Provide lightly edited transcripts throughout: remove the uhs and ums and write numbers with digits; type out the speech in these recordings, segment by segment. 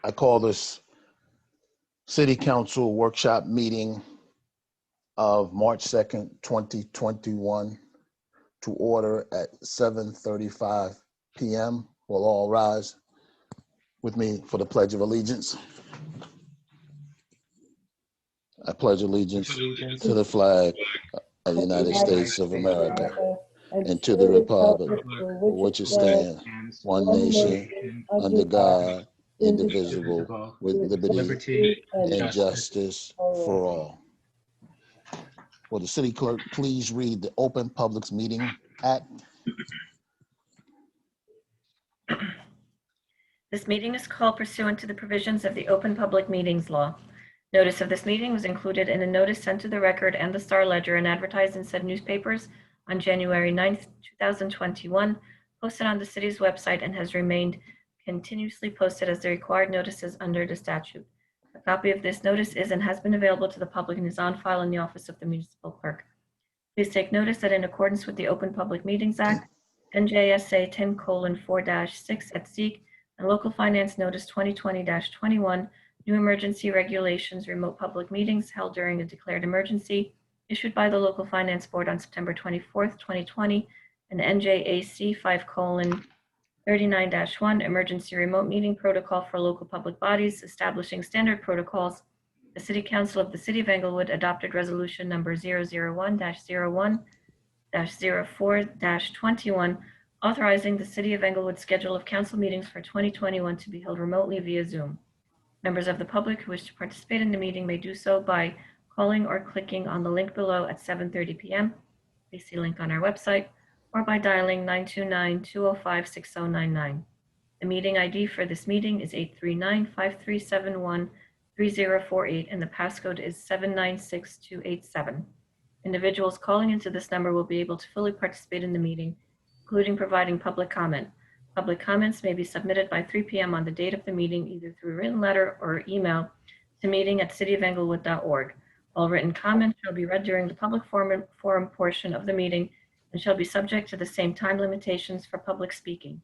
I call this City Council Workshop Meeting of March 2nd, 2021 to order at 7:35 p.m. We'll all rise with me for the Pledge of Allegiance. I pledge allegiance to the flag of the United States of America and to the republic for which it stands, one nation, under God, indivisible, with liberty and justice for all. Will the city clerk please read the Open Public Meeting Act? This meeting is called pursuant to the provisions of the Open Public Meetings Law. Notice of this meeting was included in a notice sent to the Record and the Star Ledger and advertised in said newspapers on January 9th, 2021, posted on the city's website, and has remained continuously posted as the required notices under the statute. A copy of this notice is and has been available to the public and is on file in the office of the municipal clerk. Please take notice that in accordance with the Open Public Meetings Act, NJSA 10:4-6 et seq, and Local Finance Notice 2020-21, New Emergency Regulations, Remote Public Meetings held during a declared emergency, issued by the Local Finance Board on September 24th, 2020, and NJAC 5:39-1, Emergency Remote Meeting Protocol for Local Public Bodies, establishing standard protocols. The City Council of the City of Englewood adopted Resolution Number 001-01-04-21, authorizing the City of Englewood's schedule of council meetings for 2021 to be held remotely via Zoom. Members of the public who wish to participate in the meeting may do so by calling or clicking on the link below at 7:30 p.m. Please see the link on our website, or by dialing 929-205-6099. The meeting ID for this meeting is 839-5371-3048, and the passcode is 796287. Individuals calling into this number will be able to fully participate in the meeting, including providing public comment. Public comments may be submitted by 3 p.m. on the date of the meeting, either through written letter or email to meeting@cityofenglewood.org. All written comments shall be read during the public forum portion of the meeting and shall be subject to the same time limitations for public speaking.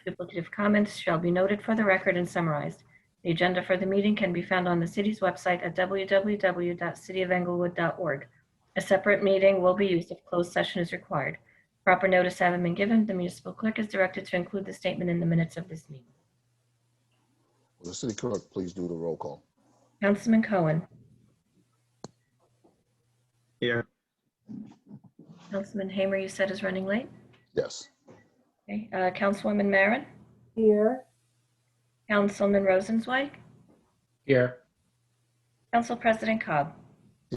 Duplicative comments shall be noted for the record and summarized. The agenda for the meeting can be found on the city's website at www.cityofenglewood.org. A separate meeting will be used if closed session is required. Proper notice having been given, the municipal clerk is directed to include the statement in the minutes of this meeting. Will the city clerk please do the roll call? Councilman Cohen. Here. Councilman Hamer, you said is running late? Yes. Okay. Councilwoman Marin? Here. Councilman Rosenzweig? Here. Council President Cobb?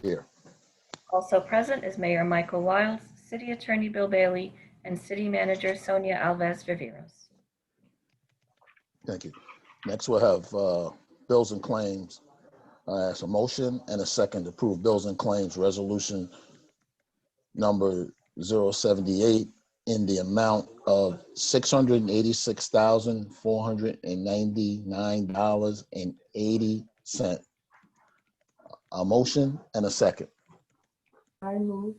Here. Also present is Mayor Michael Wiles, City Attorney Bill Bailey, and City Manager Sonia Alves Viveros. Thank you. Next, we'll have bills and claims. I ask a motion and a second to approve bills and claims resolution number 078 in the amount of $686,499.80. A motion and a second. I move.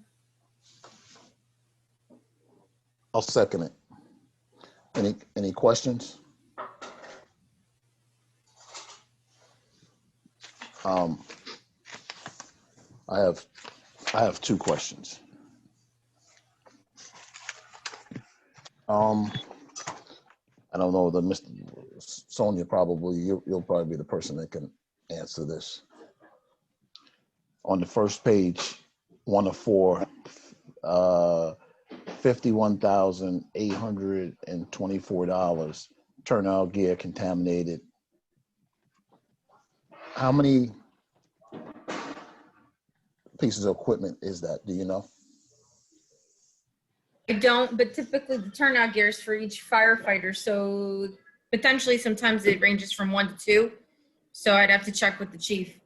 I'll second it. Any questions? I have two questions. I don't know, Mr. Sonia, probably you'll probably be the person that can answer this. On the first page, 1 of 4, $51,824, turnout gear contaminated. How many pieces of equipment is that? Do you know? I don't, but typically the turnout gear is for each firefighter. So potentially sometimes it ranges from 1 to 2. So I'd have to check with the chief.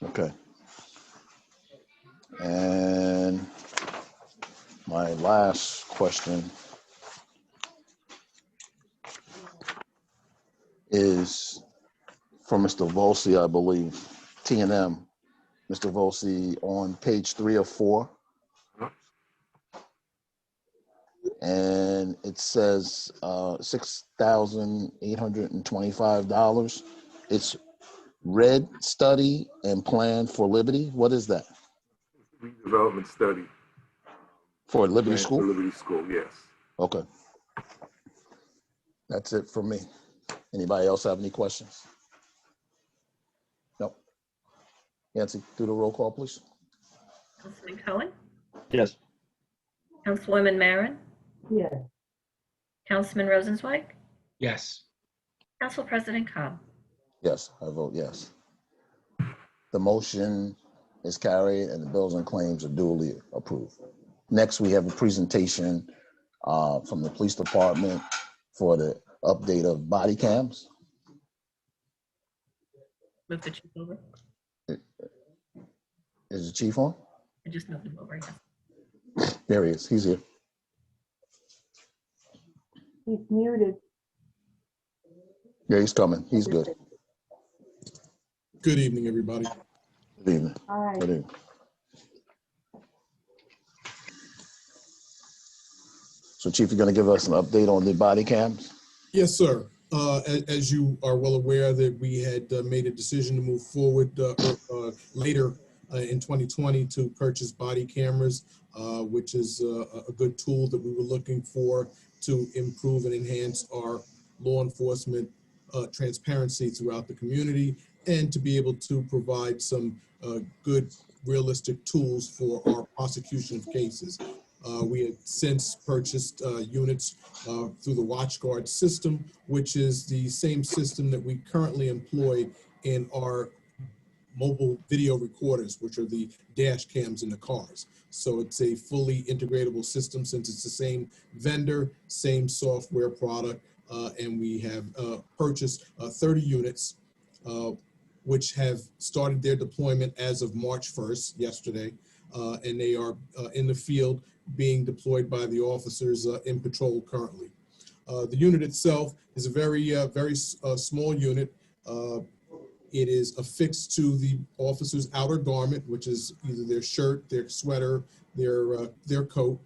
Okay. And my last question is for Mr. Volsi, I believe, T&M. Mr. Volsi, on page 3 of 4. And it says $6,825. It's Red Study and Plan for Liberty. What is that? Redevelopment study. For Liberty Plan School? For Liberty School, yes. Okay. That's it for me. Anybody else have any questions? No. Yancy, do the roll call, please. Councilman Cohen, Yes. Councilwoman Marin, yes, Councilman Rosenzweig, Yes. Council President Cobb. Yes, I vote yes. The motion is carried and the bills and claims are duly approved. Next, we have a presentation from the police department for the update of body cams. Move the chief over. Is the chief on? I just moved him over, yes. There he is. He's here. he's muted. Yeah, he's coming. He's good. Good evening, everybody. Good evening. Aye. Good evening. So, Chief, you're going to give us an update on the body cams? Yes, sir. As you are well aware that we had made a decision to move forward later in 2020 to purchase body cameras, which is a good tool that we were looking for to improve and enhance our law enforcement transparency throughout the community and to be able to provide some good realistic tools for our prosecution of cases. We have since purchased units through the WatchGuard system, which is the same system that we currently employ in our mobile video recorders, which are the dash cams in the cars. So it's a fully integratable system since it's the same vendor, same software product, and we have purchased 30 units, which have started their deployment as of March 1st, yesterday, and they are in the field being deployed by the officers in patrol currently. The unit itself is a very small unit. It is affixed to the officer's outer garment, which is either their shirt, their sweater, their coat.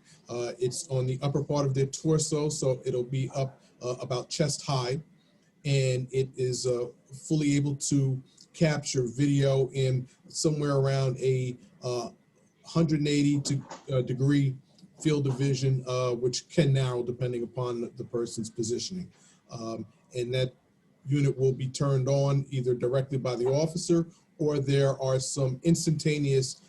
It's on the upper part of their torso, so it'll be up about chest high, and it is fully able to capture video in somewhere around a 180 degree field of vision, which can narrow depending upon the person's positioning. And that unit will be turned on either directly by the officer, or there are some instantaneous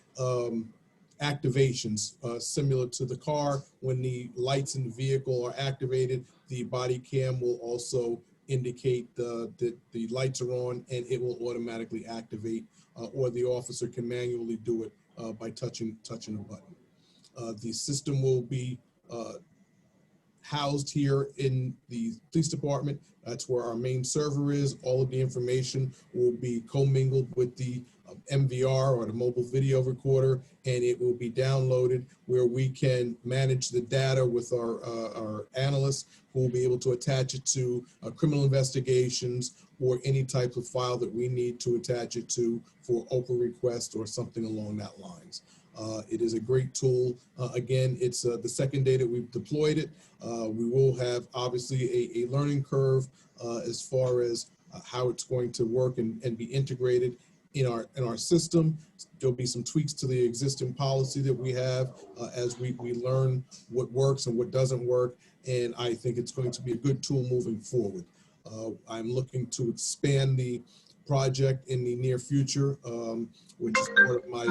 activations similar to the car. When the lights in the vehicle are activated, the body cam will also indicate that the lights are on, and it will automatically activate, or the officer can manually do it by touching a button. The system will be housed here in the police department. That's where our main server is. All of the information will be commingled with the MVR, or the mobile video recorder, and it will be downloaded where we can manage the data with our analysts, who will be able to attach it to criminal investigations or any type of file that we need to attach it to for open request or something along that lines. It is a great tool. Again, it's the second day that we've deployed it. We will have obviously a learning curve as far as how it's going to work and be integrated in our system. There'll be some tweaks to the existing policy that we have as we learn what works and what doesn't work. And I think it's going to be a good tool moving forward. I'm looking to expand the project in the near future, which is part of my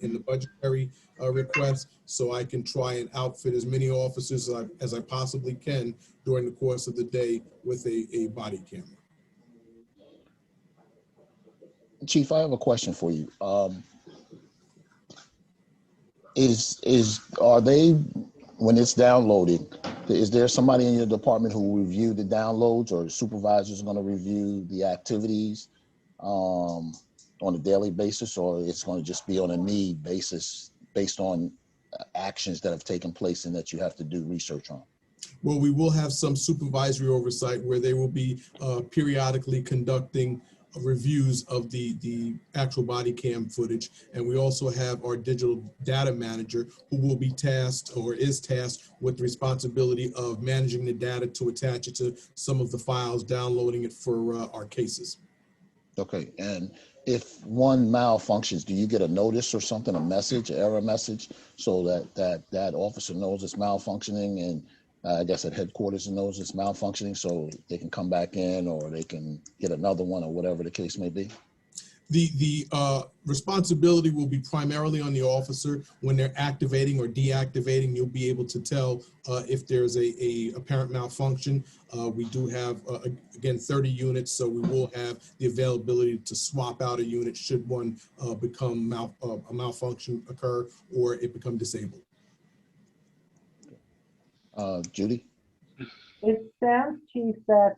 in the budgetary request, so I can try and outfit as many officers as I possibly can during the course of the day with a body camera. Chief, I have a question for you. Are they, when it's downloading, is there somebody in your department who will review the downloads, or the supervisors are going to review the activities on a daily basis, or it's going to just be on a need basis based on actions that have taken place and that you have to do research on? Well, we will have some supervisory oversight where they will be periodically conducting reviews of the actual body cam footage. And we also have our digital data manager who will be tasked or is tasked with the responsibility of managing the data to attach it to some of the files, downloading it for our cases. Okay, and if one malfunctions, do you get a notice or something, a message, error message, so that officer knows it's malfunctioning, and I guess at headquarters knows it's malfunctioning, so they can come back in or they can get another one or whatever the case may be? The responsibility will be primarily on the officer. When they're activating or deactivating, you'll be able to tell if there's a apparent malfunction. We do have, again, 30 units, so we will have the availability to swap out a unit should one become a malfunction occur or it become disabled. Judy? It sounds, Chief, that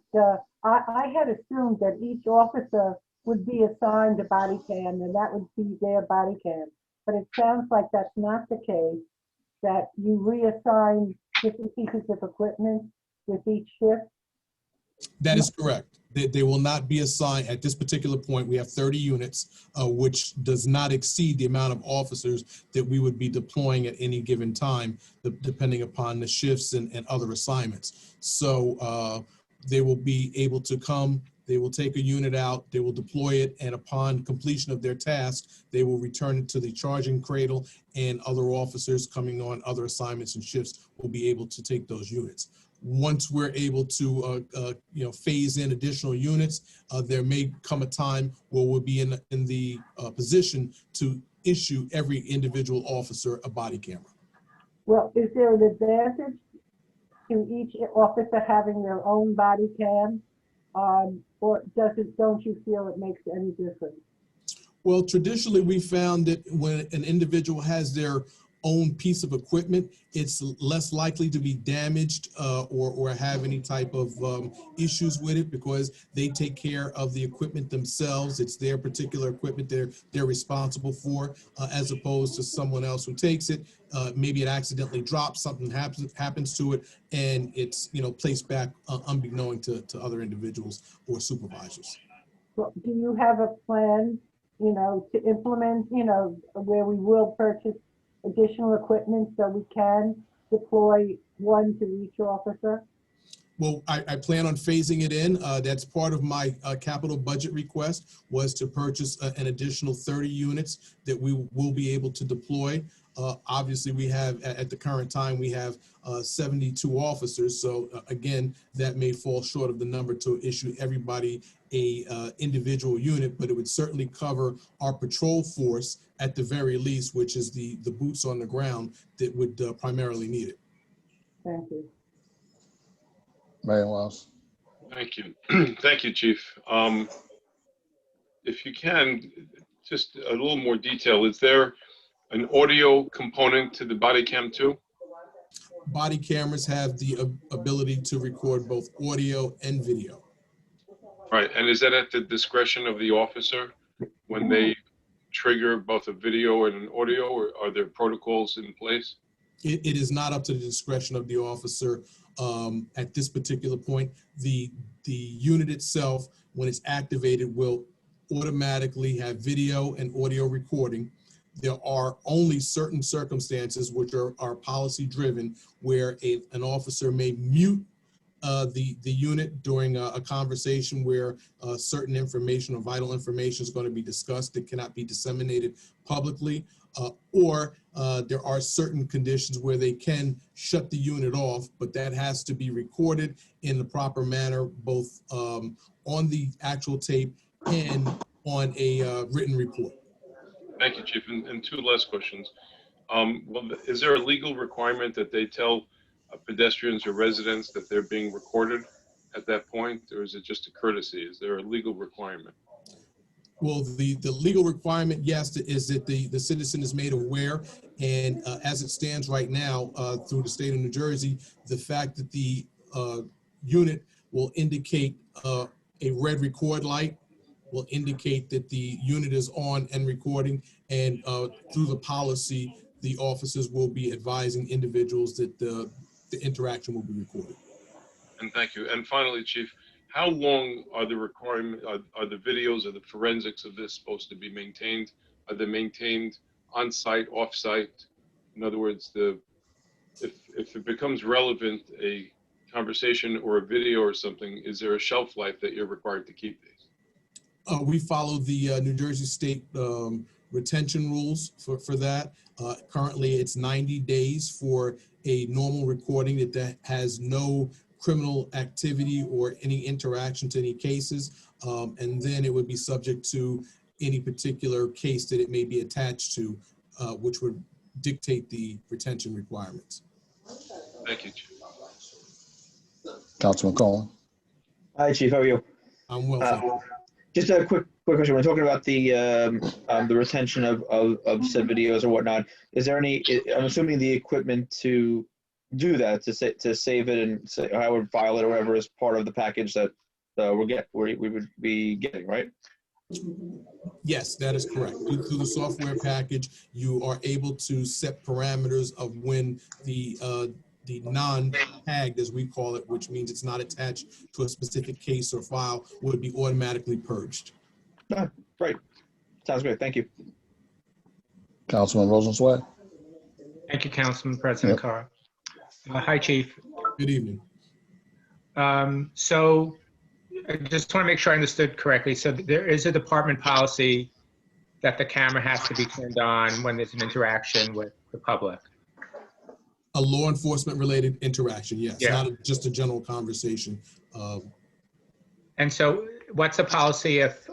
I had assumed that each officer would be assigned a body cam and that would be their body cam. But it sounds like that's not the case, that you reassign different pieces of equipment with each shift. That is correct. They will not be assigned at this particular point. We have 30 units, which does not exceed the amount of officers that we would be deploying at any given time, depending upon the shifts and other assignments. So they will be able to come, they will take a unit out, they will deploy it, and upon completion of their task, they will return it to the charging cradle, and other officers coming on other assignments and shifts will be able to take those units. Once we're able to phase in additional units, there may come a time where we'll be in the position to issue every individual officer a body camera. Well, is there an advantage to each officer having their own body cam? Or don't you feel it makes any difference? Well, traditionally, we found that when an individual has their own piece of equipment, it's less likely to be damaged or have any type of issues with it because they take care of the equipment themselves. It's their particular equipment they're responsible for, as opposed to someone else who takes it. Maybe it accidentally drops, something happens to it, and it's placed back unbeknown to other individuals or supervisors. Well, do you have a plan, to implement, where we will purchase additional equipment so we can deploy one to each officer? Well, I plan on phasing it in. That's part of my capital budget request, was to purchase an additional 30 units that we will be able to deploy. Obviously, we have, at the current time, we have 72 officers. So again, that may fall short of the number to issue everybody a individual unit, but it would certainly cover our patrol force at the very least, which is the boots on the ground that would primarily need it. Thank you. Marion Wells? Thank you. Thank you, Chief. If you can, just a little more detail. Is there an audio component to the body cam too? Body cameras have the ability to record both audio and video. Right, and is that at the discretion of the officer when they trigger both a video and an audio, or are there protocols in place? It is not up to the discretion of the officer at this particular point. The unit itself, when it's activated, will automatically have video and audio recording. There are only certain circumstances which are policy driven where an officer may mute the unit during a conversation where certain information or vital information is going to be discussed that cannot be disseminated publicly, or there are certain conditions where they can shut the unit off, but that has to be recorded in the proper manner, both on the actual tape and on a written report. Thank you, Chief. And two last questions. Well, is there a legal requirement that they tell pedestrians or residents that they're being recorded at that point, or is it just a courtesy? Is there a legal requirement? Well, the legal requirement, yes, is that the citizen is made aware, and as it stands right now through the state of New Jersey, the fact that the unit will indicate a red record light will indicate that the unit is on and recording, and through the policy, the officers will be advising individuals that the interaction will be recorded. And thank you. And finally, Chief, how long are the are the videos or the forensics of this supposed to be maintained? Are they maintained on-site, off-site? In other words, if it becomes relevant, a conversation or a video or something, is there a shelf life that you're required to keep these? We follow the New Jersey State retention rules for that. Currently, it's 90 days for a normal recording that has no criminal activity or any interaction to any cases. And then it would be subject to any particular case that it may be attached to, which would dictate the retention requirements. Thank you, Chief. Councilman Cohen. Hi, Chief. How are you? I'm well, thank you. Just a quick question. We're talking about the retention of said videos or whatnot. Is there any? I'm assuming the equipment to do that, to save it and say I would file it or whatever is part of the package that we would be getting, right? Yes, that is correct. Through the software package, you are able to set parameters of when the non-tagged, as we call it, which means it's not attached to a specific case or file, would be automatically purged. Right. Sounds good. Thank you. Councilman Rosenzweig. Thank you, Councilman President Carr. Hi, Chief. Good evening. So I just want to make sure I understood correctly. So there is a department policy that the camera has to be turned on when there's an interaction with the public. A law enforcement related interaction, yes, Yeah. not just a general conversation. And so what's the policy if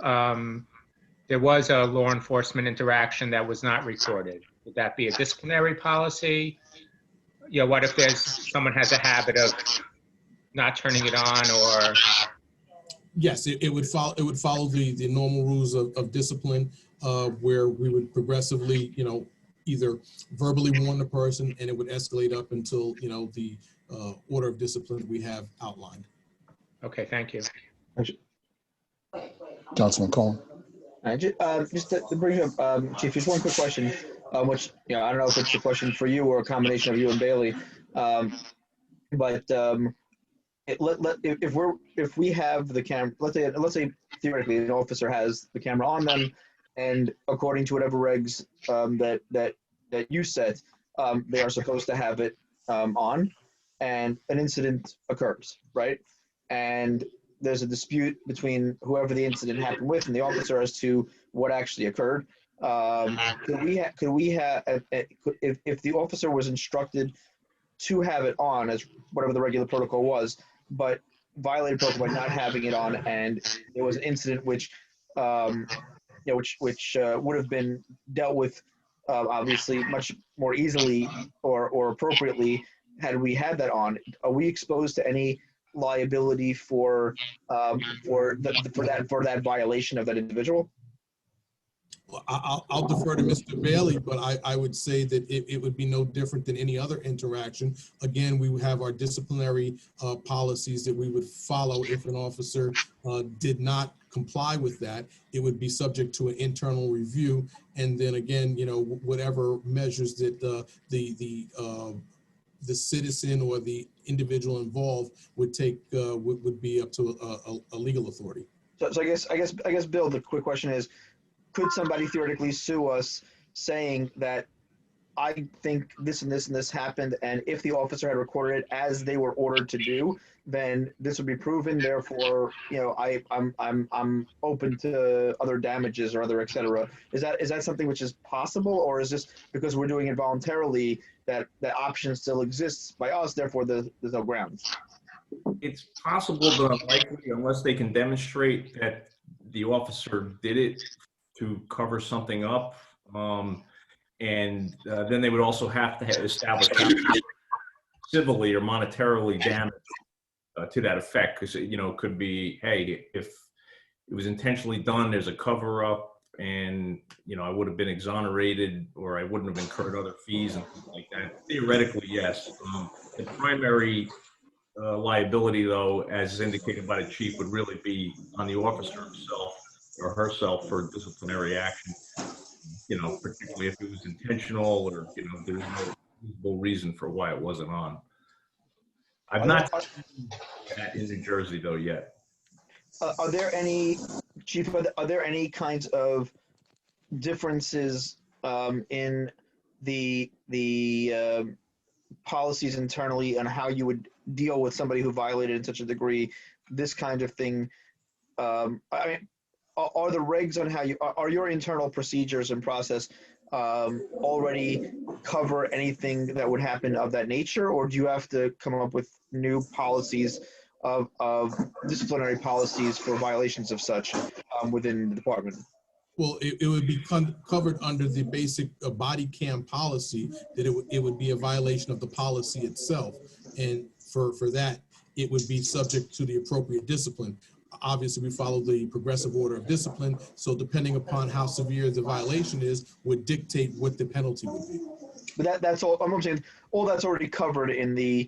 there was a law enforcement interaction that was not recorded? Would that be a disciplinary policy? You know, what if someone has a habit of not turning it on or? Yes, it would follow the normal rules of discipline, where we would progressively, either verbally warn the person and it would escalate up until, the order of discipline we have outlined. Okay, thank you. Councilman Cohen. Just to bring up, Chief, just one quick question, which, I don't know if it's a question for you or a combination of you and Bailey, but if we have the camera, let's say theoretically an officer has the camera on them, and according to whatever regs that you set, they are supposed to have it on, and an incident occurs, right? And there's a dispute between whoever the incident happened with and the officer as to what actually occurred. Could we have if the officer was instructed to have it on as whatever the regular protocol was, but violated protocol by not having it on, and there was an incident which would have been dealt with obviously much more easily or appropriately had we had that on. Are we exposed to any liability for that violation of that individual? Well, I'll defer to Mr. Bailey, but I would say that it would be no different than any other interaction. Again, we would have our disciplinary policies that we would follow. If an officer did not comply with that, it would be subject to an internal review. And then again, whatever measures that the citizen or the individual involved would take would be up to a legal authority. So I guess, Bill, the quick question is, could somebody theoretically sue us saying that I think this and this and this happened, and if the officer had recorded it as they were ordered to do, then this would be proven. Therefore, I'm open to other damages or other et cetera. Is that something which is possible, or is this because we're doing it voluntarily that option still exists by us? Therefore, there's no grounds. It's possible, but unlikely unless they can demonstrate that the officer did it to cover something up, and then they would also have to establish civilly or monetarily damage to that effect, because it could be, hey, if it was intentionally done, there's a cover-up, and I would have been exonerated, or I wouldn't have incurred other fees and things like that. Theoretically, yes. The primary liability, though, as indicated by the chief, would really be on the officer himself or herself for disciplinary action, particularly if it was intentional or, there's no reasonable reason for why it wasn't on. I've not seen that in New Jersey, though, yet. Are there any, Chief, are there any kinds of differences in the policies internally on how you would deal with somebody who violated in such a degree this kind of thing? I mean, are the regs on how you are your internal procedures and process already cover anything that would happen of that nature, or do you have to come up with new policies of disciplinary policies for violations of such within the department? Well, it would be covered under the basic body cam policy, that it would be a violation of the policy itself. And for that, it would be subject to the appropriate discipline. Obviously, we follow the progressive order of discipline. So depending upon how severe the violation is, would dictate what the penalty would be. But that's all I'm saying. All that's already covered in the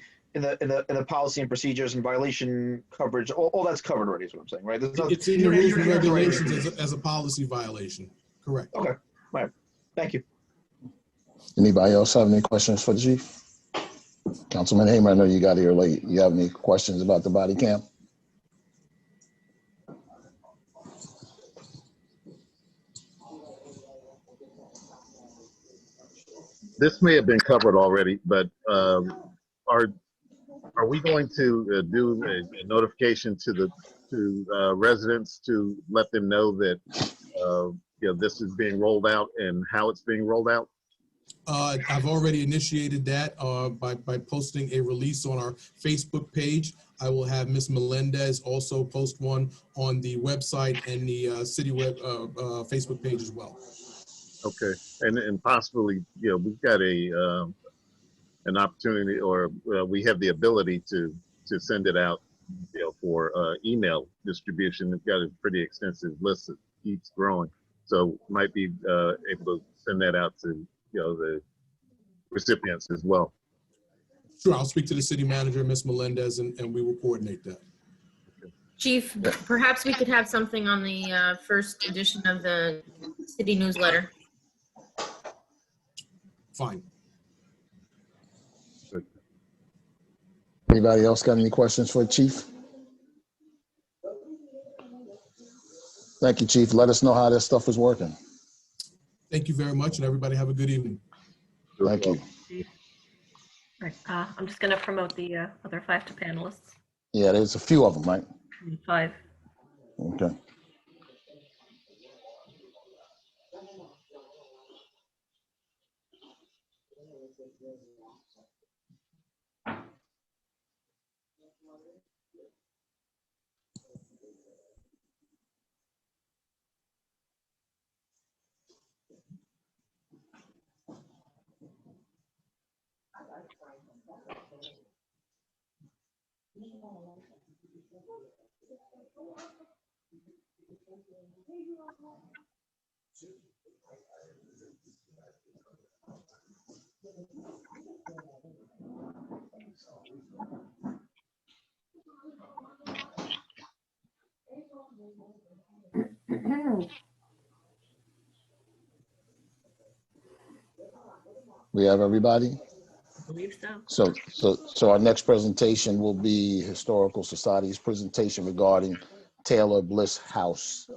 policy and procedures and violation coverage. All that's covered already is what I'm saying, right? It's in the rules and regulations as a policy violation. Correct. Okay. All right. Thank you. Anybody else have any questions for the chief? Councilman Hamer, I know you got here late. You have any questions about the body cam? This may have been covered already, but are we going to do a notification to residents to let them know that this is being rolled out and how it's being rolled out? I've already initiated that by posting a release on our Facebook page. I will have Ms. Melendez also post one on the website and the city web Facebook page as well. Okay, and possibly, we've got an opportunity, or we have the ability to send it out, for email distribution. We've got a pretty extensive list that keeps growing, so might be able to send that out to the recipients as well. Sure, I'll speak to the city manager, Ms. Melendez, and we will coordinate that. Chief, perhaps we could have something on the first edition of the city newsletter. Fine. Anybody else got any questions for the chief? Thank you, Chief. Let us know how this stuff is working. Thank you very much, and everybody have a good evening. Thank you. All right, I'm just going to promote the other 5 to panelists. Yeah, there's a few of them, right? 5. Okay. We have everybody? I believe so. So our next presentation will be Historical Society's presentation regarding Taylor Bliss House.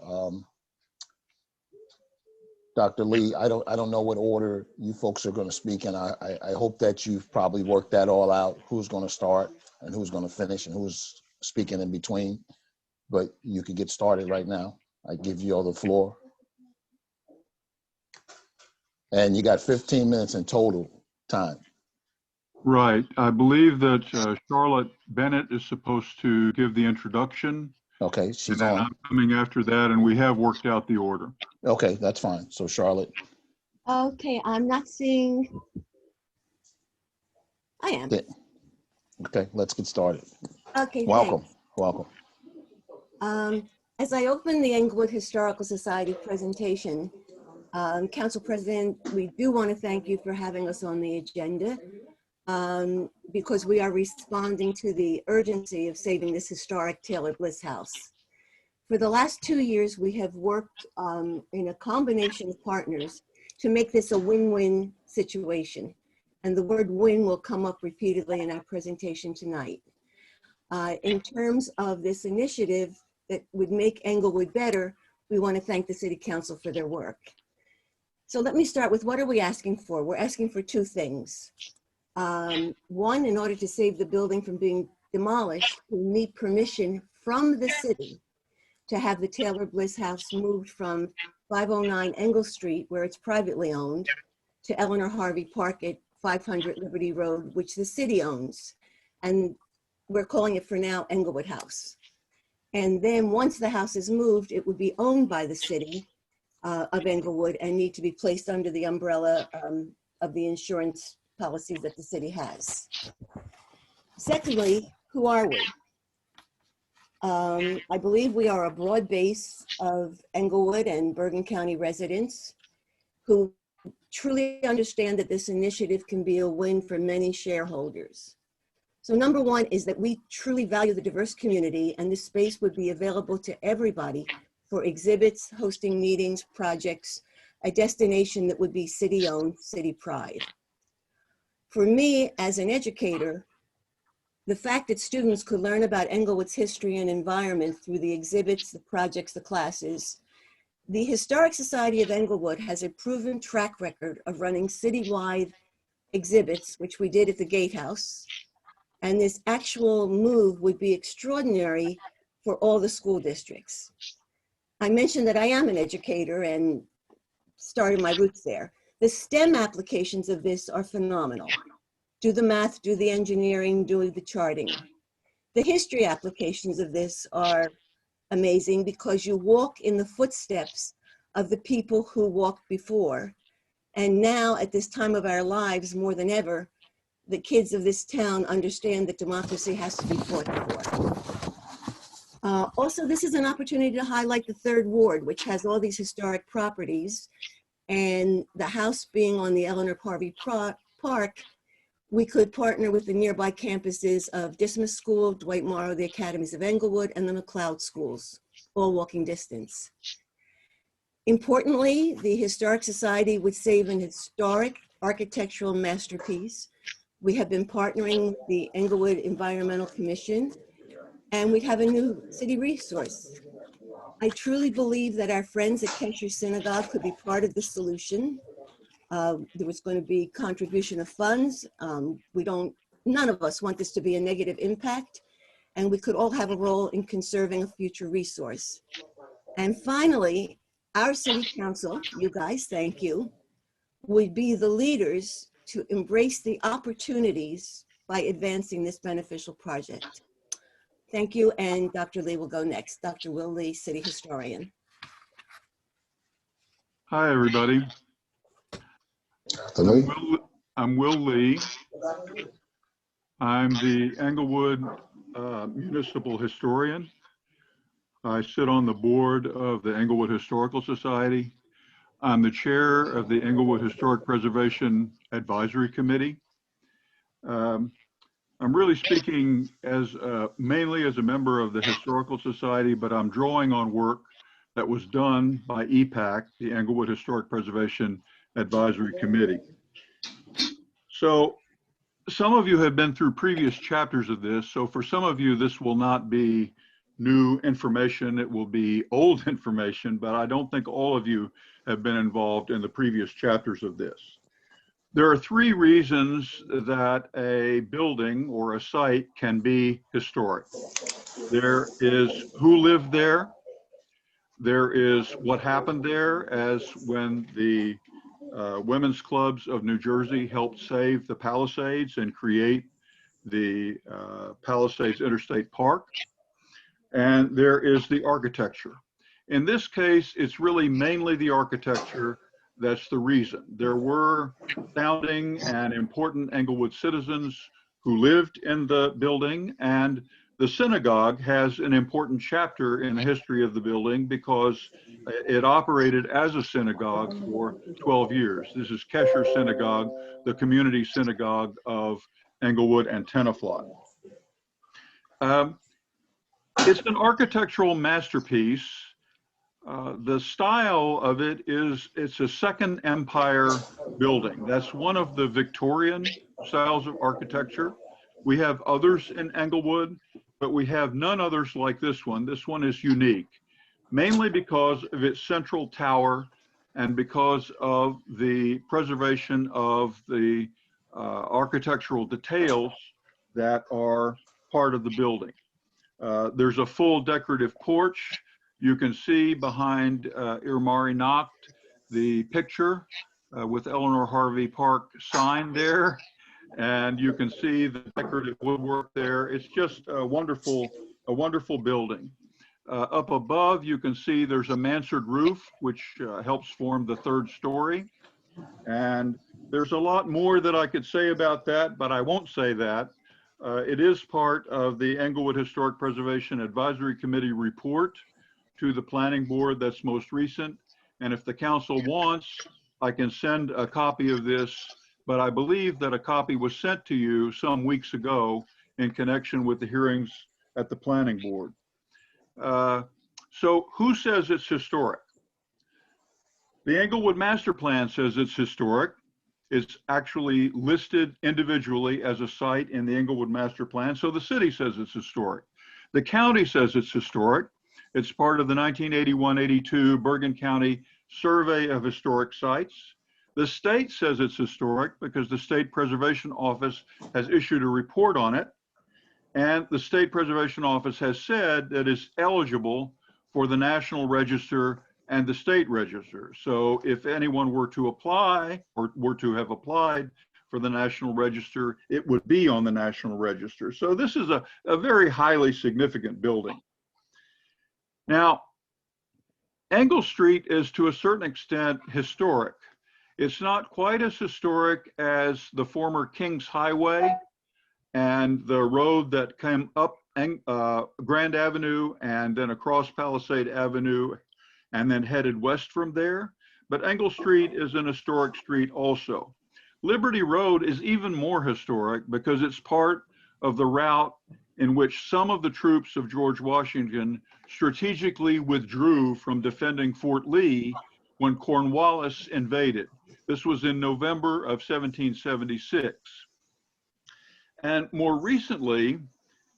Dr. Lee, I don't know what order you folks are going to speak in. I hope that you've probably worked that all out, who's going to start and who's going to finish and who's speaking in between. But you could get started right now. I give you all the floor. And you got 15 minutes in total time. Right. I believe that Charlotte Bennett is supposed to give the introduction. Okay, she's and on. I'm coming after that, and we have worked out the order. Okay, that's fine. So Charlotte. Okay, I'm not seeing. I am. Okay, let's get started. Okay, welcome. thanks. Welcome. As I open the Englewood Historical Society presentation, Council President, we do want to thank you for having us on the agenda because we are responding to the urgency of saving this historic Taylor Bliss House. For the last 2 years, we have worked in a combination of partners to make this a win-win situation. And the word win will come up repeatedly in our presentation tonight. In terms of this initiative, that would make Englewood better, we want to thank the City Council for their work. So let me start with, what are we asking for? We're asking for two things. One, in order to save the building from being demolished, we need permission from the city to have the Taylor Bliss House moved from 509 Engle Street, where it's privately owned, to Eleanor Harvey Park at 500 Liberty Road, which the city owns. And we're calling it for now Englewood House. And then once the house is moved, it would be owned by the city of Englewood and need to be placed under the umbrella of the insurance policies that the city has. Secondly, who are we? I believe we are a broad base of Englewood and Bergen County residents who truly understand that this initiative can be a win for many shareholders. So number one is that we truly value the diverse community, and this space would be available to everybody for exhibits, hosting meetings, projects, a destination that would be city-owned, city pride. For me, as an educator, the fact that students could learn about Englewood's history and environment through the exhibits, the projects, the classes. The Historic Society of Englewood has a proven track record of running citywide exhibits, which we did at the Gatehouse. And this actual move would be extraordinary for all the school districts. I mentioned that I am an educator and started my roots there. The STEM applications of this are phenomenal. Do the math, do the engineering, do the charting. The history applications of this are amazing because you walk in the footsteps of the people who walked before. And now at this time of our lives, more than ever, the kids of this town understand that democracy has to be fought for. Also, this is an opportunity to highlight the Third Ward, which has all these historic properties. And the house being on the Eleanor Harvey Park, we could partner with the nearby campuses of Dismas School, Dwight Morrow, the Academies of Englewood, and the McLeod schools, all walking distance. Importantly, the Historic Society would save an historic architectural masterpiece. We have been partnering with the Englewood Environmental Commission, and we have a new city resource. I truly believe that our friends at Kesher Synagogue could be part of the solution. There was going to be contribution of funds. None of us want this to be a negative impact, and we could all have a role in conserving a future resource. And finally, our city council, you guys, thank you, would be the leaders to embrace the opportunities by advancing this beneficial project. Thank you, and Dr. Lee will go next. Dr. Will Lee, city historian. Hi, everybody. Hello. I'm Will Lee. I'm the Englewood municipal historian. I sit on the board of the Englewood Historical Society. I'm the chair of the Englewood Historic Preservation Advisory Committee. I'm really speaking as mainly as a member of the Historical Society, but I'm drawing on work that was done by EPAC, the Englewood Historic Preservation Advisory Committee. So some of you have been through previous chapters of this. So for some of you, this will not be new information. It will be old information, but I don't think all of you have been involved in the previous chapters of this. There are three reasons that a building or a site can be historic. There is who lived there. There is what happened there, as when the women's clubs of New Jersey helped save the Palisades and create the Palisades Interstate Park. And there is the architecture. In this case, it's really mainly the architecture that's the reason. There were founding and important Englewood citizens who lived in the building, and the synagogue has an important chapter in the history of the building because it operated as a synagogue for 12 years. This is Kesher Synagogue, the community synagogue of Englewood and Tenafly. It's an architectural masterpiece. The style of it is, it's a Second Empire building. That's one of the Victorian styles of architecture. We have others in Englewood, but we have none others like this one. This one is unique, mainly because of its central tower and because of the preservation of the architectural details that are part of the building. There's a full decorative porch. You can see behind Irmari Nacht the picture with Eleanor Harvey Park sign there. And you can see the decorative woodwork there. It's just a wonderful building. Up above, you can see there's a mansard roof, which helps form the third story. And there's a lot more that I could say about that, but I won't say that. It is part of the Englewood Historic Preservation Advisory Committee report to the Planning Board that's most recent. And if the council wants, I can send a copy of this, but I believe that a copy was sent to you some weeks ago in connection with the hearings at the Planning Board. So who says it's historic? The Englewood Master Plan says it's historic. It's actually listed individually as a site in the Englewood Master Plan, so the city says it's historic. The county says it's historic. It's part of the 1981-82 Bergen County Survey of Historic Sites. The state says it's historic because the State Preservation Office has issued a report on it. And the State Preservation Office has said that it's eligible for the National Register and the State Register. So if anyone were to apply or were to have applied for the National Register, it would be on the National Register. So this is a very highly significant building. Now, Engle Street is to a certain extent historic. It's not quite as historic as the former Kings Highway and the road that came up Grand Avenue and then across Palisade Avenue and then headed west from there. But Engle Street is an historic street also. Liberty Road is even more historic because it's part of the route in which some of the troops of George Washington strategically withdrew from defending Fort Lee when Cornwallis invaded. This was in November of 1776. And more recently,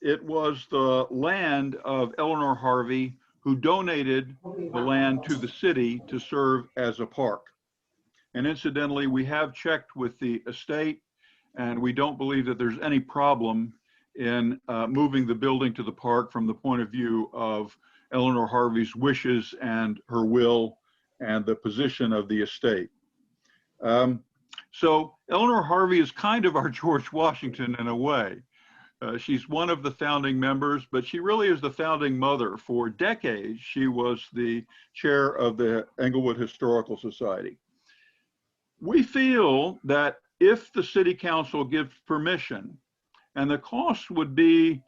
it was the land of Eleanor Harvey who donated the land to the city to serve as a park. And incidentally, we have checked with the estate and we don't believe that there's any problem in moving the building to the park from the point of view of Eleanor Harvey's wishes and her will and the position of the estate. So Eleanor Harvey is kind of our George Washington in a way. She's one of the founding members, but she really is the founding mother. For decades, she was the chair of the Englewood Historical Society. We feel that if the city council gives permission, and the cost would be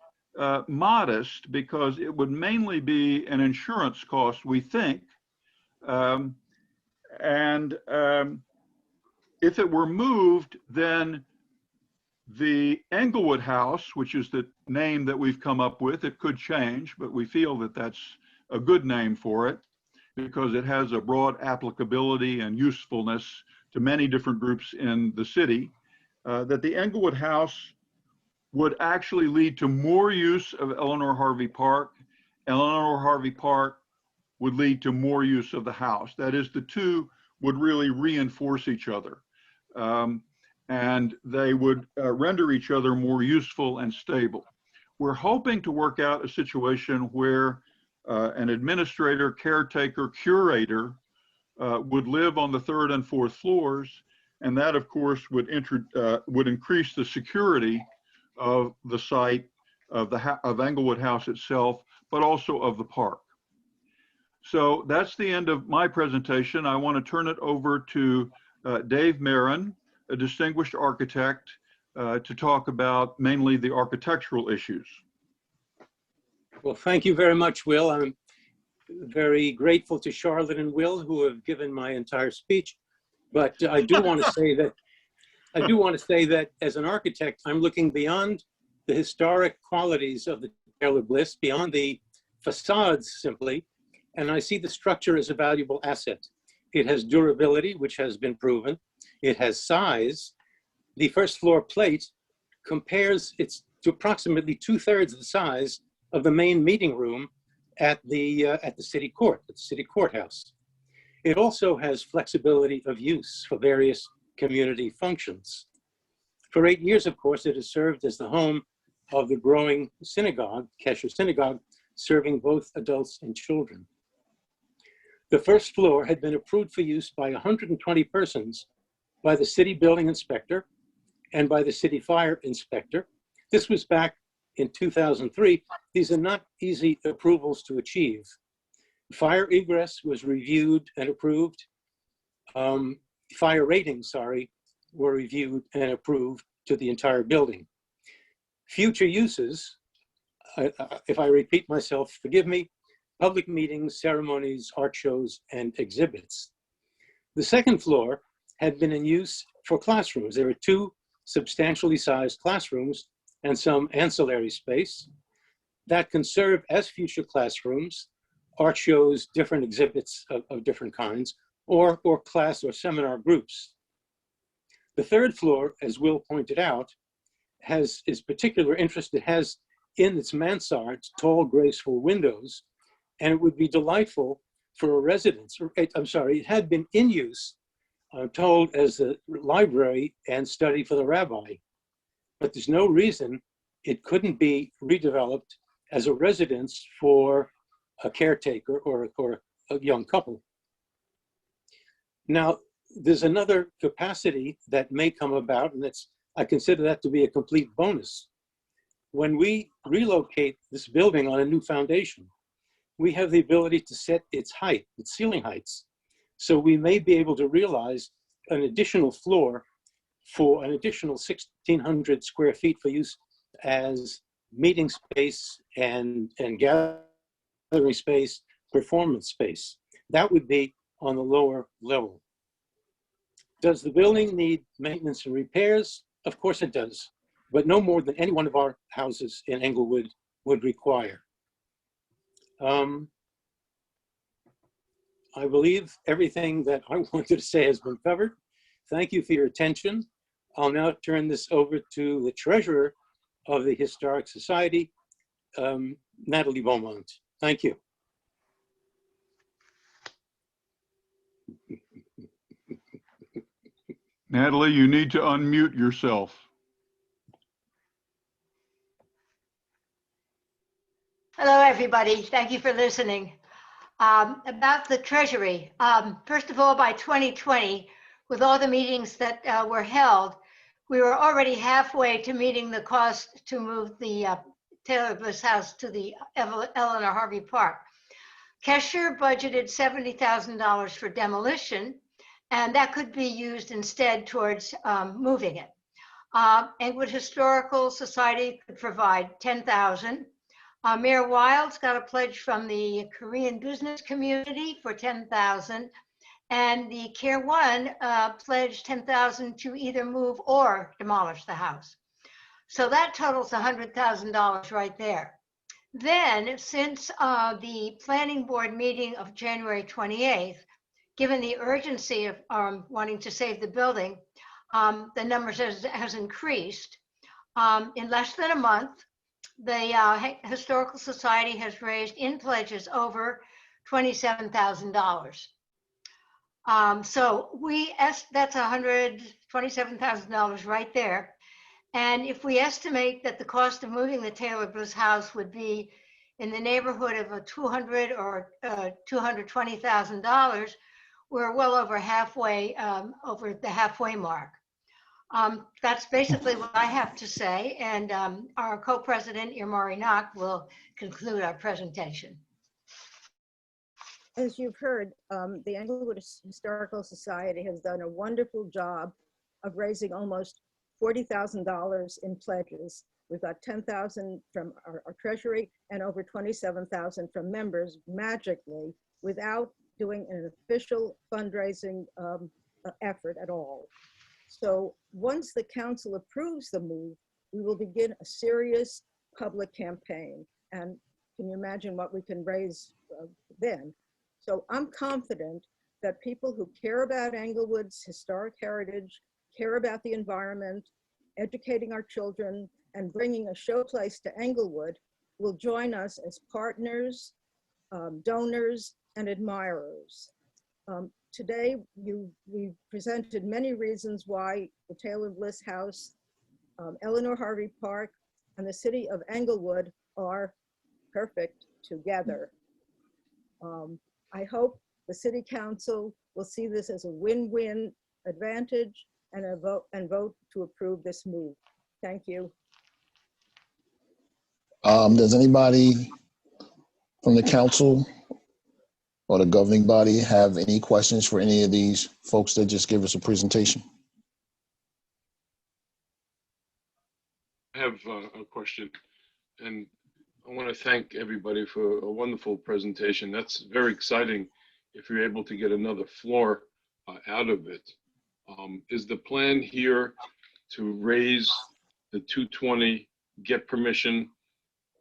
modest because it would mainly be an insurance cost, we think. If it were moved, then the Englewood House, which is the name that we've come up with, it could change, but we feel that that's a good name for it because it has a broad applicability and usefulness to many different groups in the city, that the Englewood House would actually lead to more use of Eleanor Harvey Park. Eleanor Harvey Park would lead to more use of the house. That is, the two would really reinforce each other. And they would render each other more useful and stable. We're hoping to work out a situation where an administrator, caretaker, curator would live on the 3rd and 4th floors. And that, of course, would increase the security of the site of Englewood House itself, but also of the park. So that's the end of my presentation. I want to turn it over to Dave Marin, a distinguished architect, to talk about mainly the architectural issues. Well, thank you very much, Will. I'm very grateful to Charlotte and Will, who have given my entire speech. But I do want to say that as an architect, I'm looking beyond the historic qualities of the Taylor Bliss, beyond the facades simply, and I see the structure as a valuable asset. It has durability, which has been proven. It has size. The first floor plate compares it's to approximately 2/3 the size of the main meeting room at the city court, at the city courthouse. It also has flexibility of use for various community functions. For 8 years, of course, it has served as the home of the growing synagogue, Kesher Synagogue, serving both adults and children. The first floor had been approved for use by 120 persons by the city building inspector and by the city fire inspector. This was back in 2003. These are not easy approvals to achieve. Fire egress was reviewed and approved. Fire ratings, were reviewed and approved to the entire building. Future uses, if I repeat myself, forgive me, public meetings, ceremonies, art shows, and exhibits. The second floor had been in use for classrooms. There were 2 substantially sized classrooms and some ancillary space that can serve as future classrooms, art shows, different exhibits of different kinds, or class or seminar groups. The third floor, as Will pointed out, is particular interest. It has in its mansards tall, graceful windows, and it would be delightful for a residence. It had been in use, told as a library and study for the rabbi, but there's no reason it couldn't be redeveloped as a residence for a caretaker or a young couple. Now, there's another capacity that may come about, and I consider that to be a complete bonus. When we relocate this building on a new foundation, we have the ability to set its height, its ceiling heights. So we may be able to realize an additional floor for an additional 1,600 square feet for use as meeting space and gathering space, performance space. That would be on the lower level. Does the building need maintenance and repairs? Of course it does, but no more than any one of our houses in Englewood would require. I believe everything that I wanted to say has been covered. Thank you for your attention. I'll now turn this over to the treasurer of the Historic Society, Natalie Beaumont. Thank you. Natalie, you need to unmute yourself. Hello, everybody. Thank you for listening. About the Treasury, first of all, by 2020, with all the meetings that were held, we were already halfway to meeting the cost to move the Taylor Bliss House to the Eleanor Harvey Park. Kesher budgeted $70,000 for demolition, and that could be used instead towards moving it. Englewood Historical Society could provide $10,000. Mayor Wilds got a pledge from the Korean business community for $10,000, and the Care One pledged $10,000 to either move or demolish the house. So that totals $100,000 right there. Then, since the planning board meeting of January 28th, given the urgency of wanting to save the building, the numbers has increased. In less than a month, the Historical Society has raised in pledges over $27,000. So that's $127,000 right there. And if we estimate that the cost of moving the Taylor Bliss house would be in the neighborhood of a $200,000 or $220,000, we're well over halfway, over the halfway mark. That's basically what I have to say, and our co-president, Irmari Knock, will conclude our presentation. As you've heard, the Englewood Historical Society has done a wonderful job of raising almost $40,000 in pledges. We've got $10,000 from our treasury and over $27,000 from members magically without doing an official fundraising effort at all. So once the council approves the move, we will begin a serious public campaign. And can you imagine what we can raise then? So I'm confident that people who care about Englewood's historic heritage, care about the environment, educating our children, and bringing a showplace to Englewood will join us as partners, donors, and admirers. Today, we presented many reasons why the Taylor Bliss House, Eleanor Harvey Park, and the city of Englewood are perfect together. I hope the city council will see this as a win-win advantage and vote to approve this move. Thank you. Does anybody from the council or the governing body have any questions for any of these folks that just give us a presentation? I have a question, and I want to thank everybody for a wonderful presentation. That's very exciting if you're able to get another floor out of it. Is the plan here to raise the 220, get permission,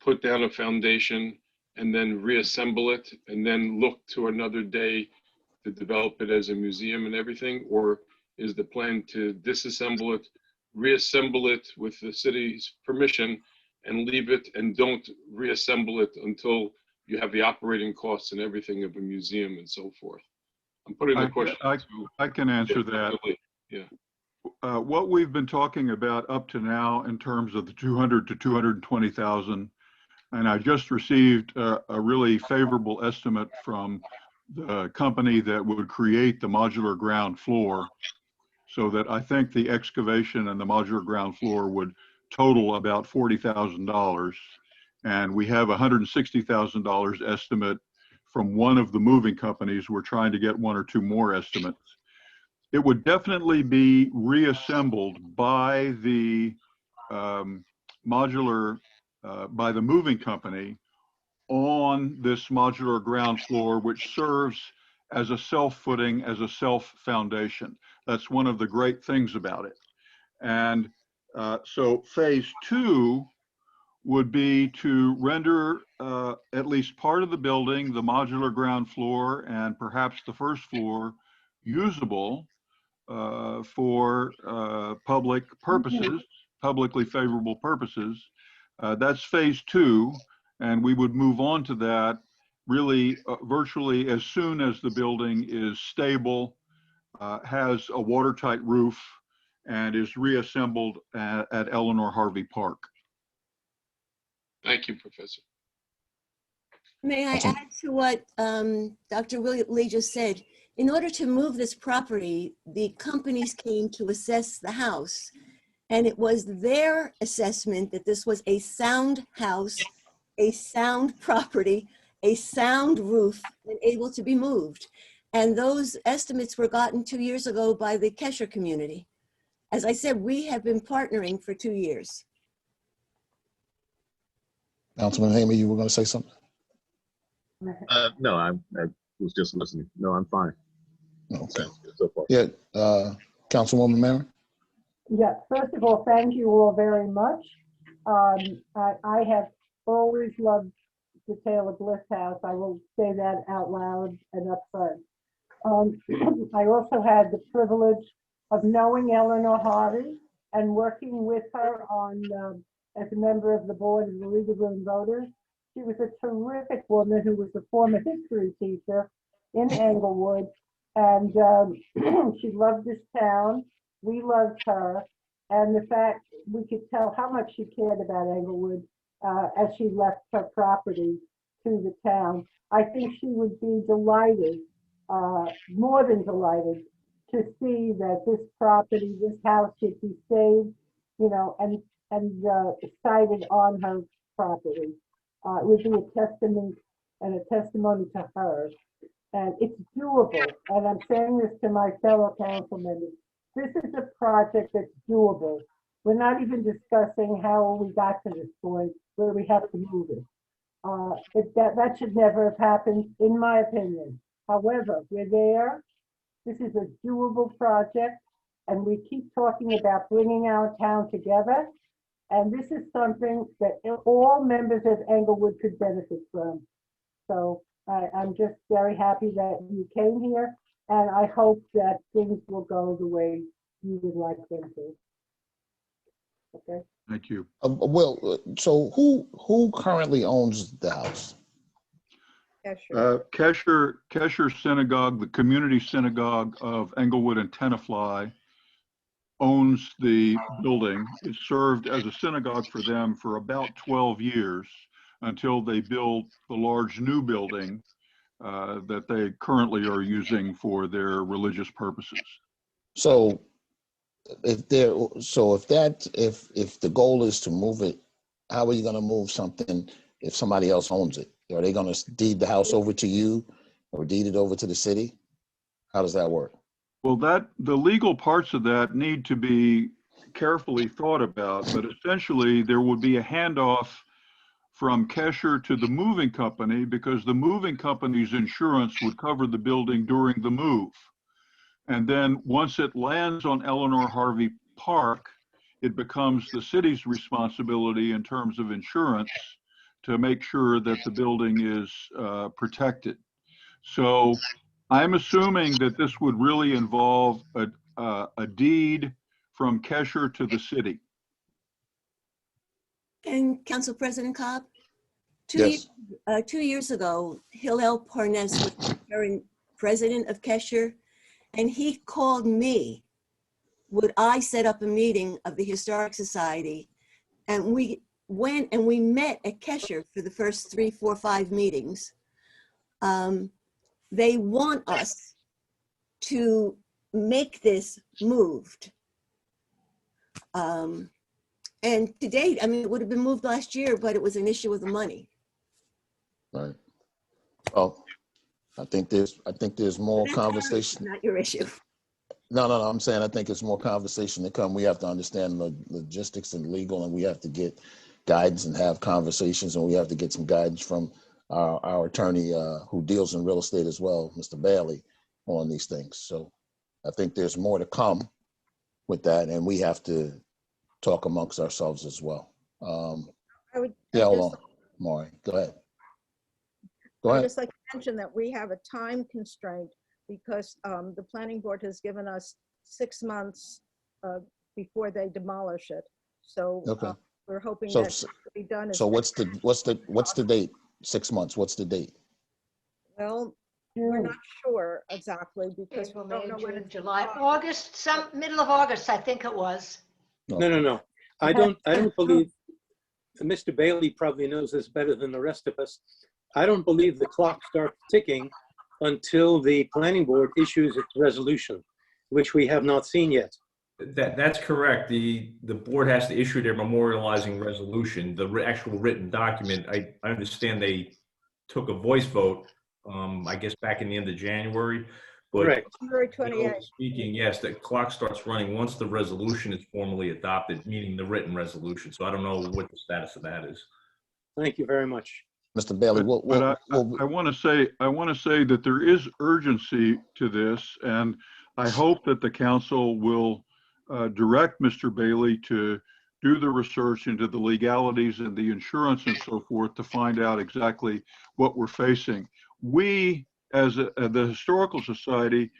put down a foundation, and then reassemble it, and then look to another day to develop it as a museum and everything? Or is the plan to disassemble it, reassemble it with the city's permission, and leave it and don't reassemble it until you have the operating costs and everything of a museum and so forth? I'm putting the question to. I can answer that. Yeah. What we've been talking about up to now in terms of the 200 to 220,000, and I just received a really favorable estimate from the company that would create the modular ground floor, so that I think the excavation and the modular ground floor would total about $40,000. And we have $160,000 estimate from one of the moving companies. We're trying to get one or two more estimates. It would definitely be reassembled by the by the moving company on this modular ground floor, which serves as a self-footing, as a self-foundation. That's one of the great things about it. And so phase 2 would be to render at least part of the building, the modular ground floor, and perhaps the first floor, usable for public purposes, publicly favorable purposes. That's phase 2, and we would move on to that really virtually as soon as the building is stable, has a watertight roof, and is reassembled at Eleanor Harvey Park. Thank you, Professor. May I add to what Dr. Lee just said? In order to move this property, the companies came to assess the house, and it was their assessment that this was a sound house, a sound property, a sound roof, and able to be moved. And those estimates were gotten 2 years ago by the Kesher community. As I said, we have been partnering for 2 years. Councilman Hamer, you were going to say something? No, I was just listening. No, I'm fine. Okay. So far. Yeah, Councilwoman Mary? Yeah, first of all, thank you all very much. I have always loved the Taylor Bliss House. I will say that out loud and up front. I also had the privilege of knowing Eleanor Harvey and working with her on as a member of the board of the League of Women Voters. She was a terrific woman who was a former history teacher in Englewood, and she loved this town. We loved her, and the fact we could tell how much she cared about Englewood as she left her property to the town. I think she would be delighted, more than delighted, to see that this property, this house should be saved, you know, and sited on her property. It would be a testament and a testimony to her. And it's doable. And I'm saying this to my fellow council members. This is a project that's doable. We're not even discussing how we got to this point where we have to move it. That should never have happened, in my opinion. However, we're there. This is a doable project, and we keep talking about bringing our town together. And this is something that all members of Englewood could benefit from. So I'm just very happy that you came here, and I hope that things will go the way you would like them to. Okay. Thank you. So who currently owns the house? Kesher Synagogue, the community synagogue of Englewood and Tenafly, owns the building. It served as a synagogue for them for about 12 years until they built the large new building that they currently are using for their religious purposes. So if the goal is to move it, how are you going to move something if somebody else owns it? Are they going to deed the house over to you or deed it over to the city? How does that work? Well, the legal parts of that need to be carefully thought about, but essentially there would be a handoff from Kesher to the moving company because the moving company's insurance would cover the building during the move. And then once it lands on Eleanor Harvey Park, it becomes the city's responsibility in terms of insurance to make sure that the building is protected. So I'm assuming that this would really involve a deed from Kesher to the city. And Council President Cobb, Yes. 2 years ago, Hillel Parnes was the current president of Kesher, and he called me. Would I set up a meeting of the Historic Society? And we went and we met at Kesher for the first 3, 4, 5 meetings. They want us to make this moved. And to date, I mean, it would have been moved last year, but it was an issue with the money. Right. Oh, I think there's more conversation. Not your issue. No, I'm saying I think it's more conversation to come. We have to understand the logistics and legal, and we have to get guidance and have conversations, and we have to get some guidance from our attorney who deals in real estate as well, Mr. Bailey, on these things. So I think there's more to come with that, and we have to talk amongst ourselves as well. Hold on, Maury, go ahead. I'd just like to mention that we have a time constraint because the planning board has given us 6 months before they demolish it. So we're hoping that it will be done. So what's the date? 6 months. What's the date? Well, we're not sure exactly because we don't know when it's July, August, middle of August, I think it was. No. I don't believe, Mr. Bailey probably knows this better than the rest of us. I don't believe the clock starts ticking until the planning board issues its resolution, which we have not seen yet. That's correct. The board has to issue their memorializing resolution, the actual written document. I understand they took a voice vote, I guess back in the end of January. But right. January 28th. Speaking, yes, the clock starts running once the resolution is formally adopted, meaning the written resolution. So I don't know what the status of that is. Thank you very much. Mr. Bailey, I want to say that there is urgency to this, and I hope that the council will direct Mr. Bailey to do the research into the legalities and the insurance and so forth to find out exactly what we're facing. We, as the Historical Society,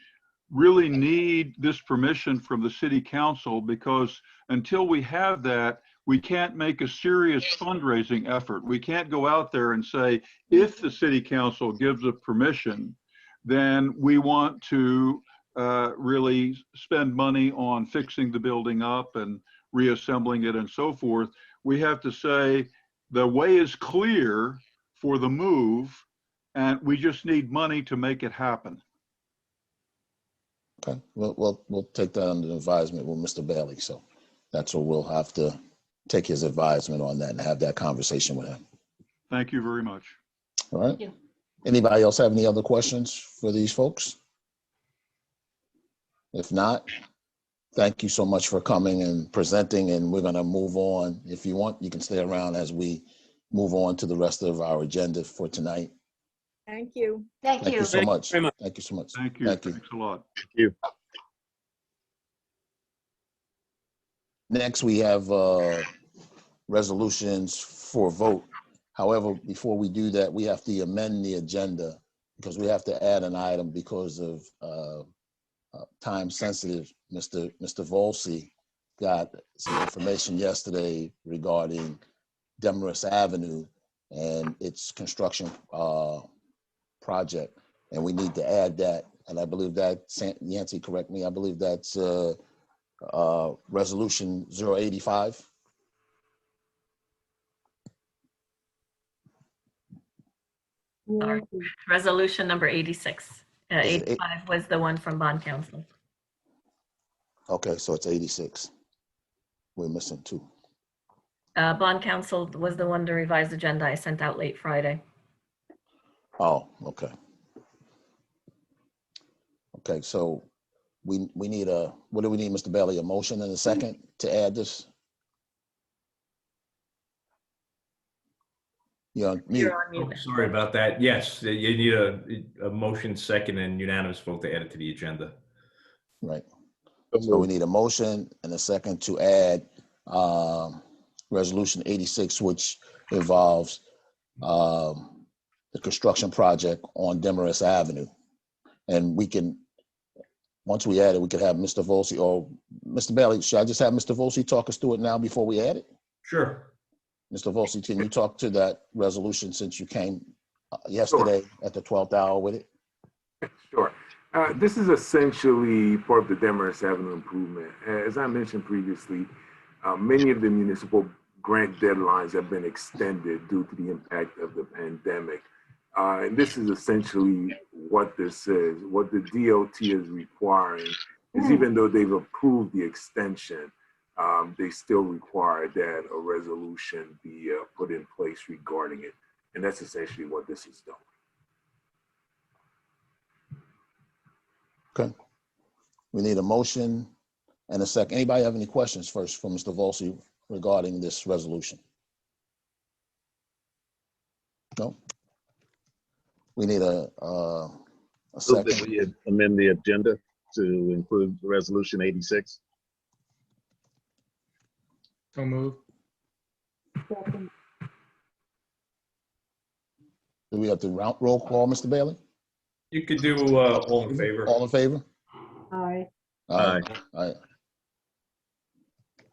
really need this permission from the City Council because until we have that, we can't make a serious fundraising effort. We can't go out there and say, if the City Council gives a permission, then we want to really spend money on fixing the building up and reassembling it and so forth. We have to say the way is clear for the move and we just need money to make it happen. Okay, we'll take that under advisement with Mr. Bailey. So that's what we'll have to take his advisement on that and have that conversation with him. Thank you very much. All right. Anybody else have any other questions for these folks? If not, thank you so much for coming and presenting, and we're going to move on. If you want, you can stay around as we move on to the rest of our agenda for tonight. Thank you. Thank you. Thank you so much. Thank you so much. Thank you. Thank you. Thanks a lot. Thank you. Next, we have resolutions for vote. However, before we do that, we have to amend the agenda because we have to add an item because of time sensitive. Mr. Volsi got some information yesterday regarding Demarest Avenue and its construction project. And we need to add that. And I believe that, Yancy, correct me, I believe that's resolution 085. Sorry. Resolution number 86. Is it 85 was the one from bond council. Okay, so it's 86. We're missing 2. Bond council was the one to revise agenda I sent out late Friday. Oh, okay. Okay, so we need a, what do we need, Mr. Bailey? A motion and a second to add this? You're on mute. You're on mute. Sorry about that. Yes, you need a motion, second, and unanimous vote to add it to the agenda. Right. So we need a motion and a second to add resolution 86, which involves the construction project on Demarest Avenue. And we can, once we add it, we could have Mr. Volsi or Mr. Bailey. Should I just have Mr. Volsi talk us through it now before we add it? Sure. Mr. Volsi, can you talk to that resolution since you came yesterday at the 12th hour with it? Sure. This is essentially part of the Demarest Avenue improvement. As I mentioned previously, many of the municipal grant deadlines have been extended due to the impact of the pandemic. And this is essentially what this is. What the DOT is requiring is, even though they've approved the extension, they still require that a resolution be put in place regarding it. And that's essentially what this is doing. Okay. We need a motion and a second. Anybody have any questions first for Mr. Volsi regarding this resolution? No? We need a So that second. we amend the agenda to include resolution 86. So move. Do we have to roll call, Mr. Bailey? You could do all in favor. All in favor? Aye. Aye. Aye.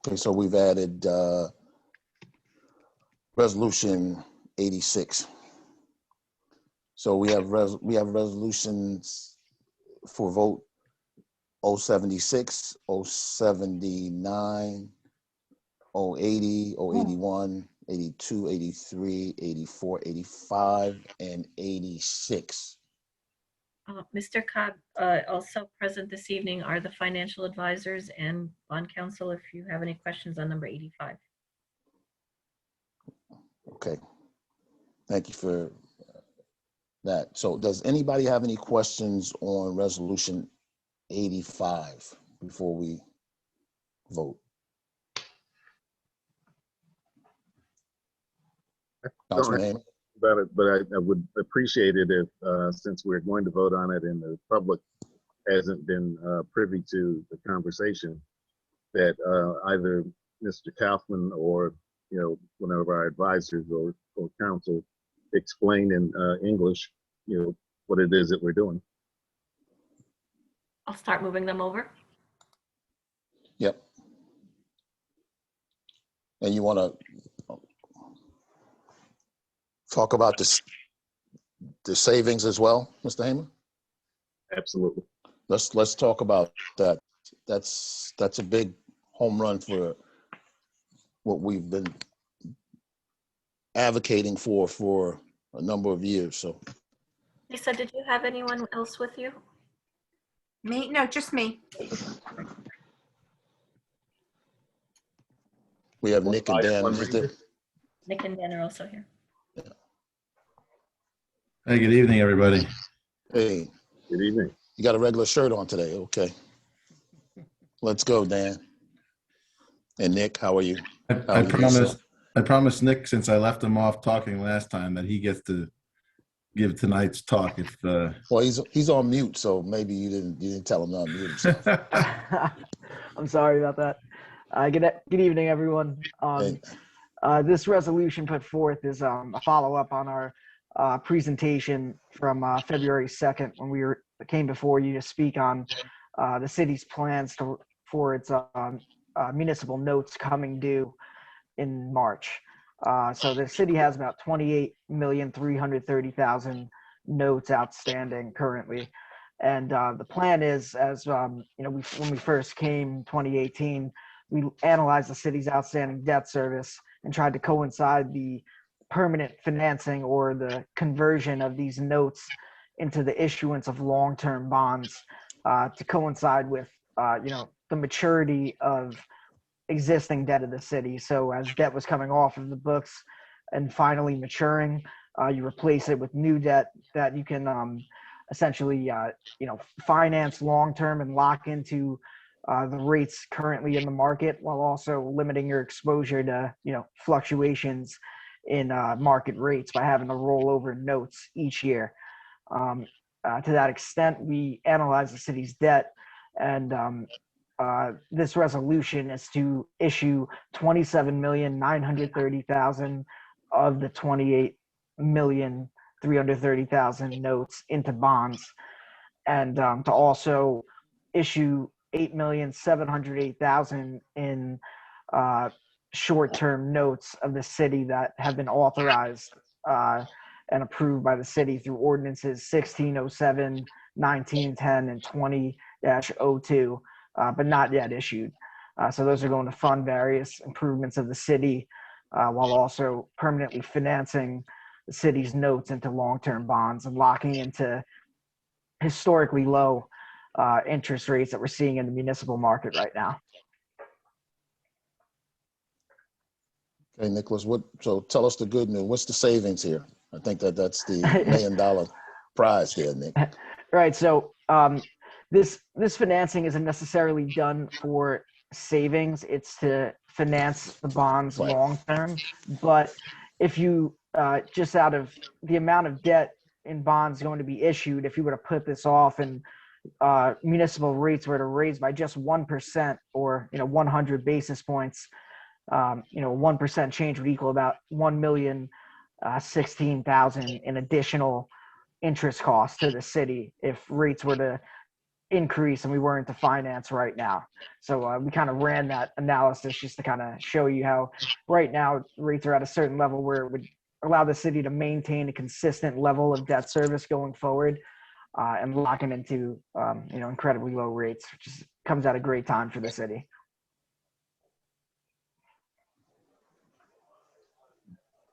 Okay, so we've added resolution 86. So we have resolutions for vote 076, 079, 080, 081, 82, 83, 84, 85, and 86. Mr. Cobb, also present this evening are the financial advisors and bond counsel if you have any questions on number 85. Okay. Thank you for that. So does anybody have any questions on resolution 85 before we vote? Councilman Hamer? About it, but I would appreciate it if, since we're going to vote on it and the public hasn't been privy to the conversation, that either Mr. Kaufman or, one of our advisors or counsel explain in English, what it is that we're doing. I'll start moving them over. Yep. And you want to talk about the savings as well, Mr. Hamer? Absolutely. Let's talk about that. That's a big home run for what we've been advocating for a number of years. So, Lisa, did you have anyone else with you? Me? No, just me. we have Nick and Dan. Nick and Dan are also here. Hey, good evening, everybody. Hey. Good evening. You got a regular shirt on today. Okay. Let's go, Dan. And Nick, how are you? I promised Nick, since I left him off talking last time, that he gets to give tonight's talk. If well, he's on mute, so maybe you didn't tell him to unmute himself. I'm sorry about that. Good evening, everyone. This resolution put forth is a follow-up on our presentation from February 2nd when we came before you to speak on the city's plans for its municipal notes coming due in March. So the city has about 28,330,000 notes outstanding currently. And the plan is, as when we first came 2018, we analyzed the city's outstanding debt service and tried to coincide the permanent financing or the conversion of these notes into the issuance of long-term bonds to coincide with the maturity of existing debt of the city. So as debt was coming off of the books and finally maturing, you replace it with new debt that you can essentially finance long-term and lock into the rates currently in the market, while also limiting your exposure to fluctuations in market rates by having to roll over notes each year. To that extent, we analyze the city's debt, and this resolution is to issue 27,930,000 of the 28,330,000 notes into bonds, and to also issue 8,708,000 in short-term notes of the city that have been authorized and approved by the city through ordinances 1607, 1910, and 20-02, but not yet issued. So those are going to fund various improvements of the city while also permanently financing the city's notes into long-term bonds and locking into historically low interest rates that we're seeing in the municipal market right now. Okay, Nicholas, so tell us the good news. What's the savings here? I think that's the $1 million prize there, Nick. Right. So this financing isn't necessarily done for savings. It's to finance the bonds long term. But if you just out of the amount of debt in bonds going to be issued, if you were to put this off and municipal rates were to raise by just 1% or 100 basis points, 1% change would equal about 1,016,000 in additional interest costs to the city if rates were to increase and we weren't to finance right now. So we kind of ran that analysis just to kind of show you how right now rates are at a certain level where it would allow the city to maintain a consistent level of debt service going forward and locking into incredibly low rates, which comes at a great time for the city.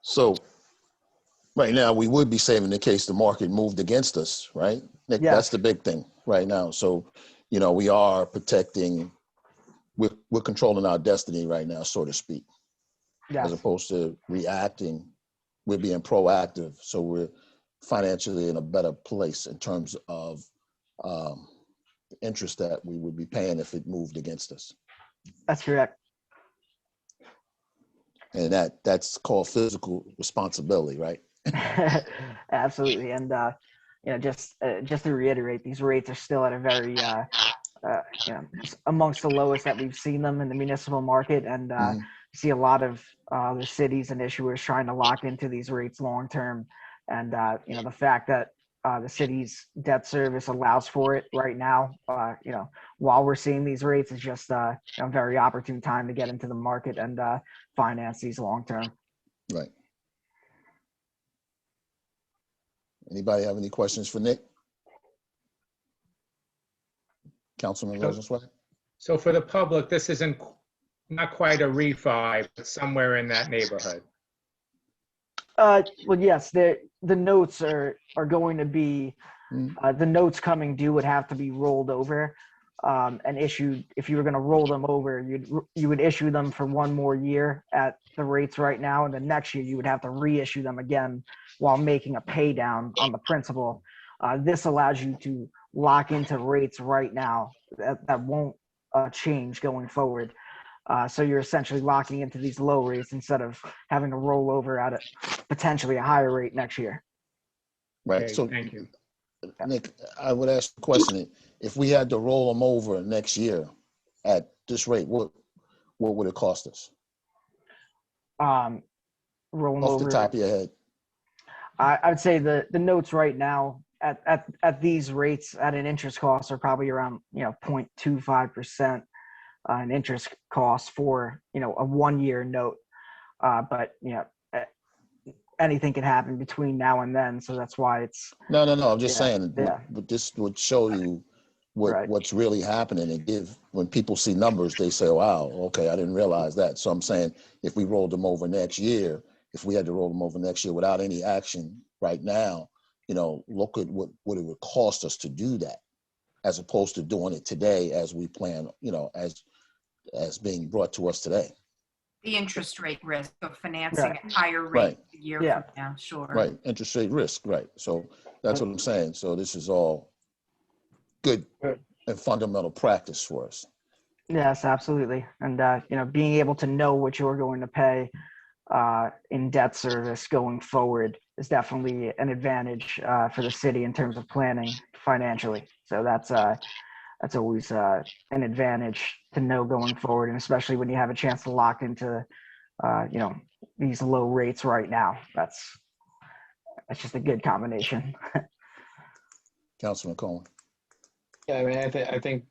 So right now we would be saving in case the market moved against us, right? Nick, Yes. That's the big thing right now. So, we are protecting, we're controlling our destiny right now, so to speak. Yes. As opposed to reacting, we're being proactive. So we're financially in a better place in terms of the interest that we would be paying if it moved against us. That's correct. And that's called fiscal responsibility, right? Absolutely. And just to reiterate, these rates are still at a very amongst the lowest that we've seen them in the municipal market, and see a lot of the cities and issuers trying to lock into these rates long term. And the fact that the city's debt service allows for it right now, while we're seeing these rates, is just a very opportune time to get into the market and finance these long term. Right. Anybody have any questions for Nick? Councilman Rosenzweig? So for the public, this isn't not quite a refi, but somewhere in that neighborhood. Well, yes, the notes are going to be the notes coming due would have to be rolled over and issued. If you were going to roll them over, you would issue them for one more year at the rates right now, and the next year you would have to reissue them again while making a pay down on the principal. This allows you to lock into rates right now that won't change going forward. So you're essentially locking into these low rates instead of having to roll over at potentially a higher rate next year. Right. Okay, So thank you. Nick, I would ask the question, if we had to roll them over next year at this rate, what would it cost us? Rolling Off over the top of your head. I'd say the notes right now at these rates at an interest cost are probably around 0.25%. an interest cost for, a 1-year note. But, anything can happen between now and then. So that's why it's. No. I'm just saying, Yeah. but this would show you what's really happening, and when people see numbers, they say, wow, okay, I didn't realize that. So I'm saying, if we rolled them over next year, if we had to roll them over next year without any action right now, look at what it would cost us to do that, as opposed to doing it today as we plan, as being brought to us today. The interest rate risk of financing at higher rate a year from now, sure. Right, interest rate risk, right. So that's what I'm saying. So this is all good and fundamental practice for us. Yes, absolutely. And, being able to know what you're going to pay in debt service going forward is definitely an advantage for the city in terms of planning financially. So that's always an advantage to know going forward, and especially when you have a chance to lock into, these low rates right now. That's just a good combination. Councilman Cohen. Yeah, I mean, I think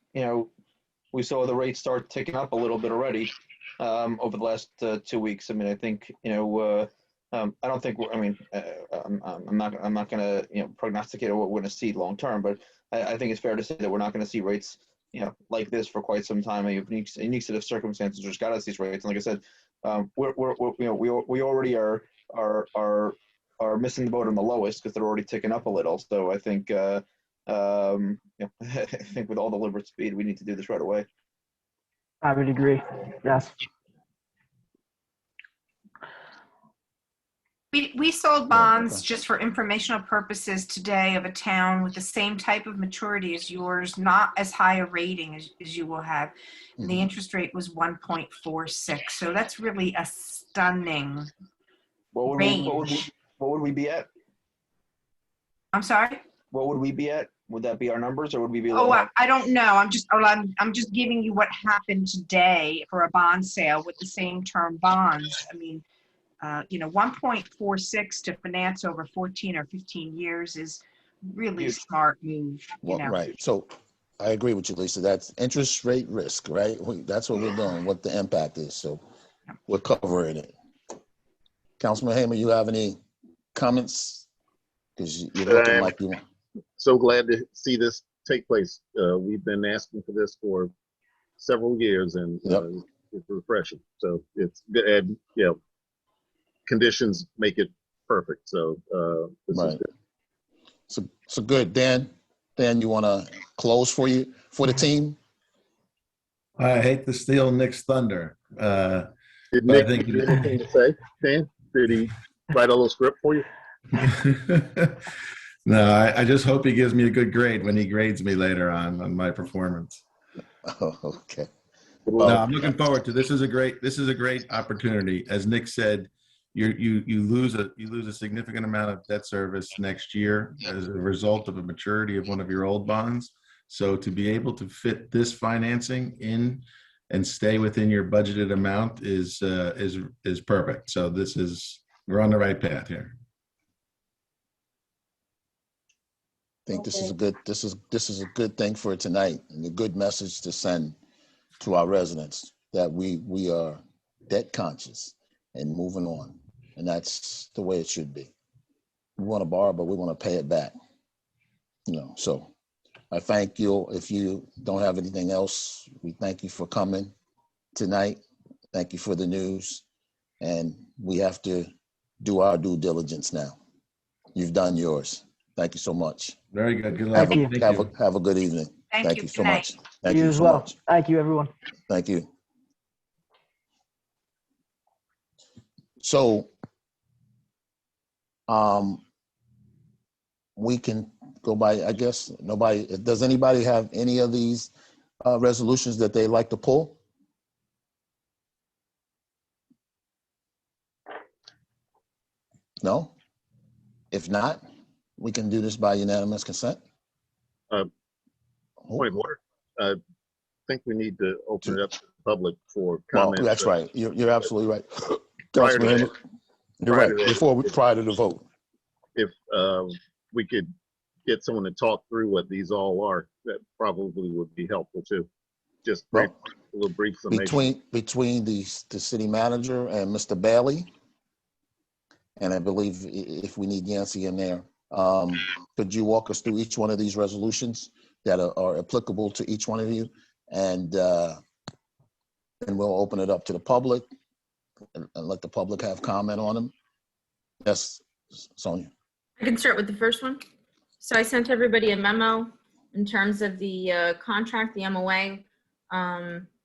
we saw the rates start ticking up a little bit already over the last 2 weeks. I mean, I think I don't think I'm not going to prognosticate what we're going to see long term, but I think it's fair to say that we're not going to see rates like this for quite some time. A unique set of circumstances just got us these rates, and like I said, we already are missing the boat on the lowest because they're already ticking up a little. So I think. I think with all the deliberate speed, we need to do this right away. I would agree. Yes. We sold bonds just for informational purposes today of a town with the same type of maturity as yours, not as high a rating as you will have. And the interest rate was 1.46. So that's really a stunning range. What would we be at? I'm sorry? What would we be at? Would that be our numbers, or would we be? I don't know. I'm just giving you what happened today for a bond sale with the same term bonds. I mean, 1.46 to finance over 14 or 15 years is really a smart move. Right. So I agree with you, Lisa. That's interest rate risk, right? That's what we're doing. What the impact is. So we're covering it. Councilman Hamer, you have any comments? Because you're looking like you want. So glad to see this take place. We've been asking for this for several years, and it's refreshing. So it's good, and conditions make it perfect. So this is good. So good, Dan. Dan, you want to close for the team? I hate to steal Nick's thunder. Did Nick have anything to say, Dan? Did he write a little script for you? No, I just hope he gives me a good grade when he grades me later on my performance. Oh, okay. No, I'm looking forward to this. Is a great opportunity. As Nick said, you lose a significant amount of debt service next year as a result of a maturity of one of your old bonds. So to be able to fit this financing in and stay within your budgeted amount is perfect. So we're on the right path here. I think this is a good thing for tonight, and a good message to send to our residents that we are debt conscious and moving on, and that's the way it should be. We want to borrow, but we want to pay it back. So I thank you. If you don't have anything else, we thank you for coming tonight. Thank you for the news, and we have to do our due diligence now. You've done yours. Thank you so much. Very good. Good luck. Have a good evening. Thank you so much. Thank you you as so well. much. Thank you, everyone. Thank you. So, we can go by, I guess, does anybody have any of these resolutions that they like to pull? No? If not, we can do this by unanimous consent. Point of order. I think we need to open it up to the public for comments. Well, that's right. You're absolutely right. Councilman Hamer, you're right. Prior to the vote. If we could get someone to talk through what these all are, that probably would be helpful too. Just little brief summation. Between the city manager and Mr. Bailey, and I believe if we need Yancy in there, could you walk us through each one of these resolutions that are applicable to each one of you? And we'll open it up to the public and let the public have comment on them. Yes, Sonia. I can start with the first one. So I sent everybody a memo in terms of the contract, the MOA,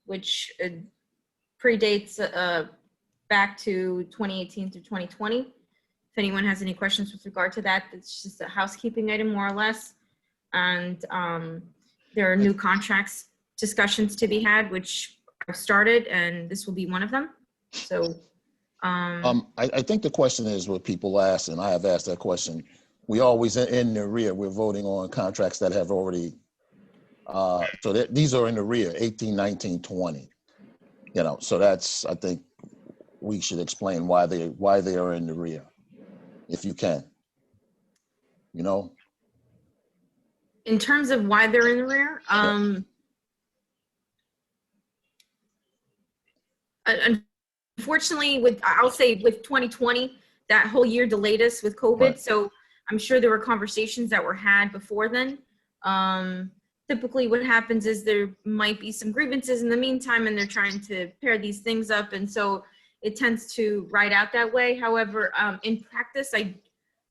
which predates back to 2018 through 2020. If anyone has any questions with regard to that, it's just a housekeeping item more or less. And there are new contracts discussions to be had, which I've started, and this will be one of them. So I think the question is what people ask, and I have asked that question. We always in the rear. We're voting on contracts that have already, so these are in the rear, 18, 19, 20. You know, so that's, I think we should explain why they are in the rear, if you can. You know? in terms of why they're in the rear, unfortunately, I'll say with 2020, that whole year delayed us with COVID. Right. So I'm sure there were conversations that were had before then. Typically what happens is there might be some grievances in the meantime, and they're trying to pair these things up. And so it tends to ride out that way. However, in practice,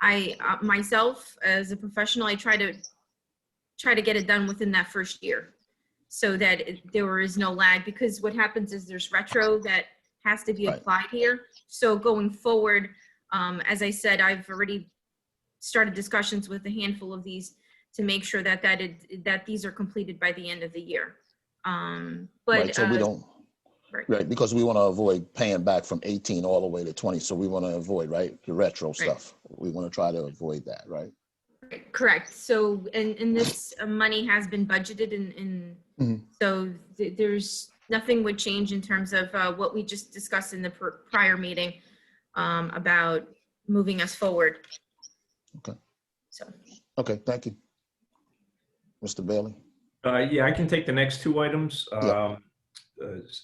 I myself as a professional, I try to get it done within that first year so that there is no lag, because what happens is there's retro that has to be applied here. So going forward, as I said, I've already started discussions with a handful of these to make sure that that these are completed by the end of the year. But right, so we don't, right, because we want to avoid paying back from 18 all the way to 20. So we want to avoid, right, the retro stuff. We want to try to avoid that, right? Correct. So, and this money has been budgeted so there's nothing would change in terms of what we just discussed in the prior meeting about moving us forward. Okay. So. Okay, thank you. Mr. Bailey? Yeah, I can take the next two items. Yeah.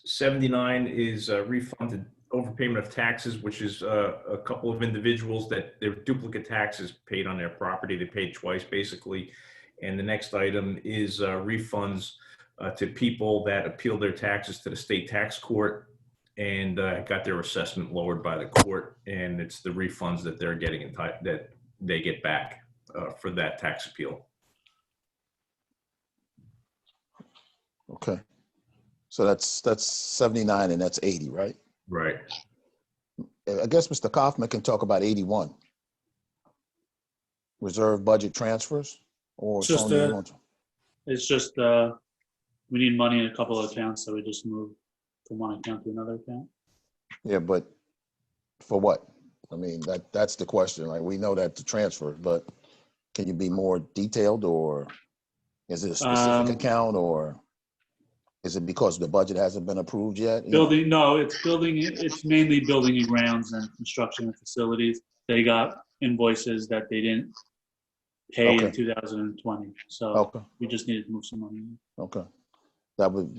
79 is refunded overpayment of taxes, which is a couple of individuals that their duplicate taxes paid on their property. They paid twice, basically. And the next item is refunds to people that appealed their taxes to the state tax court and got their assessment lowered by the court. And it's the refunds that they're getting that they get back for that tax appeal. Okay. So that's 79 and that's 80, right? Right. I guess Mr. Kaufman can talk about 81. Reserve budget transfers, or It's just we need money in a couple of accounts, so we just move from one account to another account. Yeah, but for what? I mean, that's the question, right? We know that the transfer, but can you be more detailed, or is it a specific account, or is it because the budget hasn't been approved yet? Building, no, it's mainly building and grounds and construction and facilities. They got invoices that they didn't pay in 2020. So we just needed to move some money in. Okay. That would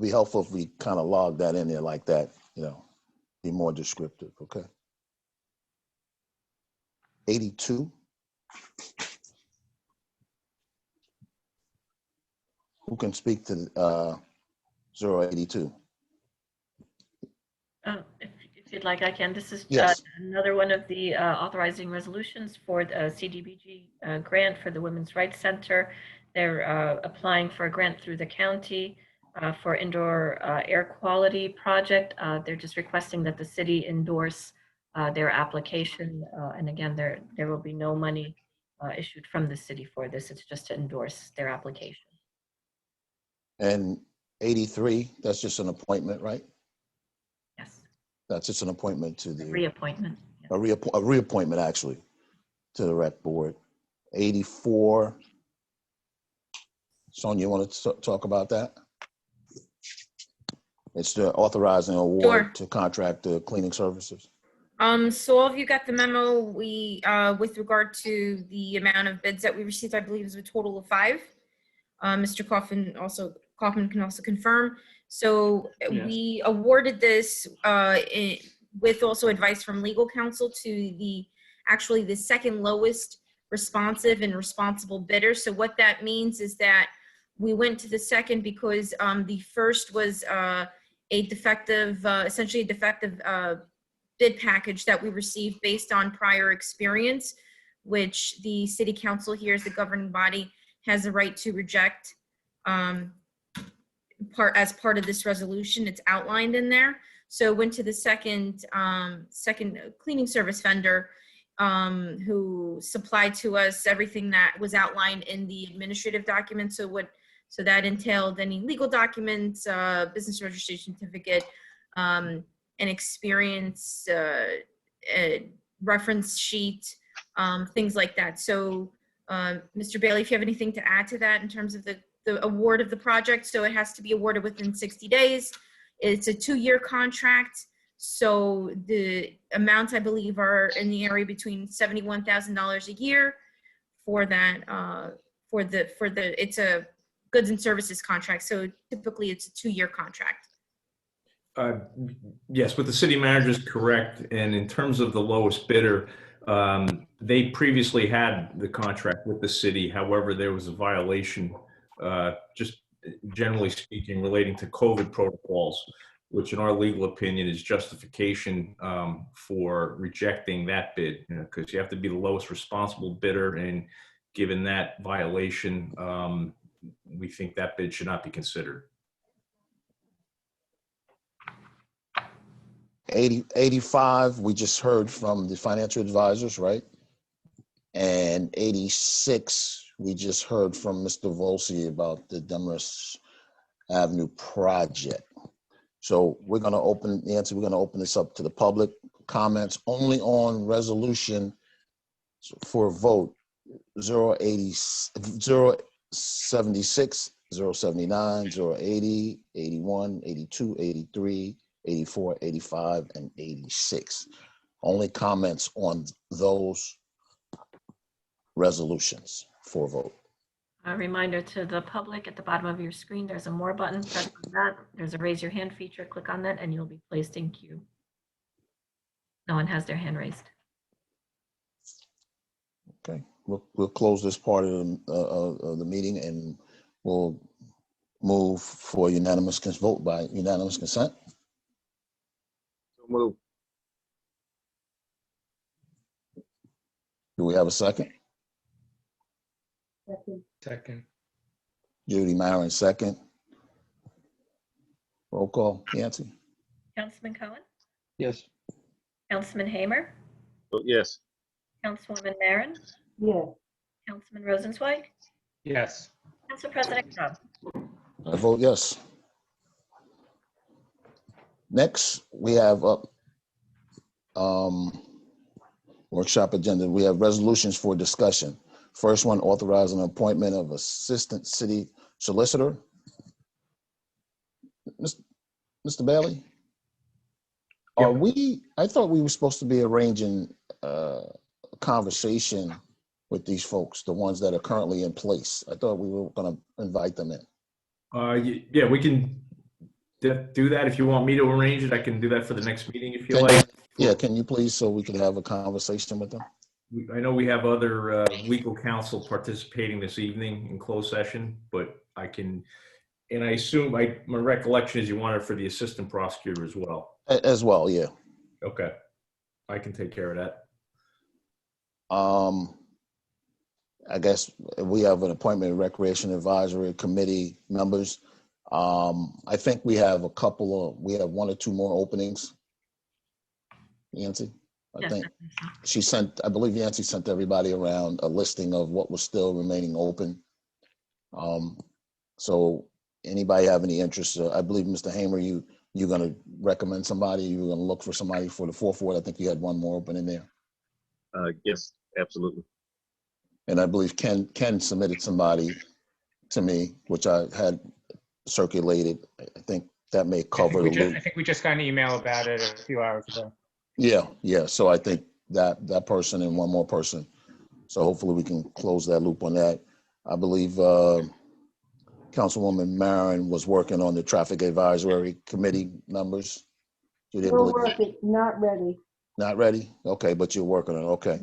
be helpful if we kind of log that in there like that, you know, be more descriptive, okay? 82. Who can speak to 082? If you'd like, I can. This is Yes. another one of the authorizing resolutions for the CDBG grant for the Women's Rights Center. They're applying for a grant through the county for indoor air quality project. They're just requesting that the city endorse their application. And again, there will be no money issued from the city for this. It's just to endorse their application. And 83, that's just an appointment, right? Yes. That's just an appointment to the Reappointment. a reappointment actually to the rec board. 84. Sonia, you want to talk about that? It's the authorizing award to contract the cleaning services. So all of you got the memo. We, with regard to the amount of bids that we received, I believe is a total of 5. Mr. Coffin also Kaufman can also confirm. So Yes. we awarded this with also advice from legal counsel to the second lowest responsive and responsible bidder. So what that means is that we went to the second because the first was essentially a defective bid package that we received based on prior experience, which the city council here as the governing body has the right to reject as part of this resolution. It's outlined in there. So went to the second cleaning service vendor who supplied to us everything that was outlined in the administrative documents. So that entailed any legal documents, business registration certificate, an experience reference sheet, things like that. So Mr. Bailey, if you have anything to add to that in terms of the award of the project. So it has to be awarded within 60 days. It's a 2-year contract. So the amounts, I believe, are in the area between $71,000 a year for that, it's a goods and services contract. So typically it's a 2-year contract. Yes, but the city manager is correct. And in terms of the lowest bidder, they previously had the contract with the city. However, there was a violation, just generally speaking, relating to COVID protocols, which in our legal opinion is justification for rejecting that bid, because you have to be the lowest responsible bidder. And given that violation, we think that bid should not be considered. 85, we just heard from the financial advisors, right? And 86, we just heard from Mr. Volsi about the Demarest Avenue project. So we're going to open this up to the public comments only on resolution for a vote 076, 079, 080, 81, 82, 83, 84, 85, and 86. Only comments on those resolutions for a vote. A reminder to the public at the bottom of your screen, there's a more button, press on that. There's a raise your hand feature, click on that and you'll be placed in queue. No one has their hand raised. Okay, we'll close this part of the meeting and we'll move for unanimous vote by unanimous consent. So move. Do we have a second? Second. Judy Marin, second. Roll call, Yancy. Councilman Cohen, Yes. Councilman Hamer, Yes. Councilwoman Marin, Yes. Councilman Rosenzweig, Yes. Council President Trump. I vote yes. Next, we have up workshop agenda. We have resolutions for discussion. First one, authorizing an appointment of assistant city solicitor. Mr. Bailey, I thought we were supposed to be arranging a conversation with these folks, the ones that are currently in place. I thought we were going to invite them in. Yeah, we can do that. If you want me to arrange it, I can do that for the next meeting if you like. Yeah, can you please, so we can have a conversation with them? I know we have other legal counsel participating this evening in closed session, but I can, and I assume my recollection is you want it for the assistant prosecutor as well. As well, yeah. Okay, I can take care of that. I guess we have an appointment of Recreation Advisory Committee members. I think we have we have 1 or 2 more openings. Yancy, I think she sent, I believe Yancy sent everybody around a listing of what was still remaining open. So anybody have any interest? I believe Mr. Hamer, you're going to recommend somebody, you're going to look for somebody for the 4th ward. I think you had 1 more open in there. Yes, absolutely. And I believe Ken submitted somebody to me, which I had circulated. I think that may cover the loop. I think we just got an email about it a few hours ago. Yeah. So I think that person and 1 more person. So hopefully we can close that loop on that. I believe Councilwoman Marin was working on the traffic advisory committee members. You didn't We're believe, working, not ready. not ready? Okay, but you're working on it, okay.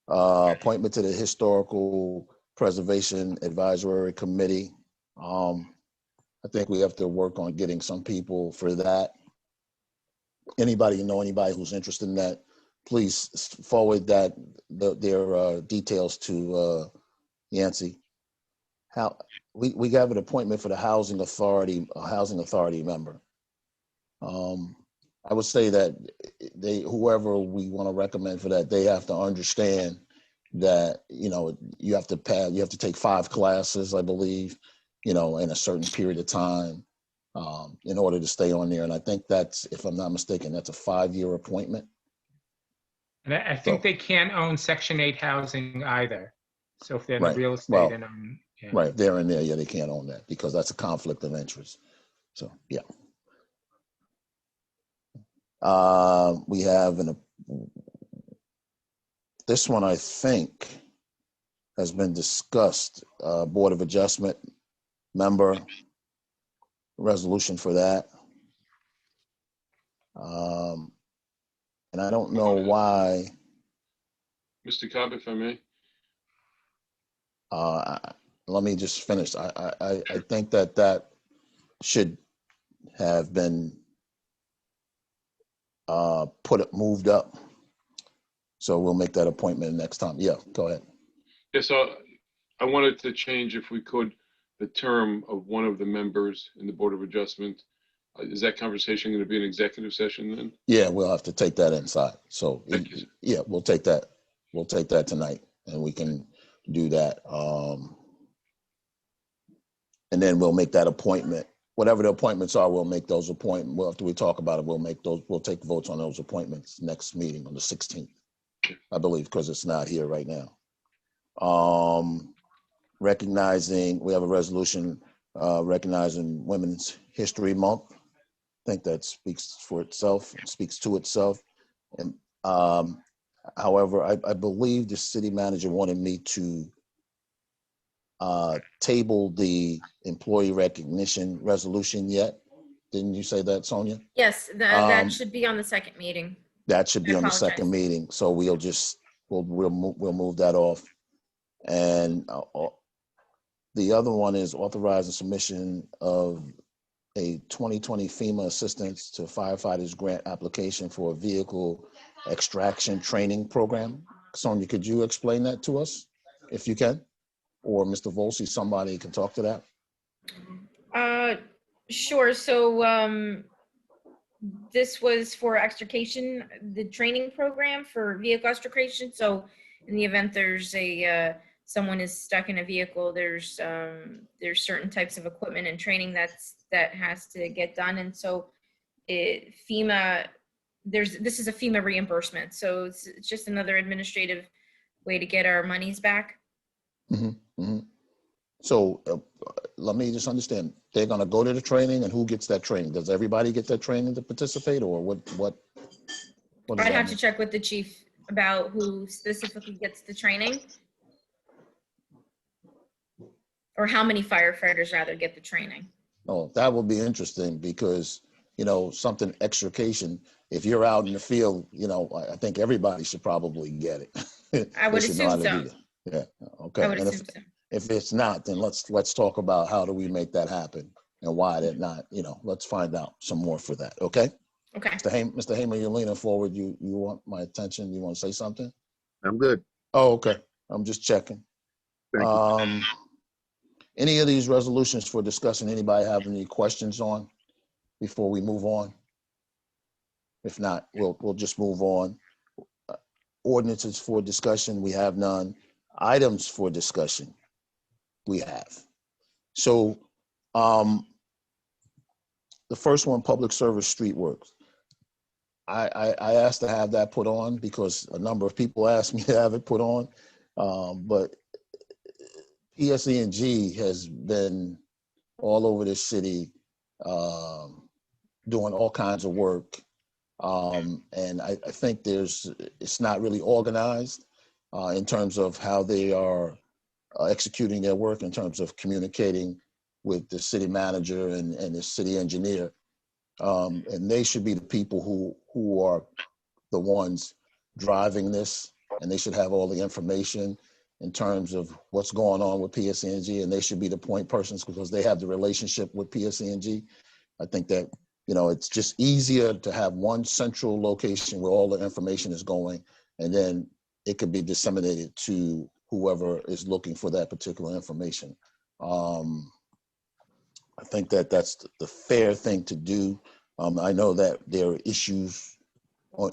Appointment to the Historical Preservation Advisory Committee. I think we have to work on getting some people for that. Anybody who's interested in that, please forward that their details to Yancy. How we have an appointment for the housing authority, a housing authority member. I would say that whoever we want to recommend for that, they have to understand that, you know, you have to take 5 classes, I believe, you know, in a certain period of time in order to stay on there. And I think that's, if I'm not mistaken, that's a 5-year appointment. And I think they can't own Section 8 housing either. So if they're in Right. real estate Well, and yeah. right, they're in there, yeah, they can't own that because that's a conflict of interest. So, yeah. We have this one, I think, has been discussed, Board of Adjustment member, resolution for that. And I don't know why. Mr. Cobb, if I may. Let me just finish. I think that should have been moved up. So we'll make that appointment next time. Yeah, go ahead. Yeah, so I wanted to change, if we could, the term of one of the members in the Board of Adjustment. Is that conversation going to be an executive session then? Yeah, we'll have to take that inside. So yeah, we'll take that. We'll take that tonight and we can do that. And then we'll make that appointment. Whatever the appointments are, we'll make those appointments. Well, after we talk about it, we'll take votes on those appointments next meeting on the 16th, I believe, because it's not here right now. We have a resolution recognizing Women's History Month. I think that speaks for itself, speaks to itself. And however, I believe the city manager wanted me to table the employee recognition resolution yet. Didn't you say that, Sonia? Yes, that should be on the second meeting. That should be I on the apologize. second meeting. So we'll move that off. And the other one is authorizing submission of a 2020 FEMA assistance to firefighters grant application for a vehicle extraction training program. Sonia, could you explain that to us if you can? Or Mr. Volsi, somebody can talk to that? Sure. So this was for extrication, the training program for vehicle extrication. So in the event there's someone is stuck in a vehicle, there's certain types of equipment and training that has to get done. And so FEMA, this is a FEMA reimbursement. So it's just another administrative way to get our monies back. Mm-hmm, mm-hmm. So let me just understand. They're going to go to the training, and who gets that training? Does everybody get that training to participate, or what I'd have to check with the chief about who specifically gets the training, or how many firefighters rather get the training. Oh, that would be interesting because, you know, something extrication, if you're out in the field, you know, I think everybody should probably get it. I would assume so. Yeah, okay. I would And assume so. if it's not, then let's talk about how do we make that happen and why that not, you know, let's find out some more for that, okay? Okay. Mr. Hamer, you're leaning forward. You want my attention? You want to say something? I'm good. Oh, okay. I'm just checking. Thank you. Any of these resolutions for discussion, anybody have any questions on before we move on? If not, we'll just move on. Ordinances for discussion, we have none. Items for discussion, we have. So the first one, public service street works. I asked to have that put on because a number of people asked me to have it put on, but PSE&G has been all over this city doing all kinds of work. And I think it's not really organized in terms of how they are executing their work in terms of communicating with the city manager and the city engineer. And they should be the people who are the ones driving this, and they should have all the information in terms of what's going on with PSE&G, and they should be the point persons because they have the relationship with PSE&G. I think that, you know, it's just easier to have one central location where all the information is going, and then it could be disseminated to whoever is looking for that particular information. I think that that's the fair thing to do. I know that there are issues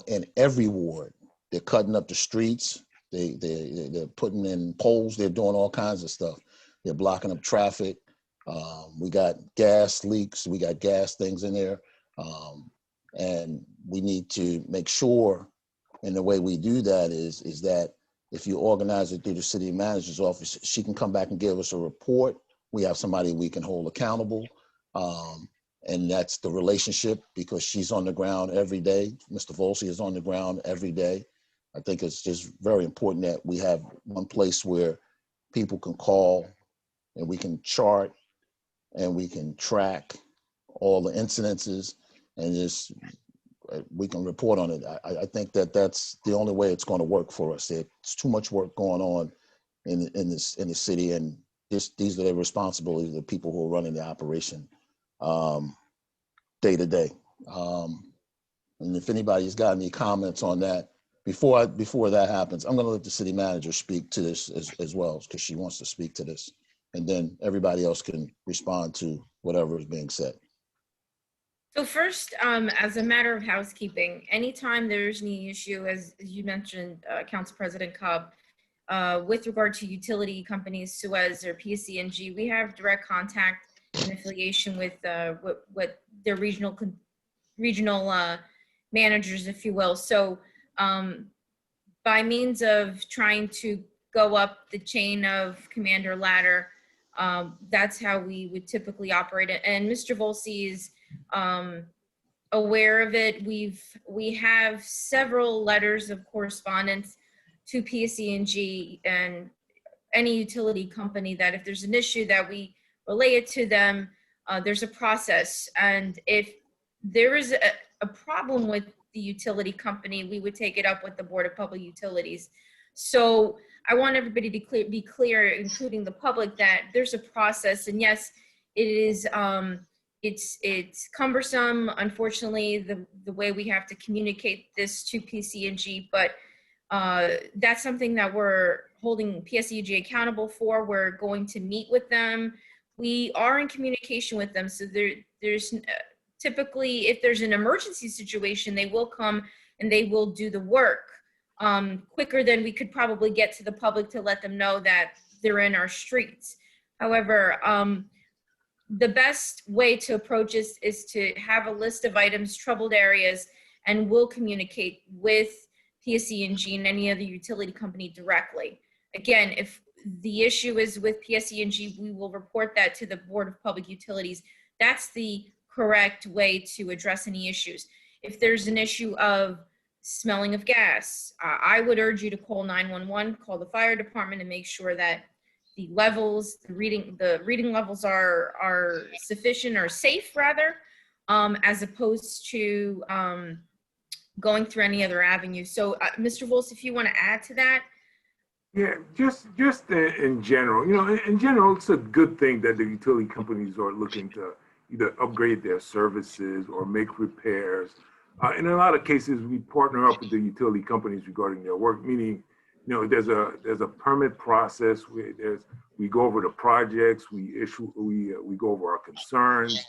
in every ward. They're cutting up the streets. They're putting in poles. They're doing all kinds of stuff. They're blocking up traffic. We got gas leaks. We got gas things in there. And we need to make sure, and the way we do that is that if you organize it through the city manager's office, she can come back and give us a report. We have somebody we can hold accountable. And that's the relationship, because she's on the ground every day. Mr. Volsi is on the ground every day. I think it's just very important that we have one place where people can call and we can chart and we can track all the incidences and just we can report on it. I think that that's the only way it's going to work for us. There's too much work going on in the city, and these are the responsibilities of the people who are running the operation day to day. And if anybody's got any comments on that, before that happens, I'm going to let the city manager speak to this as well, because she wants to speak to this, and then everybody else can respond to whatever is being said. So first, as a matter of housekeeping, anytime there's any issue, as you mentioned, Council President Cobb, with regard to utility companies, Suez or PSE&G, we have direct contact and affiliation with what their regional managers, if you will. So by means of trying to go up the chain of commander ladder, that's how we would typically operate it. And Mr. Volsi is aware of it. We have several letters of correspondence to PSE&G and any utility company that if there's an issue that we relay it to them, there's a process. And if there is a problem with the utility company, we would take it up with the Board of Public Utilities. So I want everybody to be clear, including the public, that there's a process. And yes, it is, it's cumbersome, unfortunately, the way we have to communicate this to PSE&G, but that's something that we're holding PSE&G accountable for. We're going to meet with them. We are in communication with them. So there's typically, if there's an emergency situation, they will come and they will do the work quicker than we could probably get to the public to let them know that they're in our streets. However, the best way to approach this is to have a list of items, troubled areas, and we'll communicate with PSE&G and any other utility company directly. Again, if the issue is with PSE&G, we will report that to the Board of Public Utilities. That's the correct way to address any issues. If there's an issue of smelling of gas, I would urge you to call 911, call the fire department, and make sure that the levels, the reading levels are sufficient or safe, rather, as opposed to going through any other avenue. So, Mr. Volz, if you want to add to that. Yeah, just in general, you know, in general, it's a good thing that the utility companies are looking to either upgrade their services or make repairs. In a lot of cases, we partner up with the utility companies regarding their work, meaning, you know, there's a permit process. We go over the projects, we go over our concerns,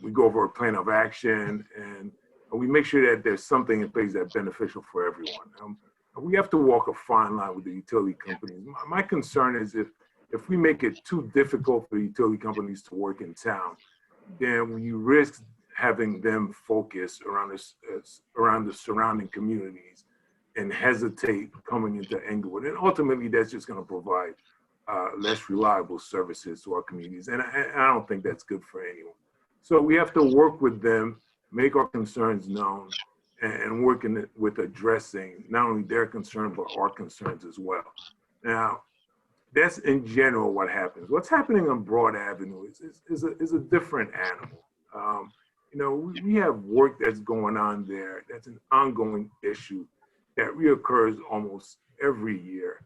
we go over a plan of action, and we make sure that there's something in place that's beneficial for everyone. We have to walk a fine line with the utility companies. My concern is if we make it too difficult for the utility companies to work in town, then we risk having them focus around the surrounding communities and hesitate coming into Englewood. And ultimately, that's just going to provide less reliable services to our communities. And I don't think that's good for anyone. So we have to work with them, make our concerns known, and working with addressing not only their concern, but our concerns as well. Now, that's in general what happens. What's happening on Broad Avenue is a different animal. You know, we have work that's going on there. That's an ongoing issue that reoccurs almost every year.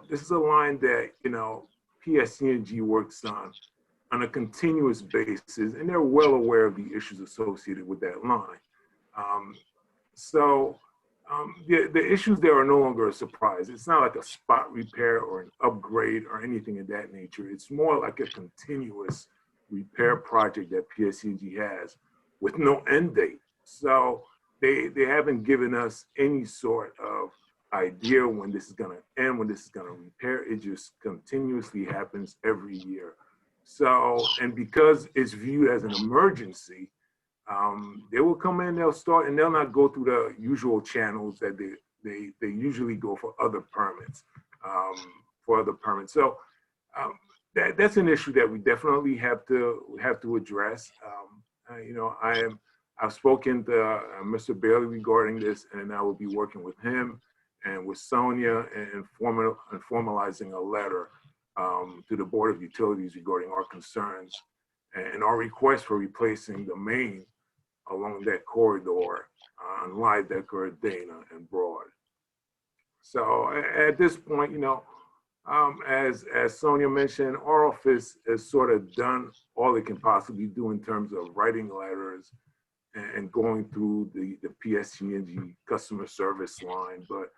This is a line that, you know, PSCNG works on a continuous basis, and they're well aware of the issues associated with that line. The issues there are no longer a surprise. It's not like a spot repair or an upgrade or anything of that nature. It's more like a continuous repair project that PSCNG has with no end date. So they haven't given us any sort of idea when this is gonna end, when this is gonna repair. It just continuously happens every year. So, and because it's viewed as an emergency, they will come in, they'll start, and they'll not go through the usual channels that they usually go for other permits. So that's an issue that we definitely have to address. You know, I've spoken to Mr. Bailey regarding this, and I will be working with him and with Sonia and formalizing a letter to the Board of Utilities regarding our concerns and our request for replacing the main along that corridor on Lydecker, Dana, and Broad. So at this point, you know, as Sonia mentioned, our office has sort of done all it can possibly do in terms of writing letters and going through the PSCNG customer service line, but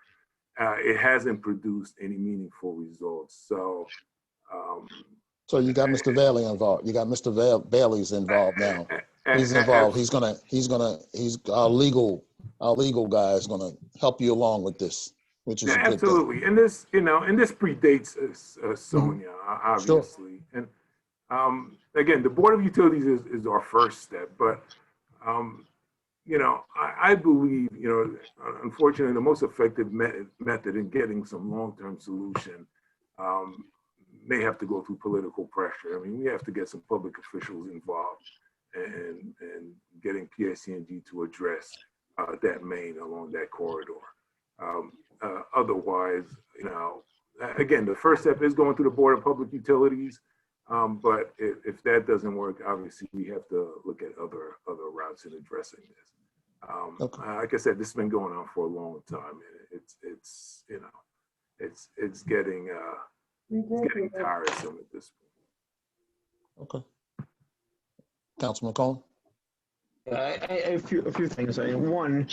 it hasn't produced any meaningful results. So, so you got Mr. Bailey involved. You got Mr. Bailey's involved now. He's involved. He's our legal guy is gonna help you along with this, which is a good absolutely. thing. And this, you know, and this predates Sonia, obviously. Sure. And again, the Board of Utilities is our first step, but you know, I believe, you know, unfortunately, the most effective method in getting some long-term solution may have to go through political pressure. I mean, we have to get some public officials involved and getting PSCNG to address that main along that corridor. Otherwise, you know, again, the first step is going through the Board of Public Utilities. But if that doesn't work, obviously we have to look at other routes in addressing this. Like I said, this has been going on for a long time, and it's you know, it's getting tiresome at this point. Okay. Councilman Cohen. A few things. I mean, one,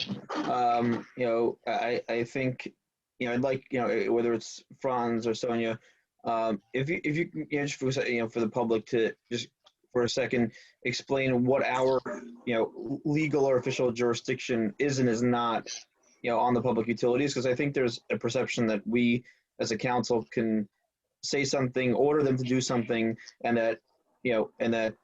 you know, I think, you know, I'd like, you know, whether it's Franz or Sonia, if you you know, just for, you know, for the public to just for a second explain what our, you know, legal or official jurisdiction is and is not, you know, on the public utilities, because I think there's a perception that we as a council can say something, order them to do something, and that, you know, and that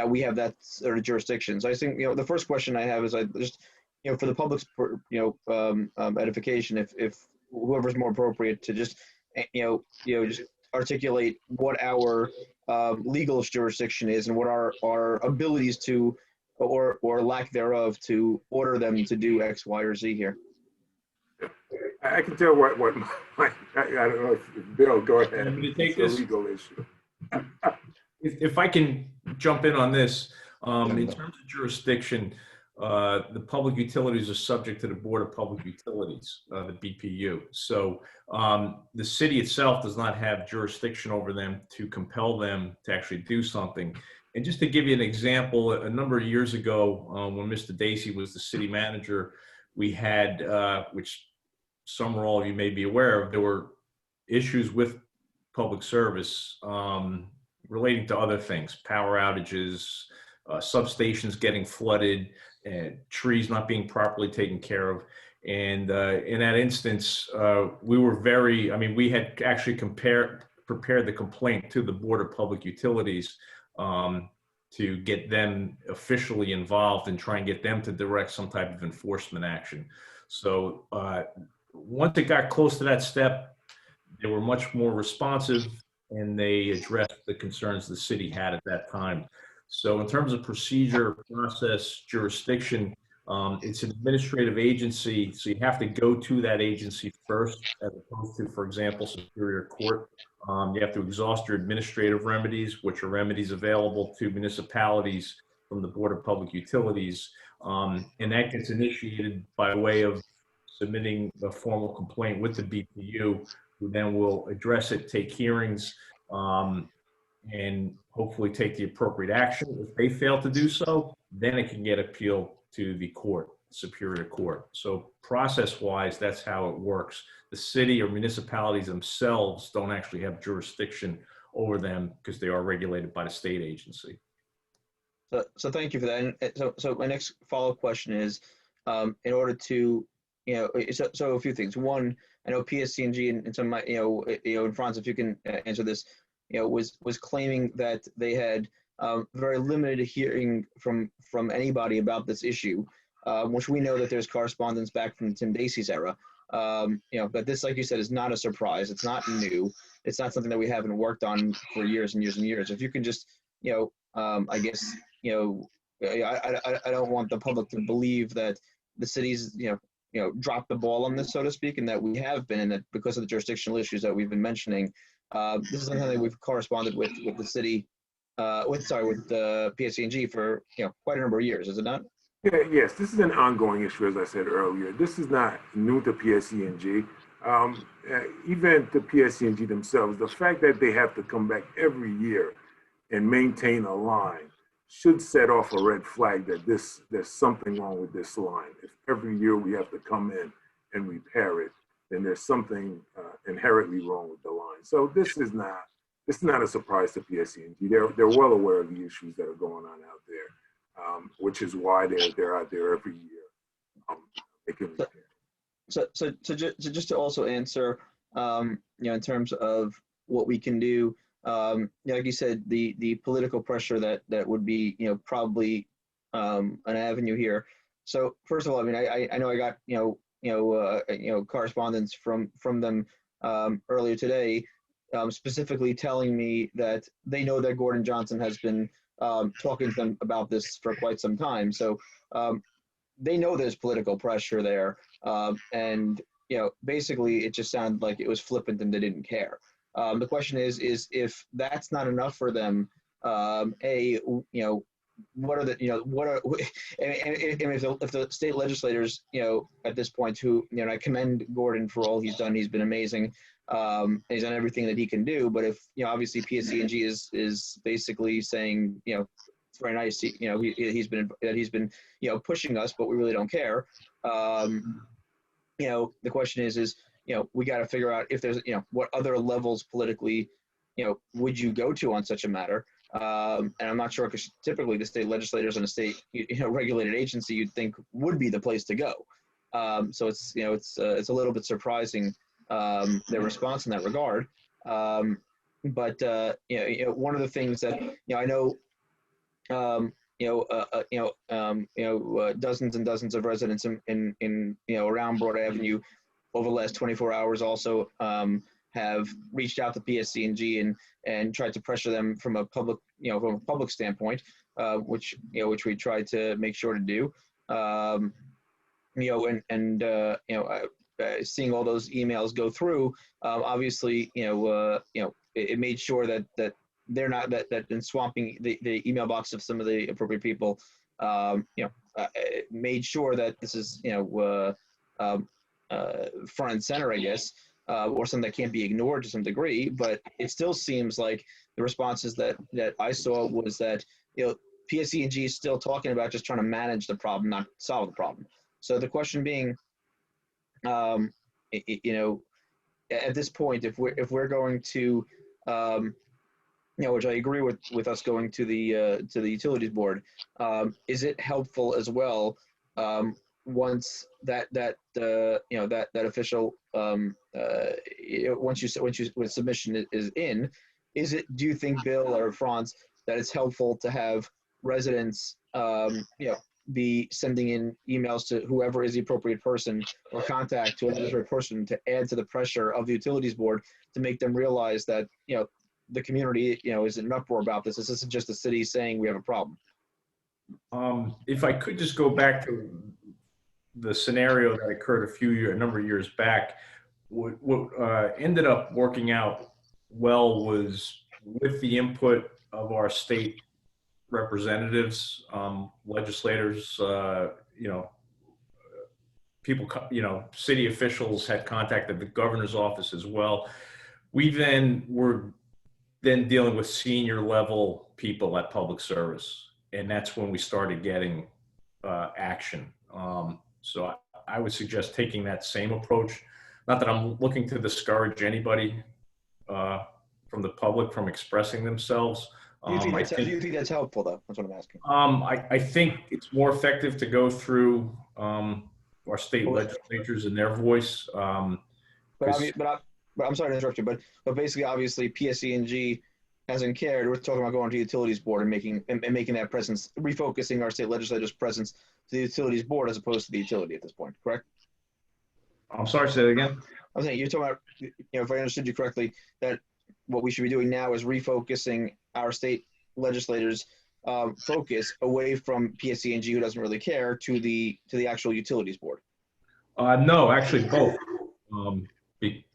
we have that sort of jurisdiction. So I think, you know, the first question I have is I just, you know, for the public's, you know, edification, if whoever's more appropriate to just, you know, just articulate what our legal jurisdiction is and what our abilities to, or lack thereof, to order them to do X, Y, or Z here. I can tell what I don't know if Bill, go ahead. I'm going to take it's this. a legal issue. If I can jump in on this, in terms of jurisdiction, the public utilities are subject to the Board of Public Utilities, the BPU. So the city itself does not have jurisdiction over them to compel them to actually do something. And just to give you an example, a number of years ago, when Mr. Dacey was the city manager, we had, which some or all of you may be aware of, there were issues with public service relating to other things, power outages, substations getting flooded, and trees not being properly taken care of. And in that instance, we were we had actually prepared the complaint to the Board of Public Utilities to get them officially involved and try and get them to direct some type of enforcement action. So once it got close to that step, they were much more responsive and they addressed the concerns the city had at that time. So in terms of procedure, process, jurisdiction, it's an administrative agency, so you have to go to that agency first, as opposed to, for example, Superior Court. You have to exhaust your administrative remedies, which are remedies available to municipalities from the Board of Public Utilities. And that gets initiated by way of submitting a formal complaint with the BPU, who then will address it, take hearings, and hopefully take the appropriate action. If they fail to do so, then it can get appealed to the court, Superior Court. So process-wise, that's how it works. The city or municipalities themselves don't actually have jurisdiction over them because they are regulated by the state agency. So thank you for that. And so my next follow-up question is, in order to, so a few things. One, I know PSC&G and some of my, and Franz, if you can answer this, was claiming that they had very limited hearing from anybody about this issue, which we know that there's correspondence back from Tim Dacey's era. But this, like you said, is not a surprise. It's not new. It's not something that we haven't worked on for years and years and years. If you can just, I guess, I don't want the public to believe that the city's, dropped the ball on this, so to speak, and that we have been, and that because of the jurisdictional issues that we've been mentioning, this is something that we've corresponded with the city, with the PSC&G for, quite a number of years, is it not? Yeah, yes, this is an ongoing issue, as I said earlier. This is not new to PSC&G. Even the PSC&G themselves, the fact that they have to come back every year and maintain a line should set off a red flag that there's something wrong with this line. If every year we have to come in and repair it, then there's something inherently wrong with the line. So this is not a surprise to PSC&G. They're well aware of the issues that are going on out there, which is why they're out there every year. So just to also answer, in terms of what we can do, like you said, the political pressure that would be, probably an avenue here. So first of all, I mean, I know I got, correspondence from them earlier today, specifically telling me that they know that Gordon Johnson has been talking to them about this for quite some time. So they know there's political pressure there, and basically it just sounded like it was flippant and they didn't care. The question is if that's not enough for them, what are the, if the state legislators, at this point, who, I commend Gordon for all he's done. He's been amazing. He's done everything that he can do. But if, obviously PSC&G is basically saying, it's very nice, he's been, pushing us, but we really don't care. The question is, we got to figure out if there's, what other levels politically, would you go to on such a matter? And I'm not sure, because typically the state legislators and a state, regulated agency, you'd think would be the place to go. So it's, it's a little bit surprising, their response in that regard. But one of the things that, I know, dozens and dozens of residents in around Broad Avenue over the last 24 hours also have reached out to PSC&G and tried to pressure them from a public, from a public standpoint, which we tried to make sure to do. Seeing all those emails go through, obviously, it made sure that they're not that in swamping the email box of some of the appropriate people, made sure that this is front and center, I guess, or something that can't be ignored to some degree. But it still seems like the responses that I saw was that PSC&G is still talking about just trying to manage the problem, not solve the problem. So the question being, at this point, if we're going to which I agree with us going to the utilities board, is it helpful as well, once that official when submission is in, do you think, Bill or Franz, that it's helpful to have residents be sending in emails to whoever is the appropriate person, or contact to an appropriate person, to add to the pressure of the utilities board to make them realize that the community is in an uproar about this. This isn't just the city saying we have a problem. If I could just go back to the scenario that occurred a number of years back, what ended up working out well was with the input of our state representatives, legislators, people, city officials had contacted the governor's office as well. We then were dealing with senior level people at public service. And that's when we started getting action. So I would suggest taking that same approach. Not that I'm looking to discourage anybody from the public from expressing themselves. Do you think that's helpful, though? That's what I'm asking. I think it's more effective to go through our state legislatures and their voice. But I'm sorry to interrupt you, but basically, obviously, PSE&G hasn't cared. We're talking about going to the utilities board and making that presence, refocusing our state legislators' presence to the utilities board as opposed to the utility at this point. Correct? I'm sorry. Say that again. I'm saying you're talking about, if I understood you correctly, that what we should be doing now is refocusing our state legislators' focus away from PSE&G, who doesn't really care, to the actual utilities board. No, actually both.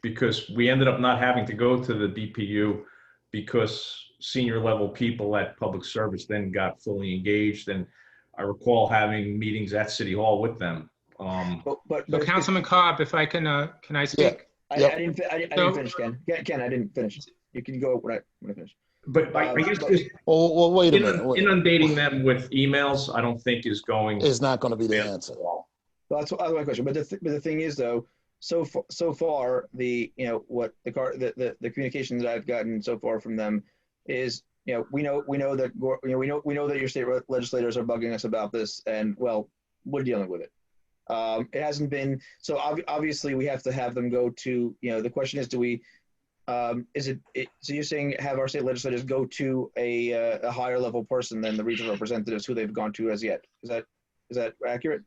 Because we ended up not having to go to the DPU because senior level people at public service then got fully engaged. And I recall having meetings at City Hall with them. So Councilman Cobb, if I can I speak? Yeah. I didn't finish, Ken. Ken, I didn't finish. You can go when I finish. But I guess just wait a minute. Inundating them with emails, I don't think is going. It's not going to be the answer. Well, that's my question. But the thing is, though, so far, the communication that I've gotten so far from them is, we know that your state legislators are bugging us about this, and well, we're dealing with it. It hasn't been so obviously we have to have them go to, the question is, do we so you're saying have our state legislators go to a higher level person than the regional representatives who they've gone to as yet? Is that accurate?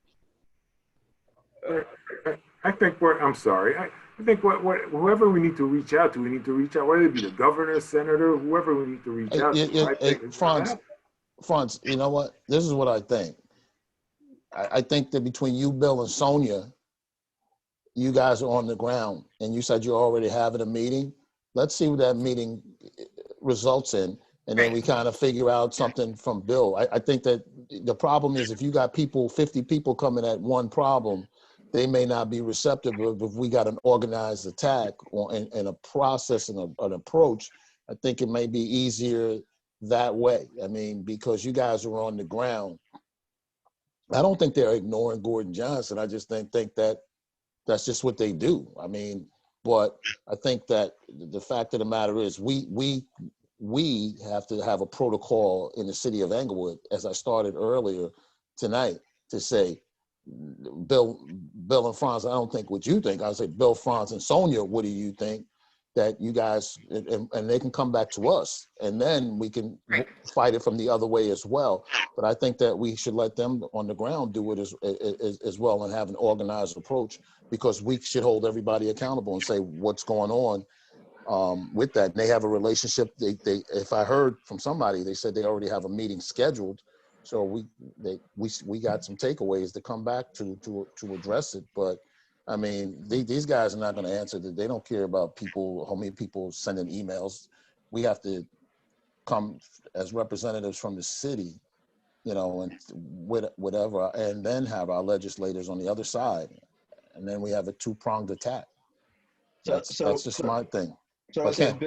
I think I'm sorry. I think whoever we need to reach out to, whether it be the governor, senator, whoever we need to reach out to. Franz, you know what? This is what I think. I think that between you, Bill, and Sonia, you guys are on the ground, and you said you're already having a meeting. Let's see what that meeting results in, and then we kind of figure out something from Bill. I think that the problem is if you got 50 people coming at one problem, they may not be receptive. But if we got an organized attack and a process and an approach, I think it may be easier that way. I mean, because you guys are on the ground. I don't think they're ignoring Gordon Johnson. I just think that that's just what they do. I mean, but I think that the fact of the matter is we have to have a protocol in the city of Englewood, as I started earlier tonight, to say, Bill and Franz, I don't think what you think. I'll say, Bill, Franz, and Sonia, what do you think? That you guys, and they can come back to us, and then we can fight it from the other way as well. But I think that we should let them on the ground do it as well and have an organized approach, because we should hold everybody accountable and say what's going on with that. And they have a relationship. They if I heard from somebody, they said they already have a meeting scheduled. So we got some takeaways to come back to address it. But I mean, these guys are not going to answer that. They don't care about how many people sending emails. We have to come as representatives from the city, and whatever, and then have our legislators on the other side. And then we have a two-pronged attack. That's just my thing. So I say,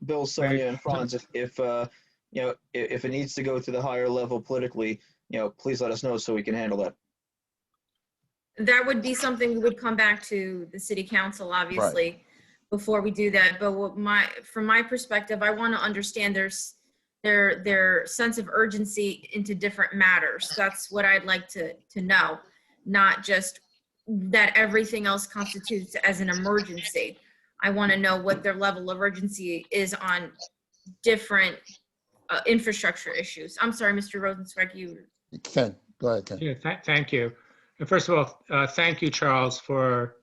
Bill, Sonia, and Franz, if it needs to go to the higher level politically, please let us know so we can handle that. That would be something we would come back to the city council, obviously, before we do that. But from my perspective, I want to understand their sense of urgency into different matters. That's what I'd like to know, not just that everything else constitutes as an emergency. I want to know what their level of urgency is on different infrastructure issues. I'm sorry, Mr. Rosenzweig, you Ken, go ahead, Ken. Yeah, thank you. And first of all, thank you, Charles, for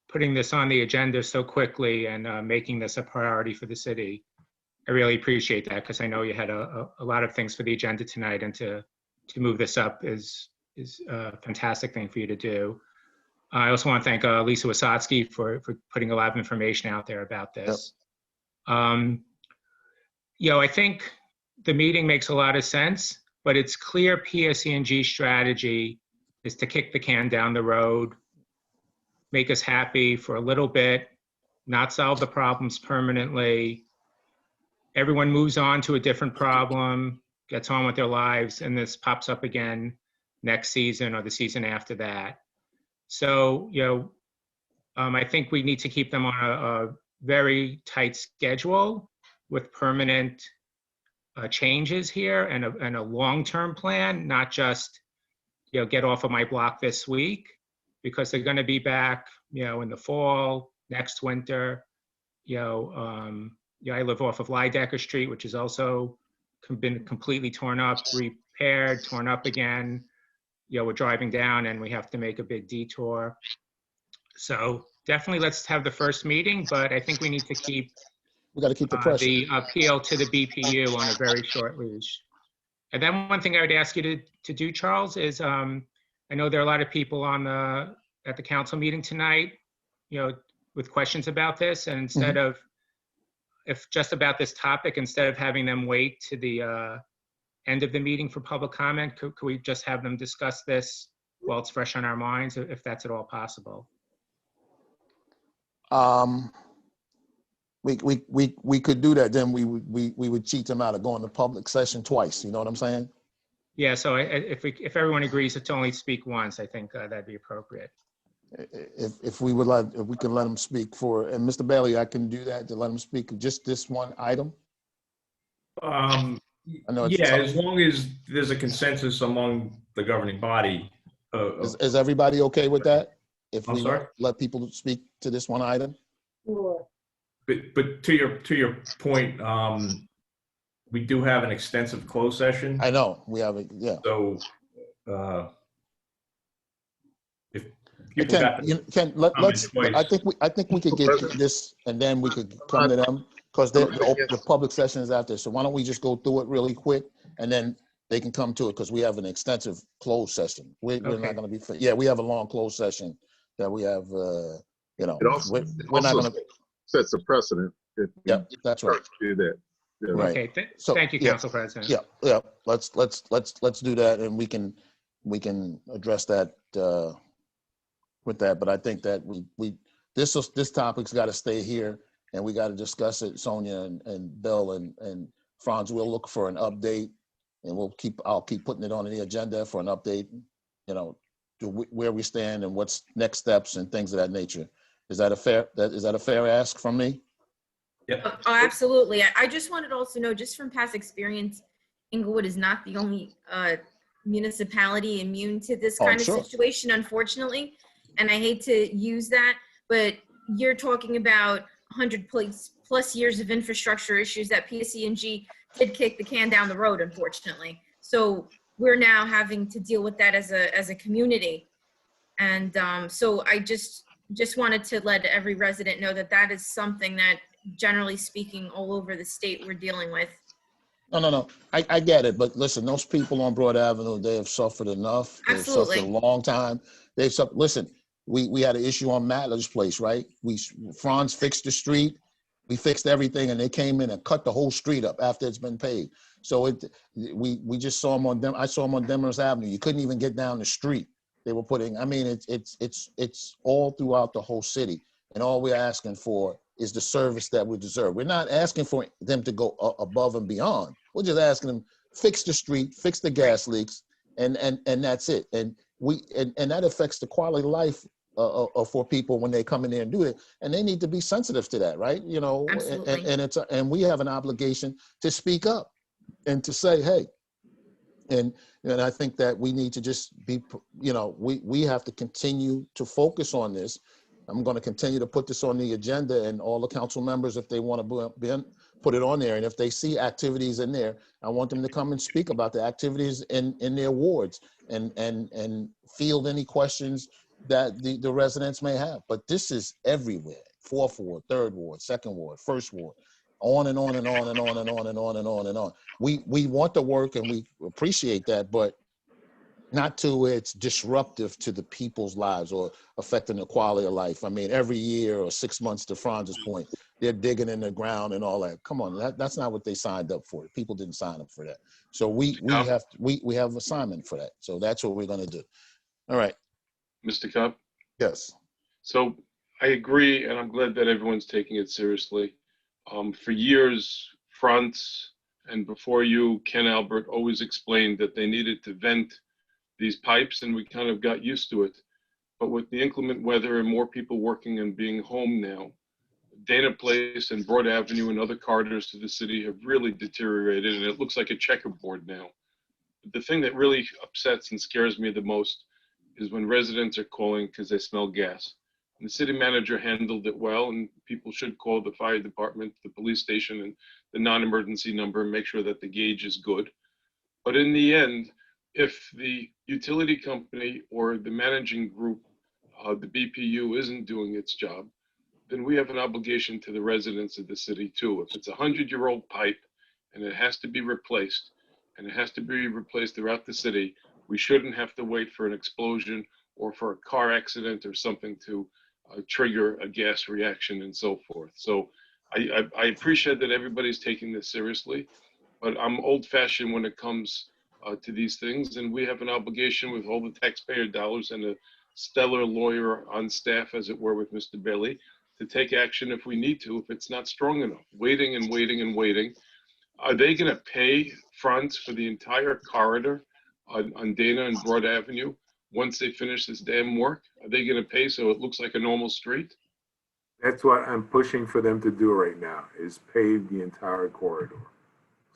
putting this on the agenda so quickly and making this a priority for the city. I really appreciate that, because I know you had a lot of things for the agenda tonight, and to move this up is a fantastic thing for you to do. I also want to thank Lisa Wasotsky for putting a lot of information out there about this. You know, I think the meeting makes a lot of sense, but it's clear PSE&G strategy is to kick the can down the road, make us happy for a little bit, not solve the problems permanently. Everyone moves on to a different problem, gets on with their lives, and this pops up again next season or the season after that. So, you know, I think we need to keep them on a very tight schedule with permanent changes here and a long-term plan, not just, you know, get off of my block this week, because they're going to be back, you know, in the fall, next winter. Yeah, I live off of Lydecker Street, which has also been completely torn up, repaired, torn up again. You know, we're driving down and we have to make a big detour. So definitely let's have the first meeting, but I think we need to keep we got to keep the pressure. The appeal to the BPU on a very short leash. And then one thing I would ask you to do, Charles, is I know there are a lot of people at the council meeting tonight, you know, with questions about this, and instead of, if just about this topic, instead of having them wait to the end of the meeting for public comment, could we just have them discuss this while it's fresh on our minds, if that's at all possible? We could do that. Then we would cheat them out of going to public session twice. You know what I'm saying? Yeah. So if everyone agrees to only speak once, I think that'd be appropriate. If we can let them speak for, and Mr. Bailey, I can do that, to let them speak just this one item. I know yeah, as long as there's a consensus among the governing body. Is everybody okay with that? If I'm we sorry? let people speak to this one item? Sure. But to your point, we do have an extensive closed session. I know we have it. Yeah. So if people let's. I think we could get this, and then we could come to them, because the public session is out there. So why don't we just go through it really quick, and then they can come to it, because we have an extensive closed session. We're not going to be. Yeah, we have a long closed session that we have. You know, we're not going to. Sets a precedent. Yeah, that's right. Do that. Yeah. Right. Okay. Thank you, Council President. Yeah. Let's do that, and we can address that with that. But I think that this topic's got to stay here, and we got to discuss it. Sonia and Bill and Franz will look for an update, and I'll keep putting it on the agenda for an update. You know, to where we stand and what's next steps and things of that nature. Is that a fair ask from me? Yeah. Oh, absolutely. I just wanted to also know, just from past experience, Englewood is not the only municipality immune to this kind of situation, unfortunately. And I hate to use that, but you're talking about 100 plus years of infrastructure issues that PSE&G did kick the can down the road, unfortunately. So we're now having to deal with that as a community. And so I just wanted to let every resident know that is something that, generally speaking, all over the state we're dealing with. No. I get it. But listen, those people on Broad Avenue, they have suffered enough. Absolutely. They've suffered a long time. They've suffered. Listen, we had an issue on Matler's place, right? Franz fixed the street. We fixed everything, and they came in and cut the whole street up after it's been paved. So we just saw them I saw them on Demers Avenue. You couldn't even get down the street. They were putting, I mean, it's all throughout the whole city. And all we're asking for is the service that we deserve. We're not asking for them to go above and beyond. We're just asking them, fix the street, fix the gas leaks, and that's it. And that affects the quality of life for people when they come in there and do it. And they need to be sensitive to that, right? You know, and we have an obligation to speak up and to say, hey, and I think that we need to just be, you know, we have to continue to focus on this. I'm going to continue to put this on the agenda, and all the council members, if they want to put it on there, and if they see activities in there, I want them to come and speak about the activities in their wards and field any questions that the residents may have. But this is everywhere: 4th Ward, 3rd Ward, 2nd Ward, 1st Ward. On and on and on and on and on and on and on and on. We want the work, and we appreciate that, but not to it's disruptive to the people's lives or affecting the quality of life. I mean, every year or 6 months, to Franz's point, they're digging in the ground and all that. Come on, that's not what they signed up for. People didn't sign up for that. So we have assignment for that. So that's what we're going to do. All right. Mr. Cobb? Yes. So I agree, and I'm glad that everyone's taking it seriously. For years, Franz and before you, Ken Albert, always explained that they needed to vent these pipes, and we kind of got used to it. But with the inclement weather and more people working and being home now, Dana Place and Broad Avenue and other corridors to the city have really deteriorated, and it looks like a checkerboard now. The thing that really upsets and scares me the most is when residents are calling because they smell gas. And the city manager handled it well, and people should call the fire department, the police station, and the non-emergency number and make sure that the gauge is good. But in the end, if the utility company or the managing group, the BPU, isn't doing its job, then we have an obligation to the residents of the city too. If it's a 100-year-old pipe and it has to be replaced, and it has to be replaced throughout the city, we shouldn't have to wait for an explosion or for a car accident or something to trigger a gas reaction and so forth. So I appreciate that everybody's taking this seriously, but I'm old-fashioned when it comes to these things, and we have an obligation with all the taxpayer dollars and a stellar lawyer on staff, as it were, with Mr. Bailey, to take action if we need to, if it's not strong enough. Waiting and waiting and waiting. Are they going to pay Franz for the entire corridor on Dana and Broad Avenue once they finish this damn work? Are they going to pay so it looks like a normal street? That's what I'm pushing for them to do right now, is pave the entire corridor.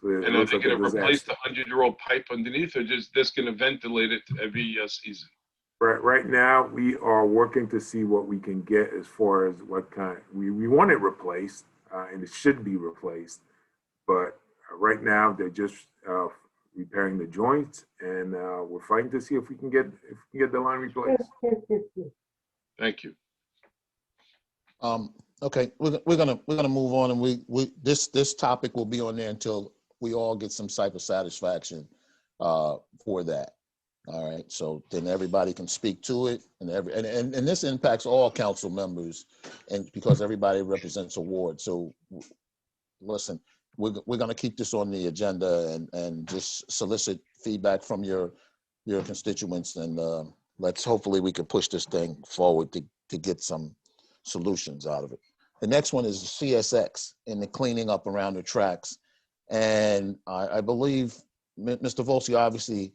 So And are they going to replace the 100-year-old pipe underneath, or just going to ventilate it every season? Right now, we are working to see what we can get as far as what kind. We want it replaced, and it should be replaced. But right now, they're just repairing the joints, and we're fighting to see if we can get the line replaced. Thank you. Okay, we're gonna move on, and this topic will be on there until we all get some type of satisfaction for that. All right, so then everybody can speak to it, and this impacts all council members, and because everybody represents a ward. So listen, we're going to keep this on the agenda and just solicit feedback from your constituents, and hopefully we can push this thing forward to get some solutions out of it. The next one is CSX and the cleaning up around the tracks, and I believe Mr. Volsi obviously,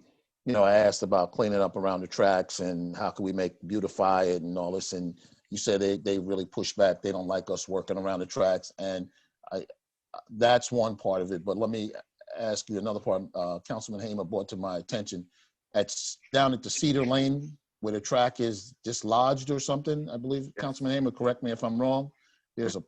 I asked about cleaning up around the tracks and how can we beautify it and all this. And you said they really push back. They don't like us working around the tracks. And that's one part of it. But let me ask you another part. Councilman Hamer brought to my attention. Down at the Cedar Lane where the track is dislodged or something, I believe. Yes. Councilman Hamer, correct me if I'm wrong. There's a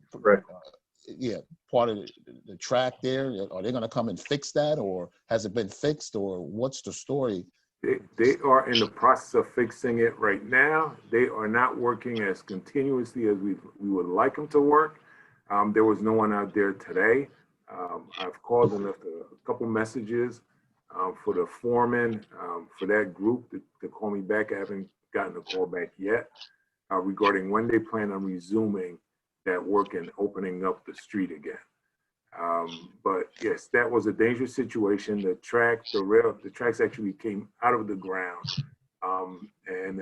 part of the track there. Are they going to come and fix that, or has it been fixed, or what's the story? They are in the process of fixing it right now. They are not working as continuously as we would like them to work. There was no one out there today. I've called and left a couple messages for the foreman for that group to call me back. I haven't gotten a call back yet regarding when they plan on resuming that work and opening up the street again. But yes, that was a dangerous situation. The tracks actually came out of the ground, and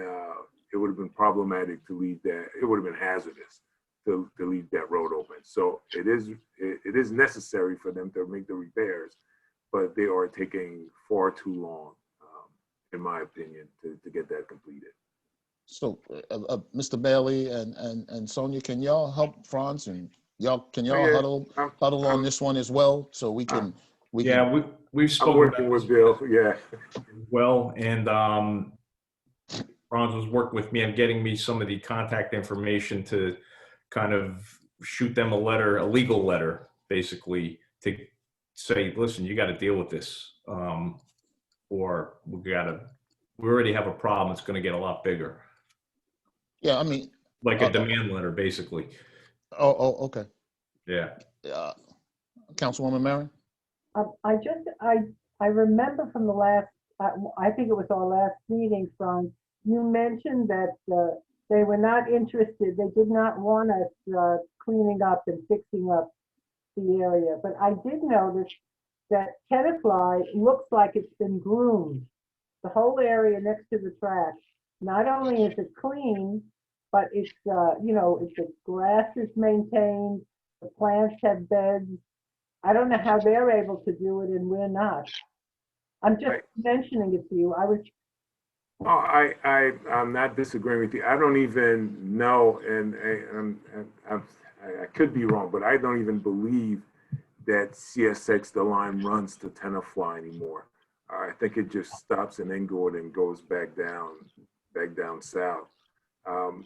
it would have been problematic to leave that. It would have been hazardous to leave that road open. So it is necessary for them to make the repairs, but they are taking far too long, in my opinion, to get that completed. So, Mr. Bailey and Sonia, can y'all help Franz, and can y'all huddle on this one as well, so we can. We've spoken. I'm working with Bill. Yeah. Well, and Franz was working with me on getting me some of the contact information to kind of shoot them a legal letter, basically to say, listen, you got to deal with this, or we already have a problem. It's going to get a lot bigger. Yeah, I mean, like a demand letter, basically. Oh, okay. Yeah. Councilwoman Mary? I remember from the last, I think it was our last meeting, Franz, you mentioned that they were not interested. They did not want us cleaning up and fixing up the area. But I did notice that Tenafly looks like it's been groomed. The whole area next to the track. Not only is it clean, but it's, you know, it's the grass is maintained, the plants have beds. I don't know how they're able to do it and we're not. I'm just mentioning it to you. Oh, I'm not disagreeing with you. I don't even know, and I could be wrong, but I don't even believe that CSX, the line runs to Tenafly anymore. I think it just stops in Englewood and goes back down south.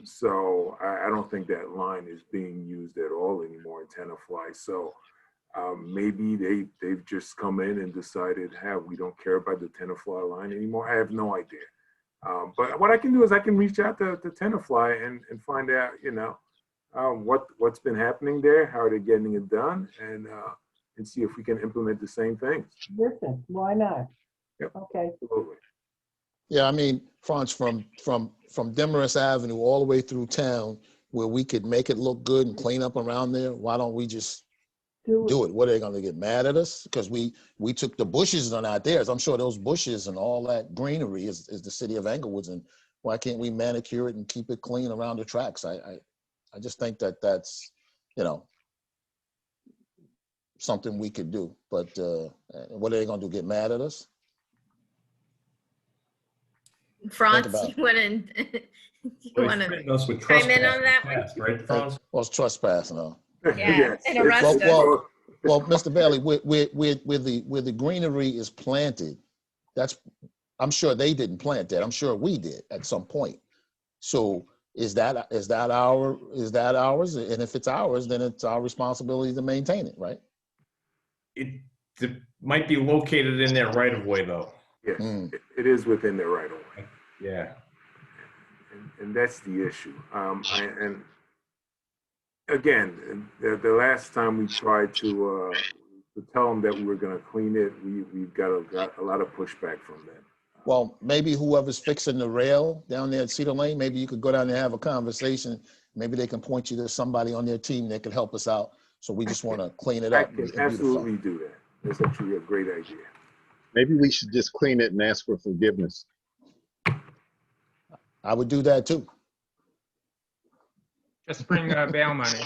So I don't think that line is being used at all anymore in Tenafly. So maybe they've just come in and decided, hey, we don't care about the Tenafly line anymore. I have no idea. But what I can do is I can reach out to Tenafly and find out, you know, what's been happening there, how are they getting it done, and see if we can implement the same things. Listen, why not? Yep. Okay. Absolutely. Yeah, I mean, Franz, from Demarest Avenue all the way through town, where we could make it look good and clean up around there, why don't we just do it? What, are they gonna get mad at us? Because we took the bushes on out theirs. I'm sure those bushes and all that greenery is the city of Englewood's, and why can't we manicure it and keep it clean around the tracks? I just think that's, you know, something we could do. But what are they gonna do, get mad at us? Franz, you want to chime in on that one? Right, Franz? Well, it's trespassing, huh? Yeah, and arrest us. Well, Mr. Bailey, where the greenery is planted, I'm sure they didn't plant that. I'm sure we did at some point. So is that ours? And if it's ours, then it's our responsibility to maintain it, right? It might be located in their right of way, though. Yes, it is within their right of way. Yeah. And that's the issue. And again, the last time we tried to tell them that we were going to clean it, we've got a lot of pushback from them. Well, maybe whoever's fixing the rail down there at Cedar Lane, maybe you could go down there and have a conversation. Maybe they can point you to somebody on their team that could help us out. So we just want to clean it up. I can absolutely do that. That's actually a great idea. Maybe we should just clean it and ask for forgiveness. I would do that too. Just bring bail money.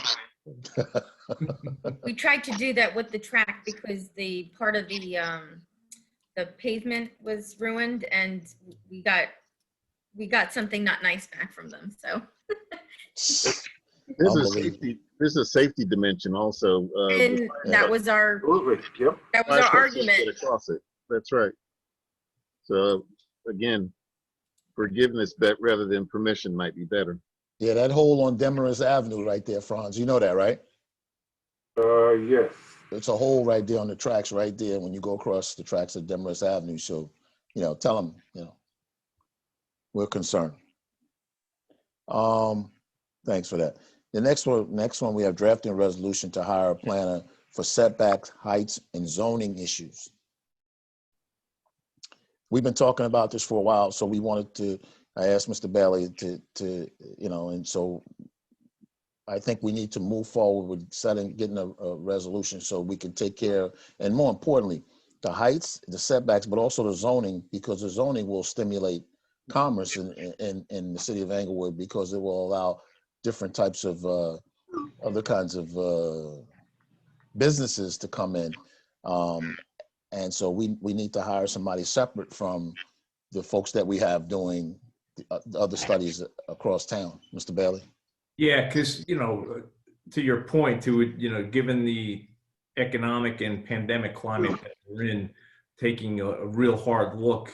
We tried to do that with the track because the part of the pavement was ruined, and we got something not nice back from them. So there's a safety dimension also. And that was our Yep. That was our argument. Across it. That's right. So again, forgiveness rather than permission might be better. Yeah, that hole on Demarest Avenue right there, Franz. You know that, right? Yes. It's a hole right there on the tracks right there when you go across the tracks of Demarest Avenue. So, you know, tell them, you know, we're concerned. Thanks for that. The next one, we have drafting a resolution to hire a planner for setbacks, heights, and zoning issues. We've been talking about this for a while, so we wanted to, I asked Mr. Bailey to you know, and so I think we need to move forward with getting a resolution so we can take care, and more importantly, the heights, the setbacks, but also the zoning, because the zoning will stimulate commerce in the city of Englewood, because it will allow different types of other kinds of businesses to come in. And so we need to hire somebody separate from the folks that we have doing the other studies across town. Mr. Bailey? Yeah, because, you know, to your point, given the economic and pandemic climate that we're in, taking a real hard look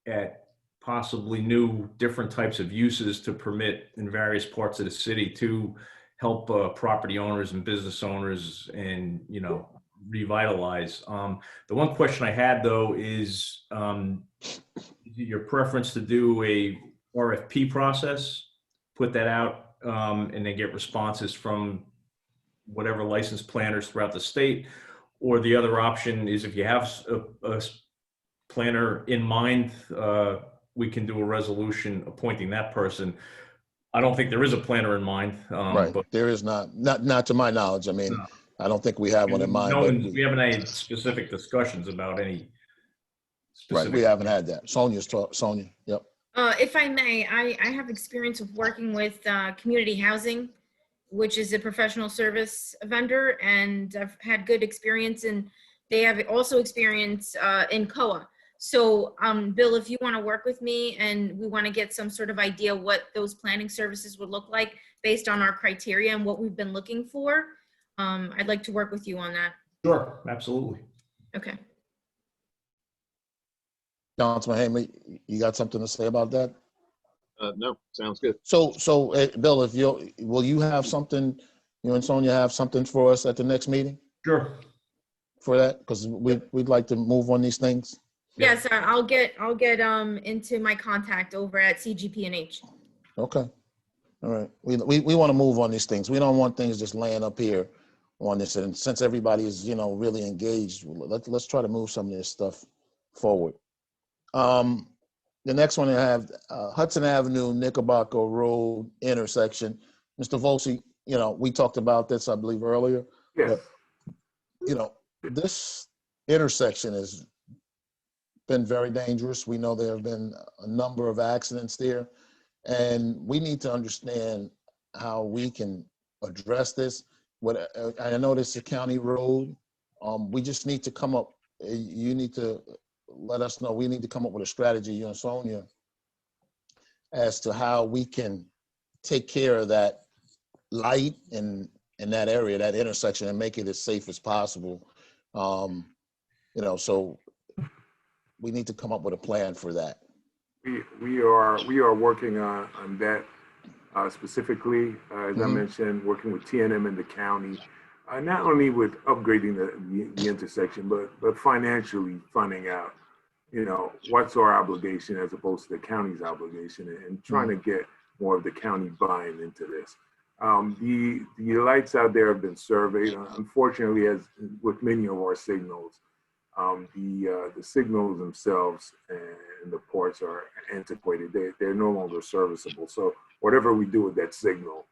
at possibly new different types of uses to permit in various parts of the city to help property owners and business owners and, you know, revitalize. The one question I had though is your preference to do a RFP process, put that out and then get responses from whatever licensed planners throughout the state, or the other option is if you have a planner in mind, we can do a resolution appointing that person. I don't think there is a planner in mind. Right, But there is not to my knowledge. I mean, No. I don't think we have one in mind, no but one, we haven't had specific discussions about any right, specific. we haven't had that. Sonia, yep. If I may, I have experience of working with community housing, which is a professional service vendor, and I've had good experience, and they have also experience in COA. So, Bill, if you want to work with me and we want to get some sort of idea what those planning services would look like based on our criteria and what we've been looking for, I'd like to work with you on that. Sure, absolutely. Okay. Councilman Hamley, you got something to say about that? No, sounds good. So, Bill, will you have something, you and Sonia have something for us at the next meeting Sure. for that? Because we'd like to move on these things. Yes, I'll get into my contact over at CGP&H. Okay. All right. We want to move on these things. We don't want things just laying up here on this. And since everybody is, really engaged, let's try to move some of this stuff forward. The next one I have Hudson Avenue, Nicobarco Road intersection. Mr. Volsi, we talked about this, I believe, earlier. Yes. But, this intersection has been very dangerous. We know there have been a number of accidents there, and we need to understand how we can address this. I know this is a county road. We just need to come up, you need to let us know, we need to come up with a strategy, you and Sonia, as to how we can take care of that light in that area, that intersection, and make it as safe as possible. So we need to come up with a plan for that. We are working on that specifically, as I mentioned, working with TNM in the county, not only with upgrading the intersection, but financially funding out, what's our obligation as opposed to the county's obligation, and trying to get more of the county buying into this. The lights out there have been surveyed. Unfortunately, as with many of our signals, the signals themselves and the ports are antiquated. They're no longer serviceable. So whatever we do with that signal,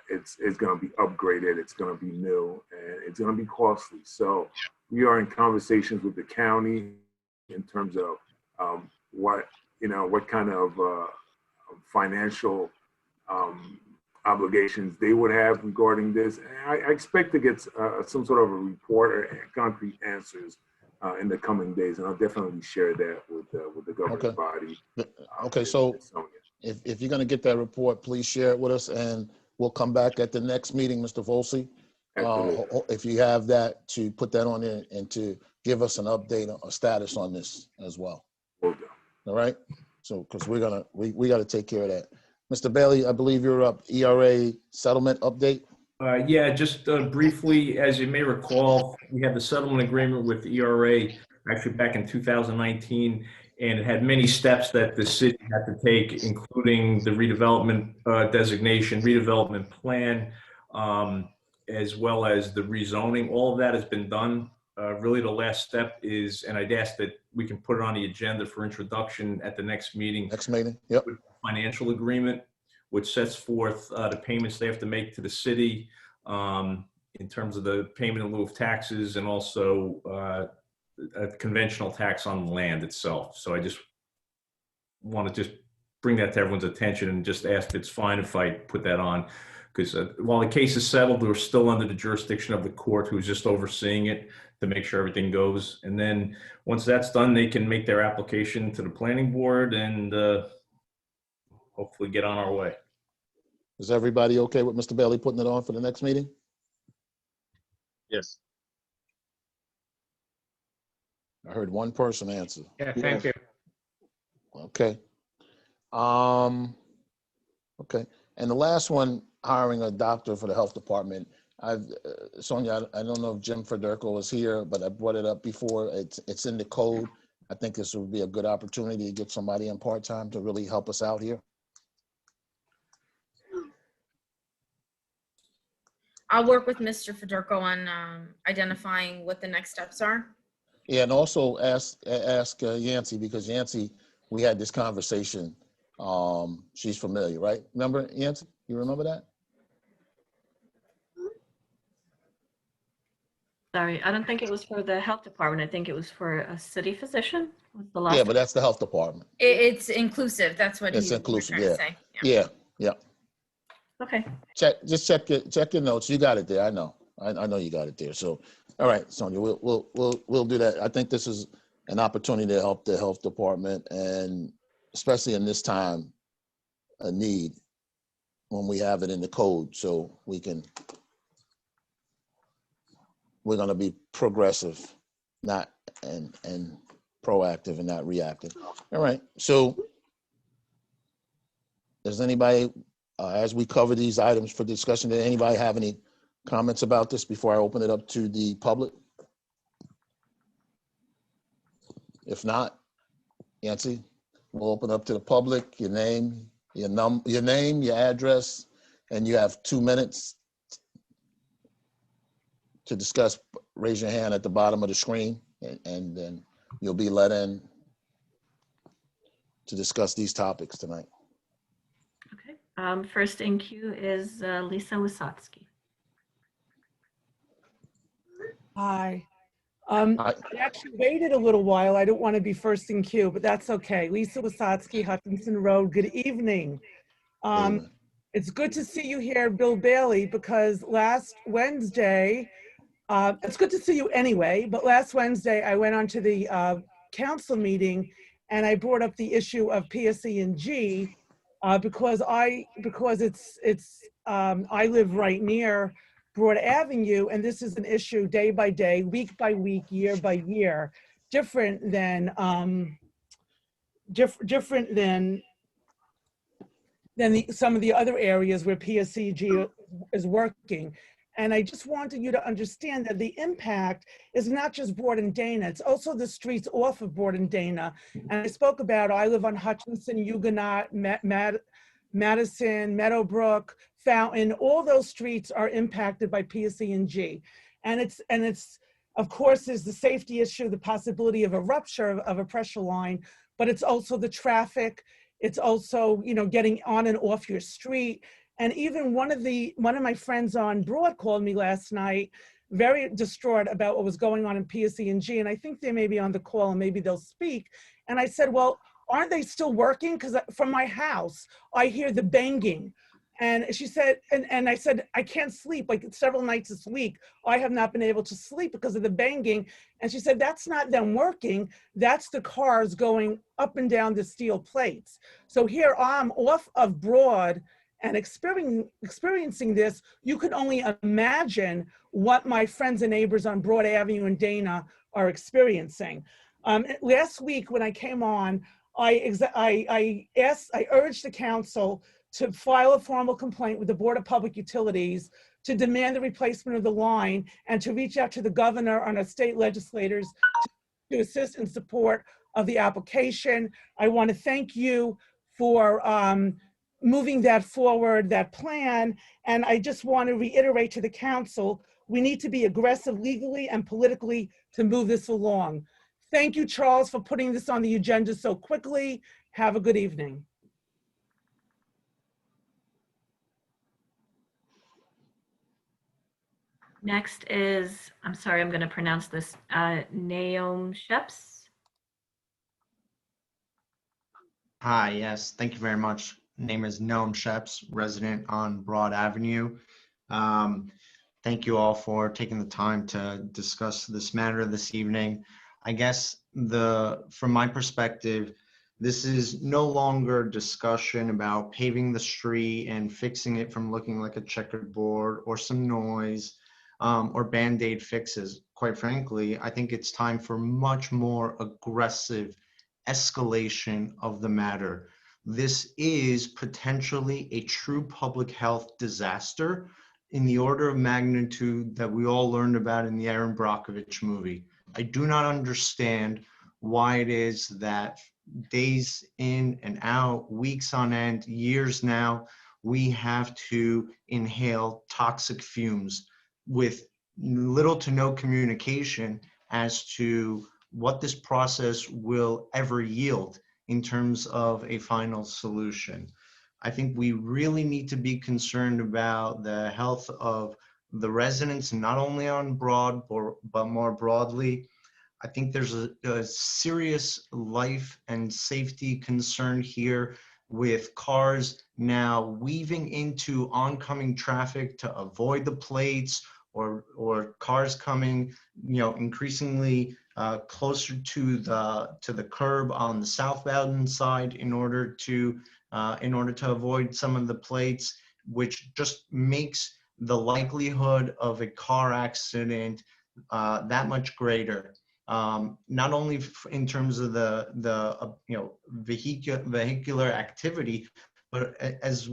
it's going to be upgraded. It's going to be new, and it's going to be costly. So we are in conversations with the county in terms of what kind of financial obligations they would have regarding this. And I expect to get some sort of a report or concrete answers in the coming days, and I'll definitely share that with the governing body. Okay, so if you're going to get that report, please share it with us, and we'll come back at the next meeting, Mr. Volsi. If you have that, to put that on there and to give us an update, a status on this as well. Will do. All right. So, because we got to take care of that. Mr. Bailey, I believe you're up. ERA settlement update. Yeah, just briefly, as you may recall, we had the settlement agreement with ERA actually back in 2019, and it had many steps that the city had to take, including the redevelopment designation, redevelopment plan, as well as the rezoning. All of that has been done. Really, the last step is, and I'd ask that we can put it on the agenda for introduction at the next meeting. Next meeting, yep. Financial agreement, which sets forth the payments they have to make to the city in terms of the payment in lieu of taxes, and also a conventional tax on the land itself. So I just want to bring that to everyone's attention and just ask if it's fine if I put that on, because while the case is settled, we're still under the jurisdiction of the court, who's just overseeing it to make sure everything goes. And then once that's done, they can make their application to the planning board and hopefully get on our way. Is everybody okay with Mr. Bailey putting it on for the next meeting? Yes. I heard one person answer. Yeah, thank you. Okay. Okay. And the last one, hiring a doctor for the health department. Sonia, I don't know if Jim Federico is here, but I brought it up before. It's in the code. I think this would be a good opportunity to get somebody in part-time to really help us out here. I'll work with Mr. Federico on identifying what the next steps are. Yeah, and also ask Yancey, because Yancey, we had this conversation She's familiar, right? Remember, Yancy? You remember that? Sorry, I don't think it was for the health department. I think it was for a city physician. Was the last Yeah, but that's the health department. It's inclusive. That's what It's he was inclusive, trying to yeah. say. Yeah. Okay. Just check your notes. You got it there. I know. I know you got it there. So, all right, Sonia, we'll do that. I think this is an opportunity to help the health department, and especially in this time, a need when we have it in the code, so we're going to be progressive, not and proactive and not reactive. All right. So, does anybody, as we cover these items for discussion, did anybody have any comments about this before I open it up to the public? If not, Yancy, we'll open up to the public. Your name, your address, and you have 2 minutes to discuss. Raise your hand at the bottom of the screen, and then you'll be let in to discuss these topics tonight. Okay. First in queue is Lisa Wisotsky. Hi. I actually waited a little while. I don't want to be first in queue, but that's okay. Lisa Wisotsky, Hudson Road. Good evening. It's good to see you here, Bill Bailey, because last Wednesday, it's good to see you anyway, but last Wednesday I went on to the council meeting and I brought up the issue of PSE&G because I live right near Broad Avenue, and this is an issue day by day, week by week, year by year, different than some of the other areas where PSE&G is working. And I just wanted you to understand that the impact is not just Broad and Dana, it's also the streets off of Broad and Dana. And I spoke about, I live on Hutchinson, Huguenot, Madison, Meadowbrook, Fountain, all those streets are impacted by PSE&G. And it's, of course, there's the safety issue, the possibility of a rupture of a pressure line, but it's also the traffic. It's also, you know, getting on and off your street. And even one of my friends on Broad called me last night, very distraught about what was going on in PSE&G. And I think they may be on the call and maybe they'll speak. And I said, well, aren't they still working? Because from my house, I hear the banging. And she said, and I said, I can't sleep. Like several nights this week, I have not been able to sleep because of the banging. And she said, that's not them working. That's the cars going up and down the steel plates. So here I'm off of Broad and experiencing this. You can only imagine what my friends and neighbors on Broad Avenue and Dana are experiencing. Last week when I came on, I urged the council to file a formal complaint with the Board of Public Utilities to demand the replacement of the line and to reach out to the governor and our state legislators to assist in support of the application. I want to thank you for moving that forward, that plan. And I just want to reiterate to the council, we need to be aggressive legally and politically to move this along. Thank you, Charles, for putting this on the agenda so quickly. Have a good evening. Next is, I'm sorry, I'm going to pronounce this, Naomi Sheps. Hi, yes, thank you very much. Name is Noam Sheps, resident on Broad Avenue. Thank you all for taking the time to discuss this matter this evening. I guess from my perspective, this is no longer discussion about paving the street and fixing it from looking like a checkered board or some noise or Band-Aid fixes. Quite frankly, I think it's time for much more aggressive escalation of the matter. This is potentially a true public health disaster in the order of magnitude that we all learned about in the Aaron Brockovich movie. I do not understand why it is that days in and out, weeks on end, years now, we have to inhale toxic fumes with little to no communication as to what this process will ever yield in terms of a final solution. I think we really need to be concerned about the health of the residents, not only on Broad, but more broadly. I think there's a serious life and safety concern here with cars now weaving into oncoming traffic to avoid the plates, or cars coming, increasingly closer to the curb on the southbound side in order to avoid some of the plates, which just makes the likelihood of a car accident that much greater. Not only in terms of the vehicular activity, but as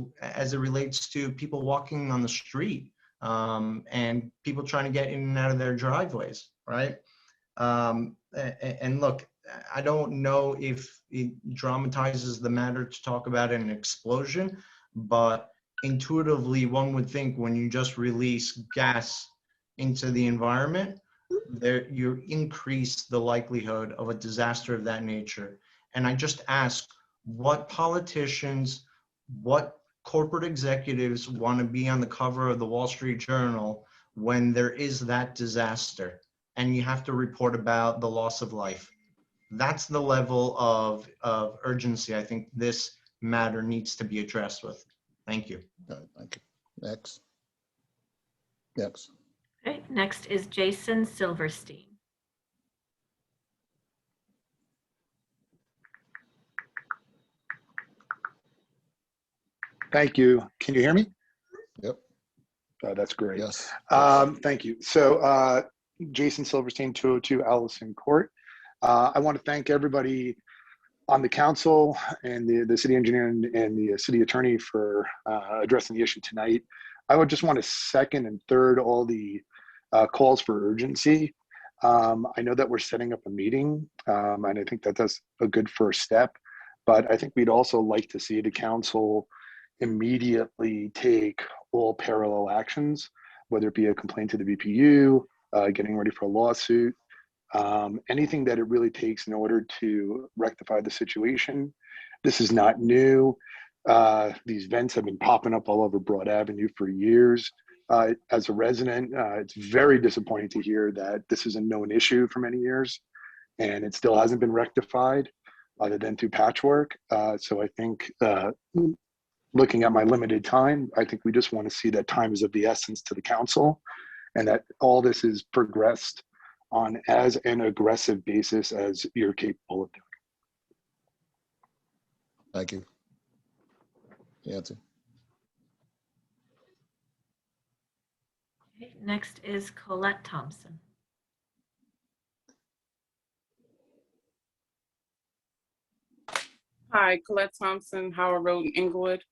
it relates to people walking on the street, and people trying to get in and out of their driveways, right? And look, I don't know if it dramatizes the matter to talk about an explosion, but intuitively one would think when you just release gas into the environment, you increase the likelihood of a disaster of that nature. And I just ask, what politicians, what corporate executives want to be on the cover of the Wall Street Journal when there is that disaster and you have to report about the loss of life? That's the level of urgency I think this matter needs to be addressed with. Thank you. Thank you. Next. Next. Okay, next is Jason Silverstein. Thank you. Can you hear me? Yep. That's great. Yes. Thank you. So Jason Silverstein, 202 Allison Court. I want to thank everybody on the council and the city engineer and the city attorney for addressing the issue tonight. I would just want to second and third all the calls for urgency. I know that we're setting up a meeting, and I think that that's a good first step, but I think we'd also like to see the council immediately take all parallel actions, whether it be a complaint to the VPU, getting ready for a lawsuit, anything that it really takes in order to rectify the situation. This is not new. These vents have been popping up all over Broad Avenue for years. As a resident, it's very disappointing to hear that this is a known issue for many years and it still hasn't been rectified other than through patchwork. So I think looking at my limited time, I think we just want to see that time is of the essence to the council and that all this is progressed on as an aggressive basis as you're capable of doing. Thank you. Yancy. Okay, next is Colette Thompson. Hi, Colette Thompson, Howard Road in Englewood.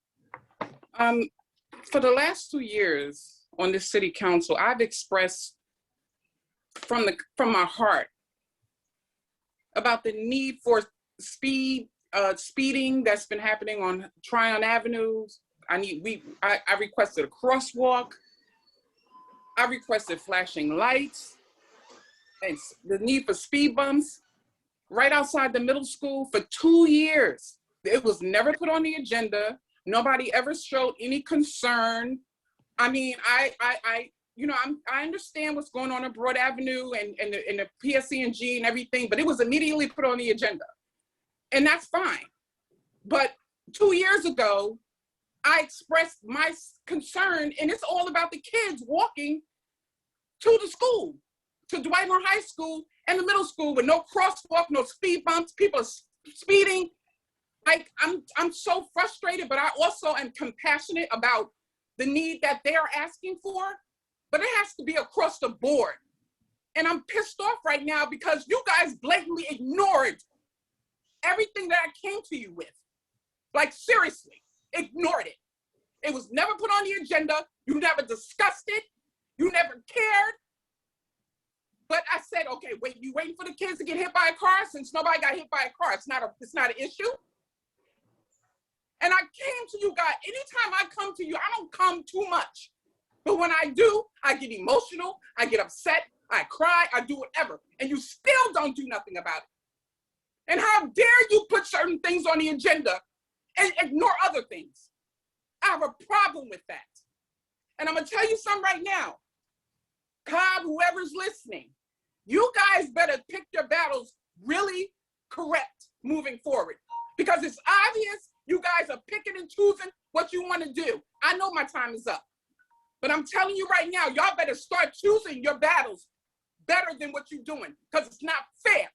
For the last 2 years on this city council, I've expressed from my heart about the need for speeding that's been happening on Tryon Avenue. I requested a crosswalk. I requested flashing lights and the need for speed bumps right outside the middle school for 2 years. It was never put on the agenda. Nobody ever showed any concern. I mean, I understand what's going on in Broad Avenue and the PSC&G and everything, but it was immediately put on the agenda. And that's fine. But 2 years ago, I expressed my concern, and it's all about the kids walking to the school, to Dwight Moore High School and the middle school with no crosswalk, no speed bumps, people speeding. Like, I'm so frustrated, but I also am compassionate about the need that they are asking for, but it has to be across the board. And I'm pissed off right now because you guys blatantly ignored everything that I came to you with. Like, seriously, ignored it. It was never put on the agenda. You never discussed it. You never cared. But I said, okay, wait, you waiting for the kids to get hit by a car? Since nobody got hit by a car, it's not an issue. And I came to you guys, anytime I come to you, I don't come too much. But when I do, I get emotional, I get upset, I cry, I do whatever. And you still don't do nothing about it. And how dare you put certain things on the agenda and ignore other things? I have a problem with that. And I'm gonna tell you something right now. Cobb, whoever's listening, you guys better pick your battles really correct moving forward. Because it's obvious you guys are picking and choosing what you want to do. I know my time is up. But I'm telling you right now, y'all better start choosing your battles better than what you're doing, because it's not fair.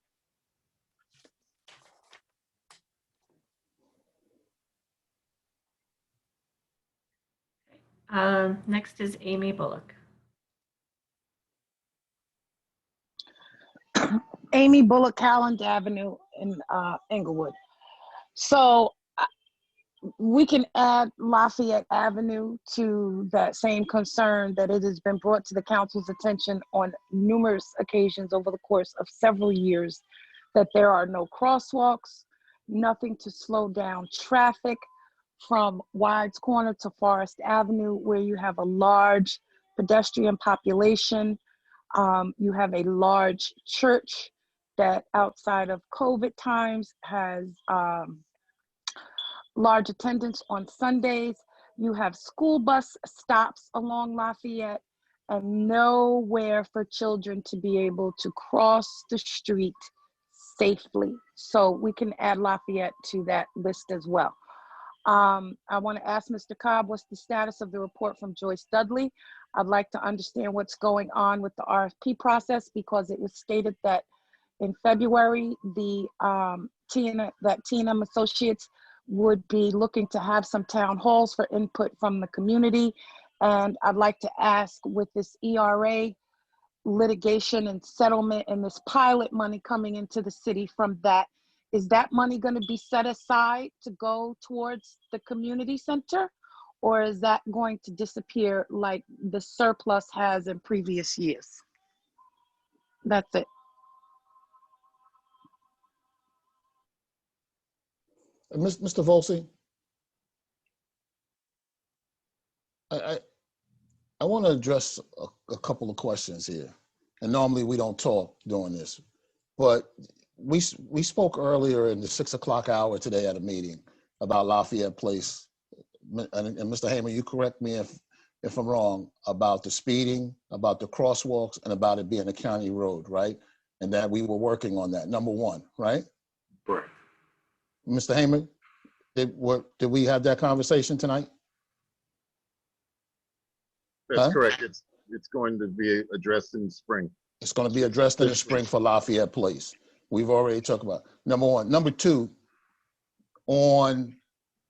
Next is Amy Bullock. Amy Bullock, Calland Avenue in Englewood. So we can add Lafayette Avenue to that same concern that it has been brought to the council's attention on numerous occasions over the course of several years that there are no crosswalks, nothing to slow down traffic from Wide's Corner to Forest Avenue, where you have a large pedestrian population. You have a large church that outside of COVID times has large attendance on Sundays. You have school bus stops along Lafayette and nowhere for children to be able to cross the street safely. So we can add Lafayette to that list as well. I want to ask Mr. Cobb, what's the status of the report from Joyce Dudley? I'd like to understand what's going on with the RFP process, because it was stated that in February, the T&M Associates would be looking to have some town halls for input from the community. And I'd like to ask, with this ERA litigation and settlement and this pilot money coming into the city from that, is that money going to be set aside to go towards the community center? Or is that going to disappear like the surplus has in previous years? That's it. Mr. Volsi, I want to address a couple of questions here. And normally we don't talk during this, but we spoke earlier in the 6 o'clock hour today at a meeting about Lafayette Place. And Mr. Hamer, you correct me if I'm wrong, about the speeding, about the crosswalks, and about it being a county road, right? And that we were working on that, number one, right? Correct. Mr. Hamer, did we have that conversation tonight? That's correct. It's going to be addressed in the spring. It's going to be addressed in the spring for Lafayette Place. We've already talked about number one. Number two, on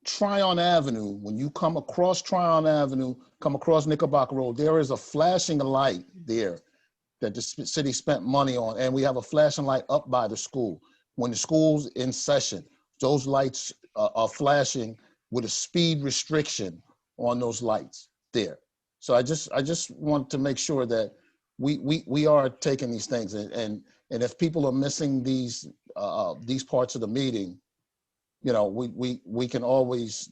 Tryon Avenue, when you come across Tryon Avenue, come across Nicobarco Road, there is a flashing light there that the city spent money on, and we have a flashing light up by the school. When the school's in session, those lights are flashing with a speed restriction on those lights there. So I just want to make sure that we are taking these things, and if people are missing these parts of the meeting, you know, we can always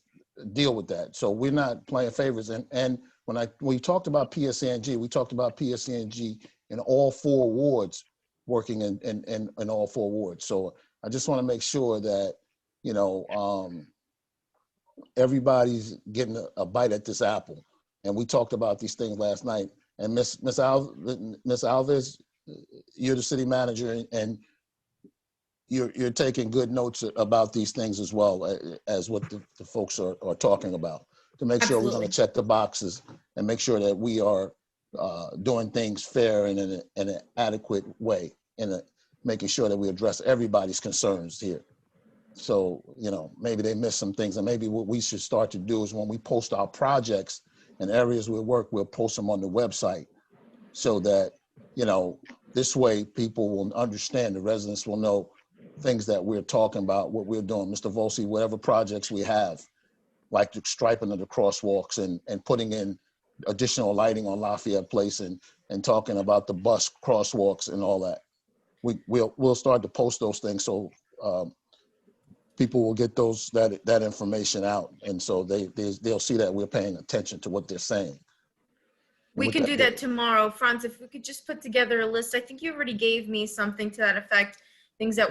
deal with that. So we're not playing favorites. And when we talked about PSNG, we talked about PSNG in all 4 wards, working in all 4 wards. So I just want to make sure that, you know, everybody's getting a bite at this apple. And we talked about these things last night. And Miss Alves, you're the city manager, and you're taking good notes about these things as well as what the folks are talking about, to make sure we're going to check the boxes and make sure that we are doing things fair and in an adequate way, making sure that we address everybody's concerns here. So, you know, maybe they missed some things, and maybe what we should start to do is when we post our projects and areas we work, we'll post them on the website so that, you know, this way people will understand, the residents will know things that we're talking about, what we're doing. Mr. Volsi, whatever projects we have, like the striping of the crosswalks and putting in additional lighting on Lafayette Place and talking about the bus crosswalks and all that. We'll start to post those things so people will get that information out, and so they'll see that we're paying attention to what they're saying. We can do that tomorrow. Franz, if we could just put together a list. I think you already gave me something to that effect. things that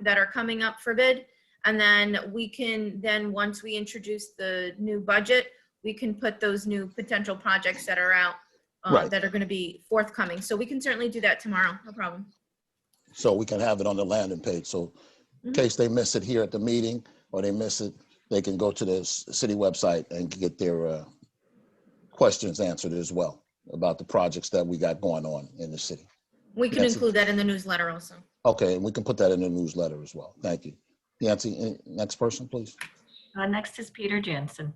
that are coming up for bid. And then we can, once we introduce the new budget, we can put those new potential projects that are out, Right. that are going to be forthcoming. So we can certainly do that tomorrow, no problem. So we can have it on the landing page. So in case they miss it here at the meeting or they miss it, they can go to the city website and get their questions answered as well about the projects that we got going on in the city. We can include that in the newsletter also. Okay, and we can put that in the newsletter as well. Thank you. Nancy, next person, please. Next is Peter Jansen.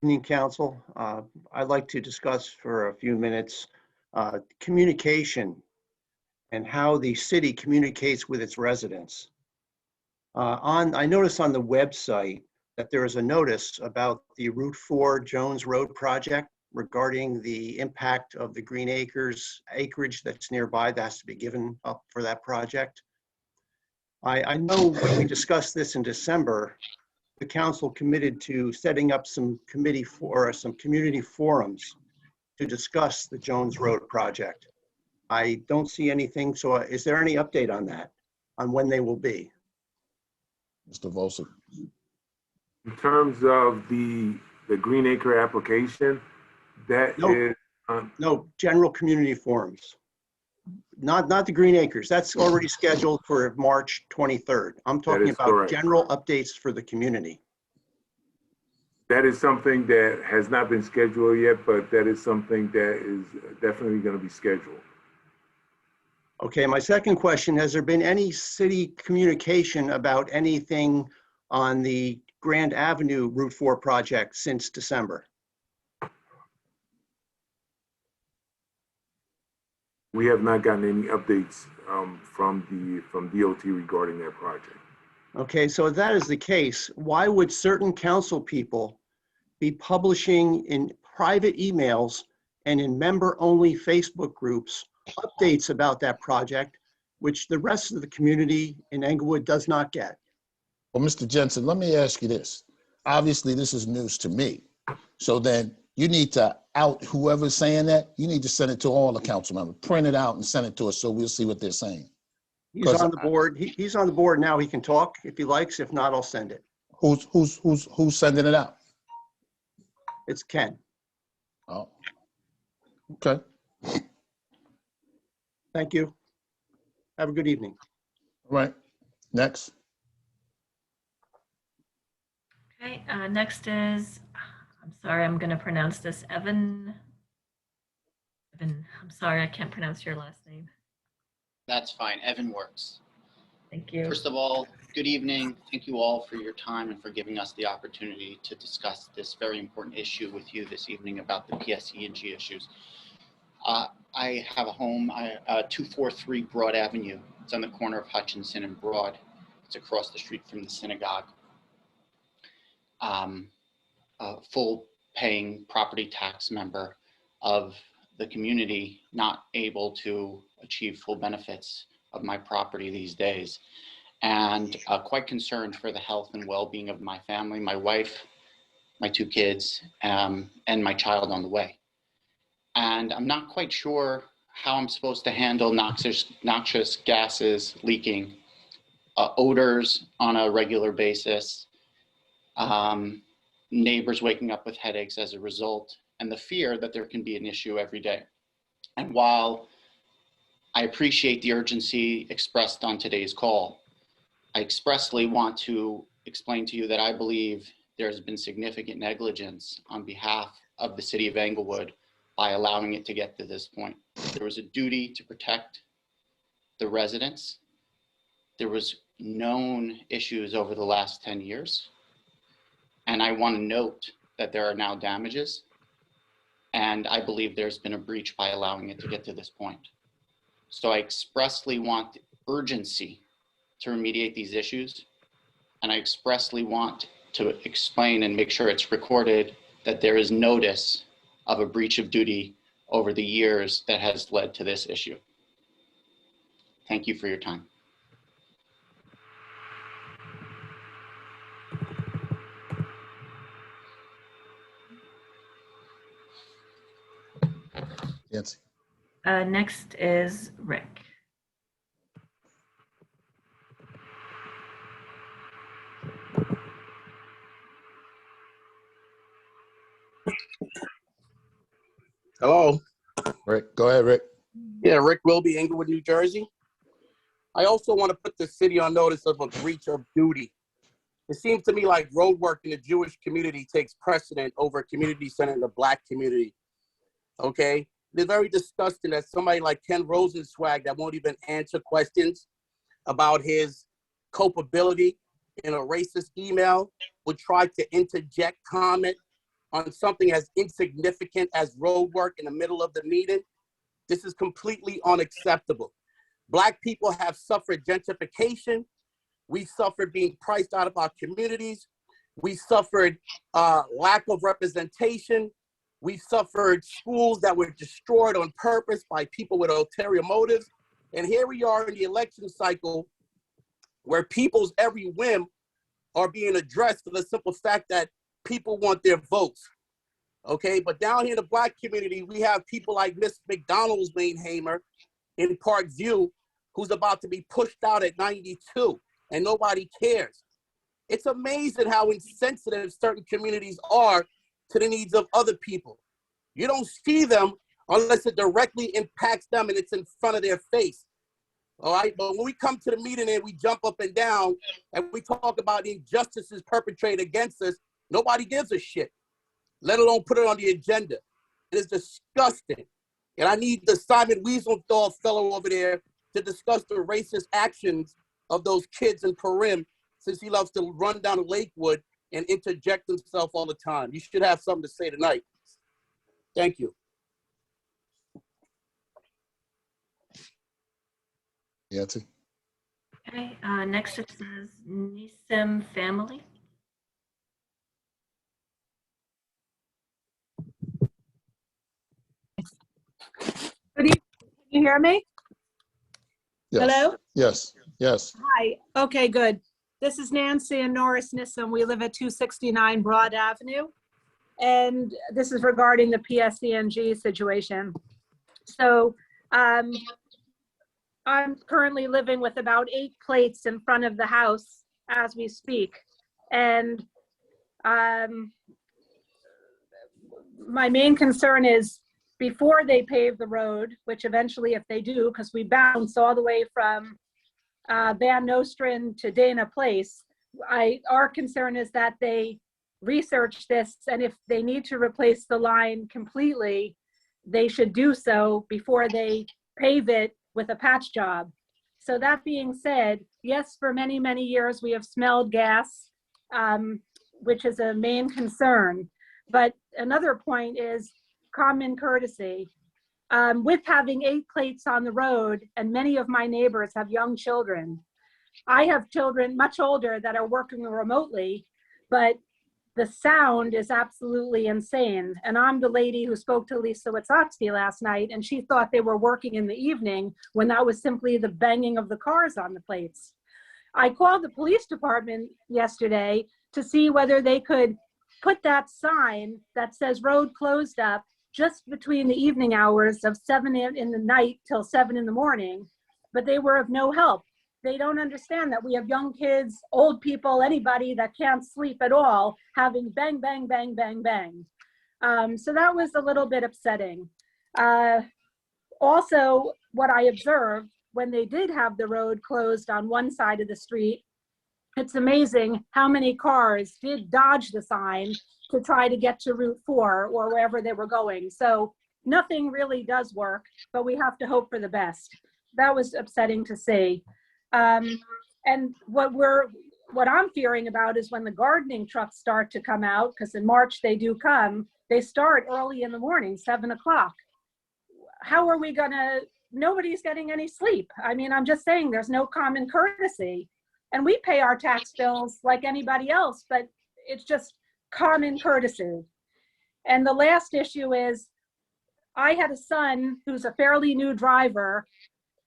Evening, Council. I'd like to discuss for a few minutes communication and how the city communicates with its residents. I noticed on the website that there is a notice about the Route 4 Jones Road project regarding the impact of the Green Acres acreage that's nearby that has to be given up for that project. I know when we discussed this in December, the council committed to setting up some community forums to discuss the Jones Road project. I don't see anything, so is there any update on that, on when they will be? Mr. Volsi. In terms of the Green Acre application, that is no, general community forums. Not the Green Acres. That's already scheduled for March 23rd. I'm talking about correct. General updates for the community. That is something that has not been scheduled yet, but that is something that is definitely going to be scheduled. Okay, my second question, has there been any city communication about anything on the Grand Avenue Route 4 project since December? We have not gotten any updates from DOT regarding that project. Okay, so if that is the case, why would certain council people be publishing in private emails and in member-only Facebook groups updates about that project, which the rest of the community in Englewood does not get? Well, Mr. Jensen, let me ask you this. Obviously, this is news to me. So then you need to out whoever's saying that. You need to send it to all the council members. Print it out and send it to us so we'll see what they're saying. He's on the board. He's on the board now. He can talk if he likes. If not, I'll send it. Who's sending it out? It's Ken. Oh, okay. Thank you. Have a good evening. All right. Next. Okay, next is, I'm sorry, I'm going to pronounce this, Evan, I'm sorry, I can't pronounce your last name. That's fine. Evan works. Thank you. First of all, good evening. Thank you all for your time and for giving us the opportunity to discuss this very important issue with you this evening about the PSE&G issues. I have a home, 243 Broad Avenue. It's on the corner of Hutchinson and Broad. It's across the street from the synagogue. A full paying property tax member of the community, not able to achieve full benefits of my property these days, and quite concerned for the health and well-being of my family, my wife, my 2 kids, and my child on the way. And I'm not quite sure how I'm supposed to handle noxious gases leaking, odors on a regular basis, neighbors waking up with headaches as a result, and the fear that there can be an issue every day. And while I appreciate the urgency expressed on today's call, I expressly want to explain to you that I believe there has been significant negligence on behalf of the city of Englewood by allowing it to get to this point. There was a duty to protect the residents. There was known issues over the last 10 years. And I want to note that there are now damages, and I believe there's been a breach by allowing it to get to this point. So I expressly want urgency to remediate these issues, and I expressly want to explain and make sure it's recorded that there is notice of a breach of duty over the years that has led to this issue. Thank you for your time. Nancy. Next is Rick. Hello. Rick, go ahead, Rick. Yeah, Rick Wilby, Englewood, New Jersey. I also want to put the city on notice of a breach of duty. It seems to me like road work in the Jewish community takes precedent over a community center in the Black community. Okay? It's very disgusting that somebody like Ken Rosenzweig that won't even answer questions about his culpability in a racist email would try to interject comment on something as insignificant as road work in the middle of the meeting. This is completely unacceptable. Black people have suffered gentrification. We suffered being priced out of our communities. We suffered lack of representation. We suffered schools that were destroyed on purpose by people with ulterior motives. And here we are in the election cycle where people's every whim are being addressed for the simple fact that people want their votes. Okay, but down here in the Black community, we have people like Miss McDonald's Wayne Hamer in Park View, who's about to be pushed out at 92, and nobody cares. It's amazing how insensitive certain communities are to the needs of other people. You don't see them unless it directly impacts them and it's in front of their face. All right, but when we come to the meeting and we jump up and down and we talk about the injustices perpetrated against us, nobody gives a shit, let alone put it on the agenda. It is disgusting. And I need the Simon Wiesenthal fellow over there to discuss the racist actions of those kids in Purim, since he loves to run down to Lakewood and interject himself all the time. You should have something to say tonight. Thank you. Yancy. Okay, next it says Nisim family. Good evening. Can you hear me? Yes. Hello? Yes. Yes. Hi. Okay, good. This is Nancy and Norris Nissen. We live at 269 Broad Avenue. And this is regarding the PSENG situation. So I'm currently living with about 8 plates in front of the house as we speak. And my main concern is before they pave the road, which eventually if they do, because we bounce all the way from Van Nostrand to Dana Place, our concern is that they research this, and if they need to replace the line completely, they should do so before they pave it with a patch job. So that being said, yes, for many, many years we have smelled gas, which is a main concern. But another point is common courtesy. With having 8 plates on the road, and many of my neighbors have young children. I have children much older that are working remotely, but the sound is absolutely insane. And I'm the lady who spoke to Lisa Witsotsky last night, and she thought they were working in the evening when that was simply the banging of the cars on the plates. I called the police department yesterday to see whether they could put that sign that says road closed up just between the evening hours of 7 in the night till 7 in the morning, but they were of no help. They don't understand that we have young kids, old people, anybody that can't sleep at all, having bang, bang, bang, bang, bang. So that was a little bit upsetting. Also, what I observed when they did have the road closed on one side of the street, it's amazing how many cars did dodge the sign to try to get to Route 4 or wherever they were going. So nothing really does work, but we have to hope for the best. That was upsetting to see. And what I'm fearing about is when the gardening trucks start to come out, because in March they do come, they start early in the morning, 7 o'clock. How are we gonna, nobody's getting any sleep. I mean, I'm just saying there's no common courtesy. And we pay our tax bills like anybody else, but it's just common courtesy. And the last issue is, I had a son who's a fairly new driver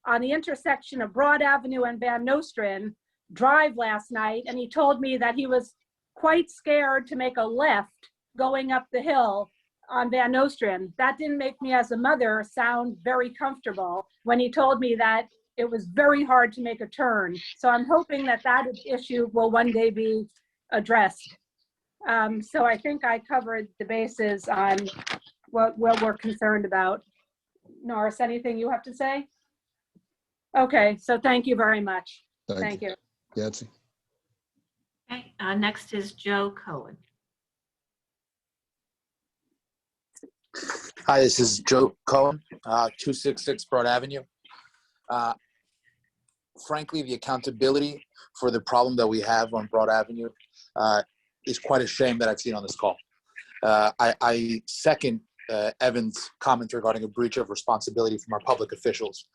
on the intersection of Broad Avenue and Van Nostrand drive last night, and he told me that he was quite scared to make a left going up the hill on Van Nostrand. That didn't make me as a mother sound very comfortable when he told me that it was very hard to make a turn. So I'm hoping that that issue will one day be addressed. So I think I covered the bases on what we're concerned about. Norris, anything you have to say? Okay, so thank you very much. Thank you. Yancy. Okay, next is Joe Cohen. Hi, this is Joe Cohen, 266 Broad Avenue. Frankly, the accountability for the problem that we have on Broad Avenue is quite a shame that I've seen on this call. I second Evan's comments regarding a breach of responsibility from our public officials.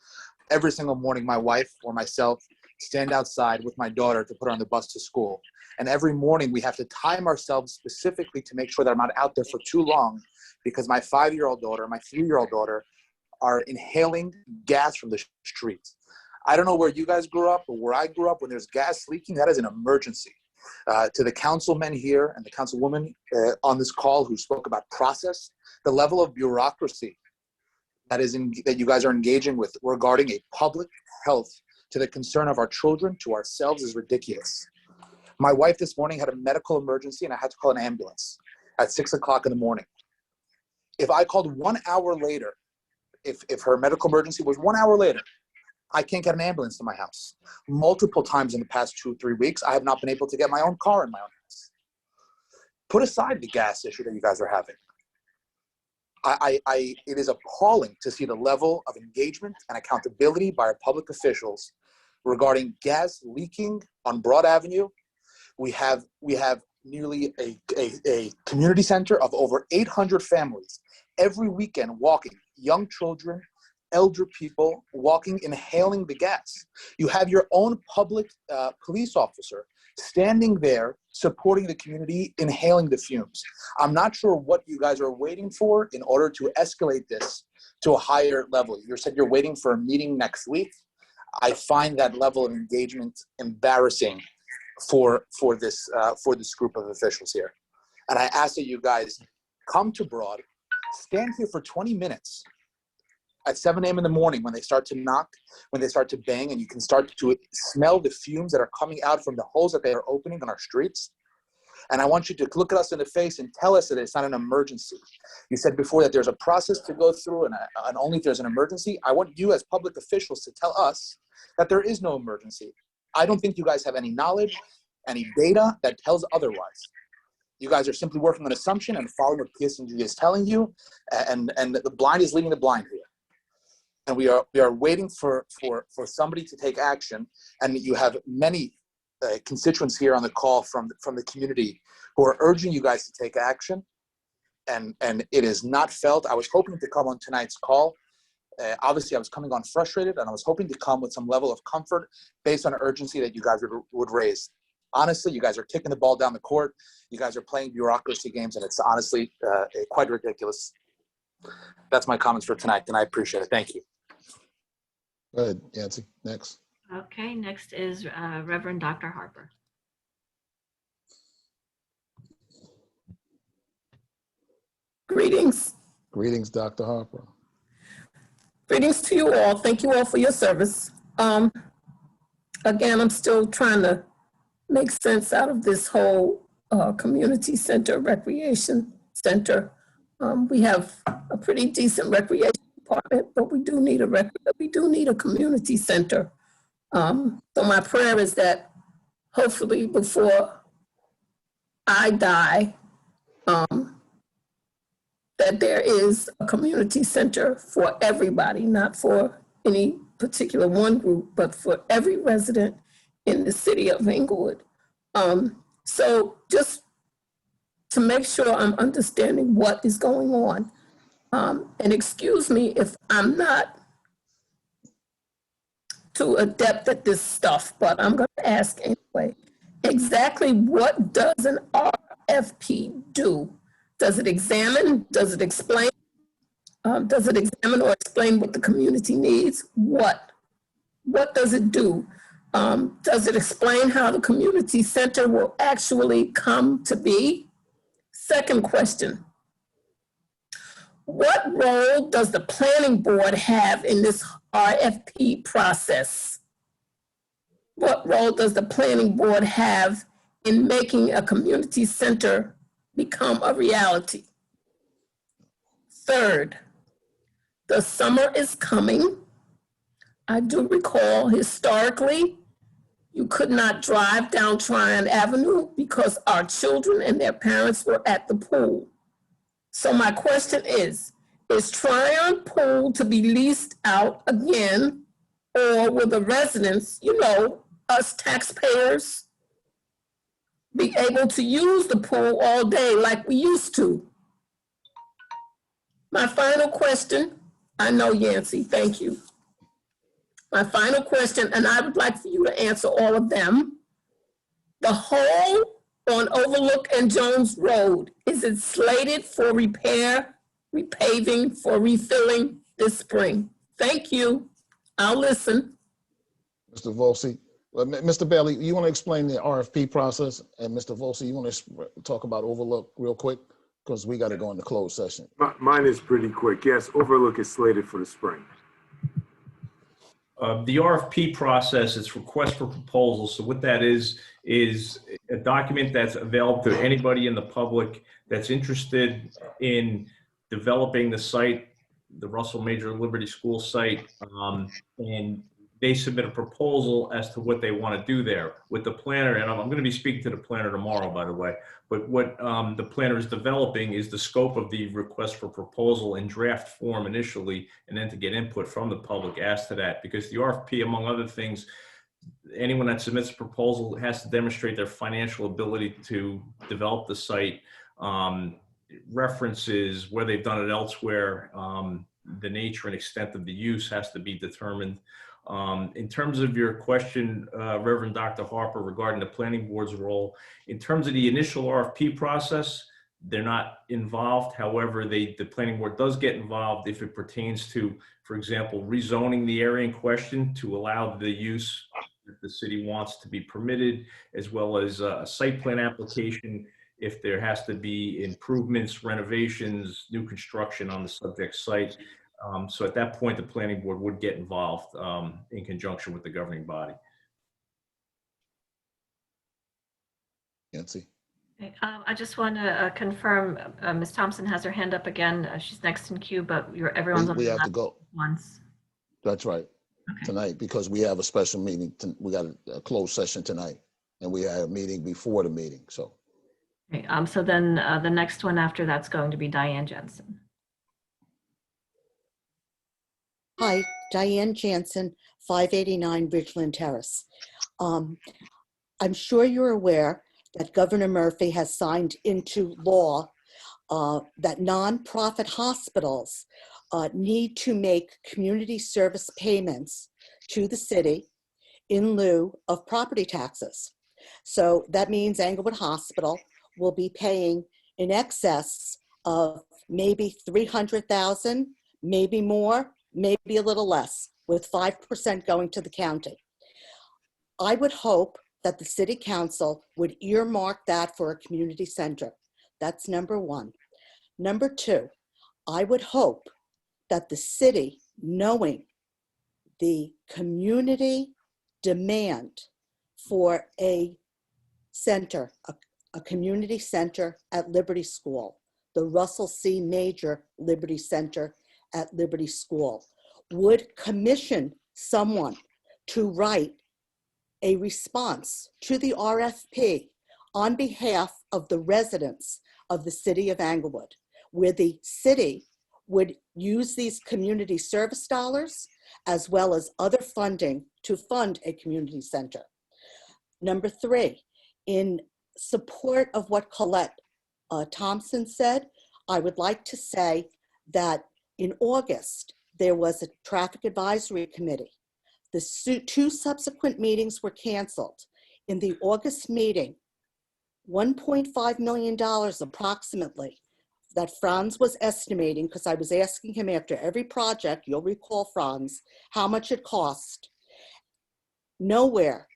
Every single morning, my wife or myself stand outside with my daughter to put her on the bus to school. And every morning we have to time ourselves specifically to make sure that I'm not out there for too long, because my 5-year-old daughter, my 3-year-old daughter are inhaling gas from the streets. I don't know where you guys grew up or where I grew up. When there's gas leaking, that is an emergency. To the councilmen here and the councilwoman on this call who spoke about process, the level of bureaucracy that you guys are engaging with regarding a public health to the concern of our children, to ourselves, is ridiculous. My wife this morning had a medical emergency and I had to call an ambulance at 6 o'clock in the morning. If I called 1 hour later, if her medical emergency was 1 hour later, I can't get an ambulance to my house. Multiple times in the past 2-3 weeks, I have not been able to get my own car in my own house. Put aside the gas issue that you guys are having. It is appalling to see the level of engagement and accountability by our public officials regarding gas leaking on Broad Avenue. We have nearly a community center of over 800 families every weekend walking, young children, elder people walking, inhaling the gas. You have your own public police officer standing there supporting the community, inhaling the fumes. I'm not sure what you guys are waiting for in order to escalate this to a higher level. You said you're waiting for a meeting next week. I find that level of engagement embarrassing for this group of officials here. And I ask that you guys come to Broad, stand here for 20 minutes at 7 a.m. in the morning when they start to knock, when they start to bang, and you can start to smell the fumes that are coming out from the holes that they are opening on our streets. And I want you to look at us in the face and tell us that it's not an emergency. You said before that there's a process to go through, and only if there's an emergency. I want you as public officials to tell us that there is no emergency. I don't think you guys have any knowledge, any data that tells otherwise. You guys are simply working on assumption and following what PSG is telling you, and the blind is leading the blind here. And we are waiting for somebody to take action. And you have many constituents here on the call from the community who are urging you guys to take action. And it is not felt. I was hoping to come on tonight's call. Obviously, I was coming on frustrated, and I was hoping to come with some level of comfort based on urgency that you guys would raise. Honestly, you guys are kicking the ball down the court. You guys are playing bureaucracy games, and it's honestly quite ridiculous. That's my comments for tonight, and I appreciate it. Thank you. Go ahead, Yancy. Next. Okay, next is Reverend Dr. Harper. Greetings. Greetings, Dr. Harper. Greetings to you all. Thank you all for your service. Again, I'm still trying to make sense out of this whole community center, recreation center. We have a pretty decent recreation department, but we do need a community center. So my prayer is that hopefully before I die, that there is a community center for everybody, not for any particular one group, but for every resident in the city of Englewood. So just to make sure I'm understanding what is going on, and excuse me if I'm not too adept at this stuff, but I'm going to ask anyway. Exactly what does an RFP do? Does it examine? Does it explain? Does it examine or explain what the community needs? What does it do? Does it explain how the community center will actually come to be? Second question, What role does the planning board have in this RFP process? What role does the planning board have in making a community center become a reality? Third, the summer is coming. I do recall historically, you could not drive down Tryon Avenue because our children and their parents were at the pool. So my question is Tryon Pool to be leased out again, or will the residents, you know, us taxpayers, be able to use the pool all day like we used to? My final question, I know Yancy, thank you. My final question, and I would like for you to answer all of them. The hole on Overlook and Jones Road, is it slated for repair, repaving, for refilling this spring? Thank you. I'll listen. Mr. Volsi. Well, Mr. Bailey, you want to explain the RFP process? And Mr. Volsi, you want to talk about Overlook real quick? Because we got to go into closed session. Mine is pretty quick. Yes, Overlook is slated for the spring. The RFP process is request for proposals. So what that is a document that's available to anybody in the public that's interested in developing the site, the Russell Major Liberty School site, and they submit a proposal as to what they want to do there with the planner. And I'm going to be speaking to the planner tomorrow, by the way. But what the planner is developing is the scope of the request for proposal in draft form initially, and then to get input from the public as to that. Because the RFP, among other things, anyone that submits a proposal has to demonstrate their financial ability to develop the site, references, where they've done it elsewhere, the nature and extent of the use has to be determined. In terms of your question, Reverend Dr. Harper, regarding the planning board's role, in terms of the initial RFP process, they're not involved. However, the planning board does get involved if it pertains to, for example, rezoning the area in question to allow the use that the city wants to be permitted, as well as a site plan application if there has to be improvements, renovations, new construction on the subject site. So at that point, the planning board would get involved in conjunction with the governing body. Yancy. Okay, I just want to confirm, Ms. Thompson has her hand up again. She's next in queue, but everyone's on We the have to go. once. That's right. Okay. Tonight, because we have a special meeting. We got a closed session tonight, and we have a meeting before the meeting. So. Okay, so then the next one after that's going to be Diane Jensen. Hi, Diane Jansen, 589 Ridgeland Terrace. I'm sure you're aware that Governor Murphy has signed into law that nonprofit hospitals need to make community service payments to the city in lieu of property taxes. So that means Englewood Hospital will be paying in excess of maybe $300,000, maybe more, maybe a little less, with 5% going to the county. I would hope that the city council would earmark that for a community center. That's number one. Number two, I would hope that the city, knowing the community demand for a center, a community center at Liberty School, the Russell C. Major Liberty Center at Liberty School, would commission someone to write a response to the RFP on behalf of the residents of the city of Englewood, where the city would use these community service dollars as well as other funding to fund a community center. Number three, in support of what Colette Thompson said, I would like to say that in August, there was a traffic advisory committee. The two subsequent meetings were canceled. In the August meeting, $1.5 million approximately that Franz was estimating, because I was asking him after every project, you'll recall Franz, how much it cost. Nowhere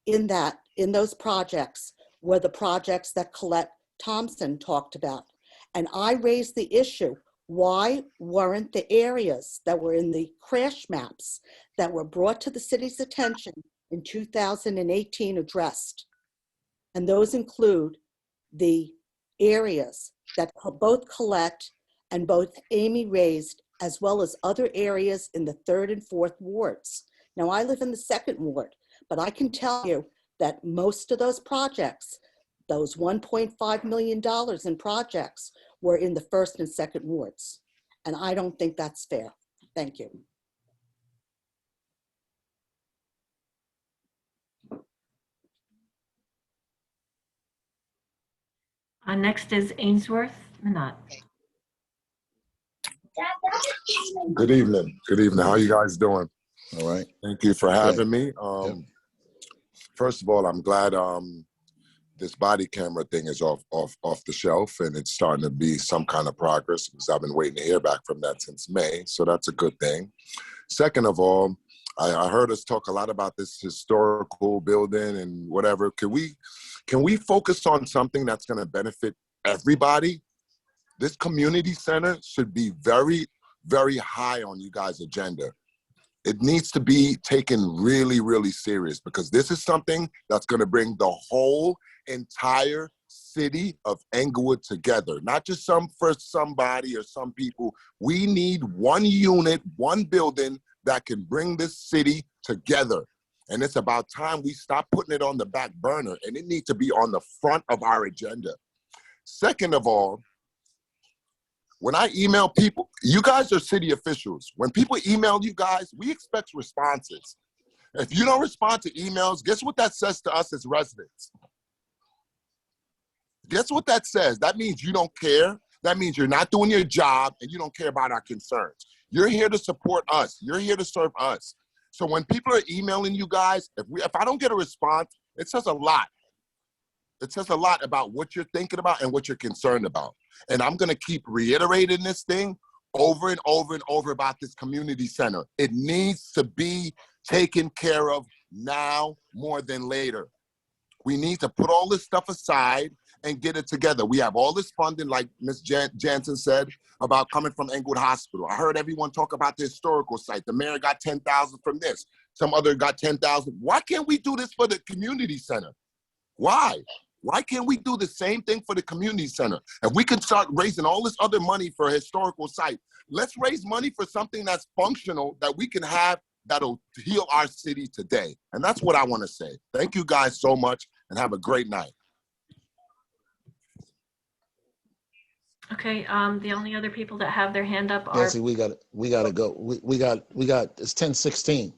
in those projects were the projects that Colette Thompson talked about. And I raised the issue, Why weren't the areas that were in the crash maps that were brought to the city's attention in 2018 addressed? And those include the areas that both Colette and both Amy raised, as well as other areas in the 3rd and 4th wards. Now, I live in the 2nd ward, but I can tell you that most of those projects, those $1.5 million in projects, were in the 1st and 2nd wards. And I don't think that's fair. Thank you. Next is Ainsworth Minot. Good evening. Good evening. How you guys doing? All right. Thank you for having me. Yep. First of all, I'm glad this body camera thing is off the shelf and it's starting to be some kind of progress because I've been waiting to hear back from that since May. So that's a good thing. Second of all, I heard us talk a lot about this historical building and whatever. Can we focus on something that's going to benefit everybody? This community center should be very, very high on you guys' agenda. It needs to be taken really, really serious because this is something that's going to bring the whole entire city of Englewood together, not just for somebody or some people. We need one unit, one building that can bring this city together. And it's about time we stop putting it on the back burner, and it needs to be on the front of our agenda. Second of all, when I email people, you guys are city officials. When people email you guys, we expect responses. If you don't respond to emails, guess what that says to us as residents? Guess what that says? That means you don't care. That means you're not doing your job and you don't care about our concerns. You're here to support us. You're here to serve us. So when people are emailing you guys, if I don't get a response, it says a lot. It says a lot about what you're thinking about and what you're concerned about. And I'm going to keep reiterating this thing over and over and over about this community center. It needs to be taken care of now more than later. We need to put all this stuff aside and get it together. We have all this funding, like Ms. Jansen said, about coming from Englewood Hospital. I heard everyone talk about the historical site. The mayor got 10,000 from this. Some other got 10,000. Why can't we do this for the community center? Why? Why can't we do the same thing for the community center? If we can start raising all this other money for a historical site, let's raise money for something that's functional that we can have that'll heal our city today. And that's what I want to say. Thank you guys so much and have a great night. Okay, the only other people that have their hand up are. Nancy, we got to go. We got it's 10:16.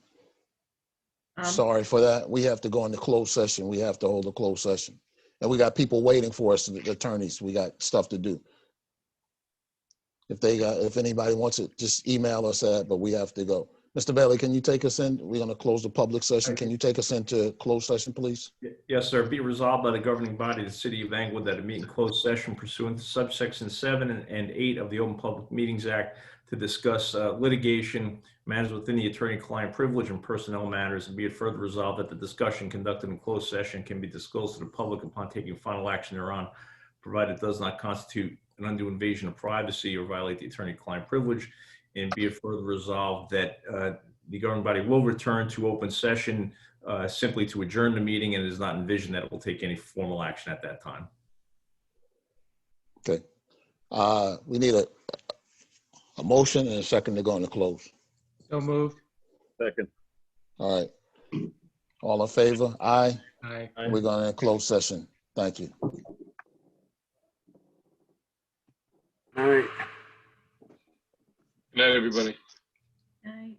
Sorry for that. We have to go into closed session. We have to hold a closed session. And we got people waiting for us, the attorneys. We got stuff to do. If anybody wants it, just email us but we have to go. Mr. Bailey, can you take us in? We're going to close the public session. Can you take us into closed session, please? Yes, sir. Be resolved by the governing body of the city of Englewood that a meeting closed session pursuant to subsection 7 and 8 of the Open Public Meetings Act to discuss litigation, matters within the attorney-client privilege and personnel matters, and be it further resolved that the discussion conducted in closed session can be disclosed to the public upon taking final action thereon, provided it does not constitute an undue invasion of privacy or violate the attorney-client privilege, and be it further resolved that the governing body will return to open session simply to adjourn the meeting, and it is not envisioned that it will take any formal action at that time. Okay. We need a motion and a second to go into close. So moved. Second. All right. All in favor? Aye. Aye. We're going to close session. Thank you. All right. Good night, everybody. Night.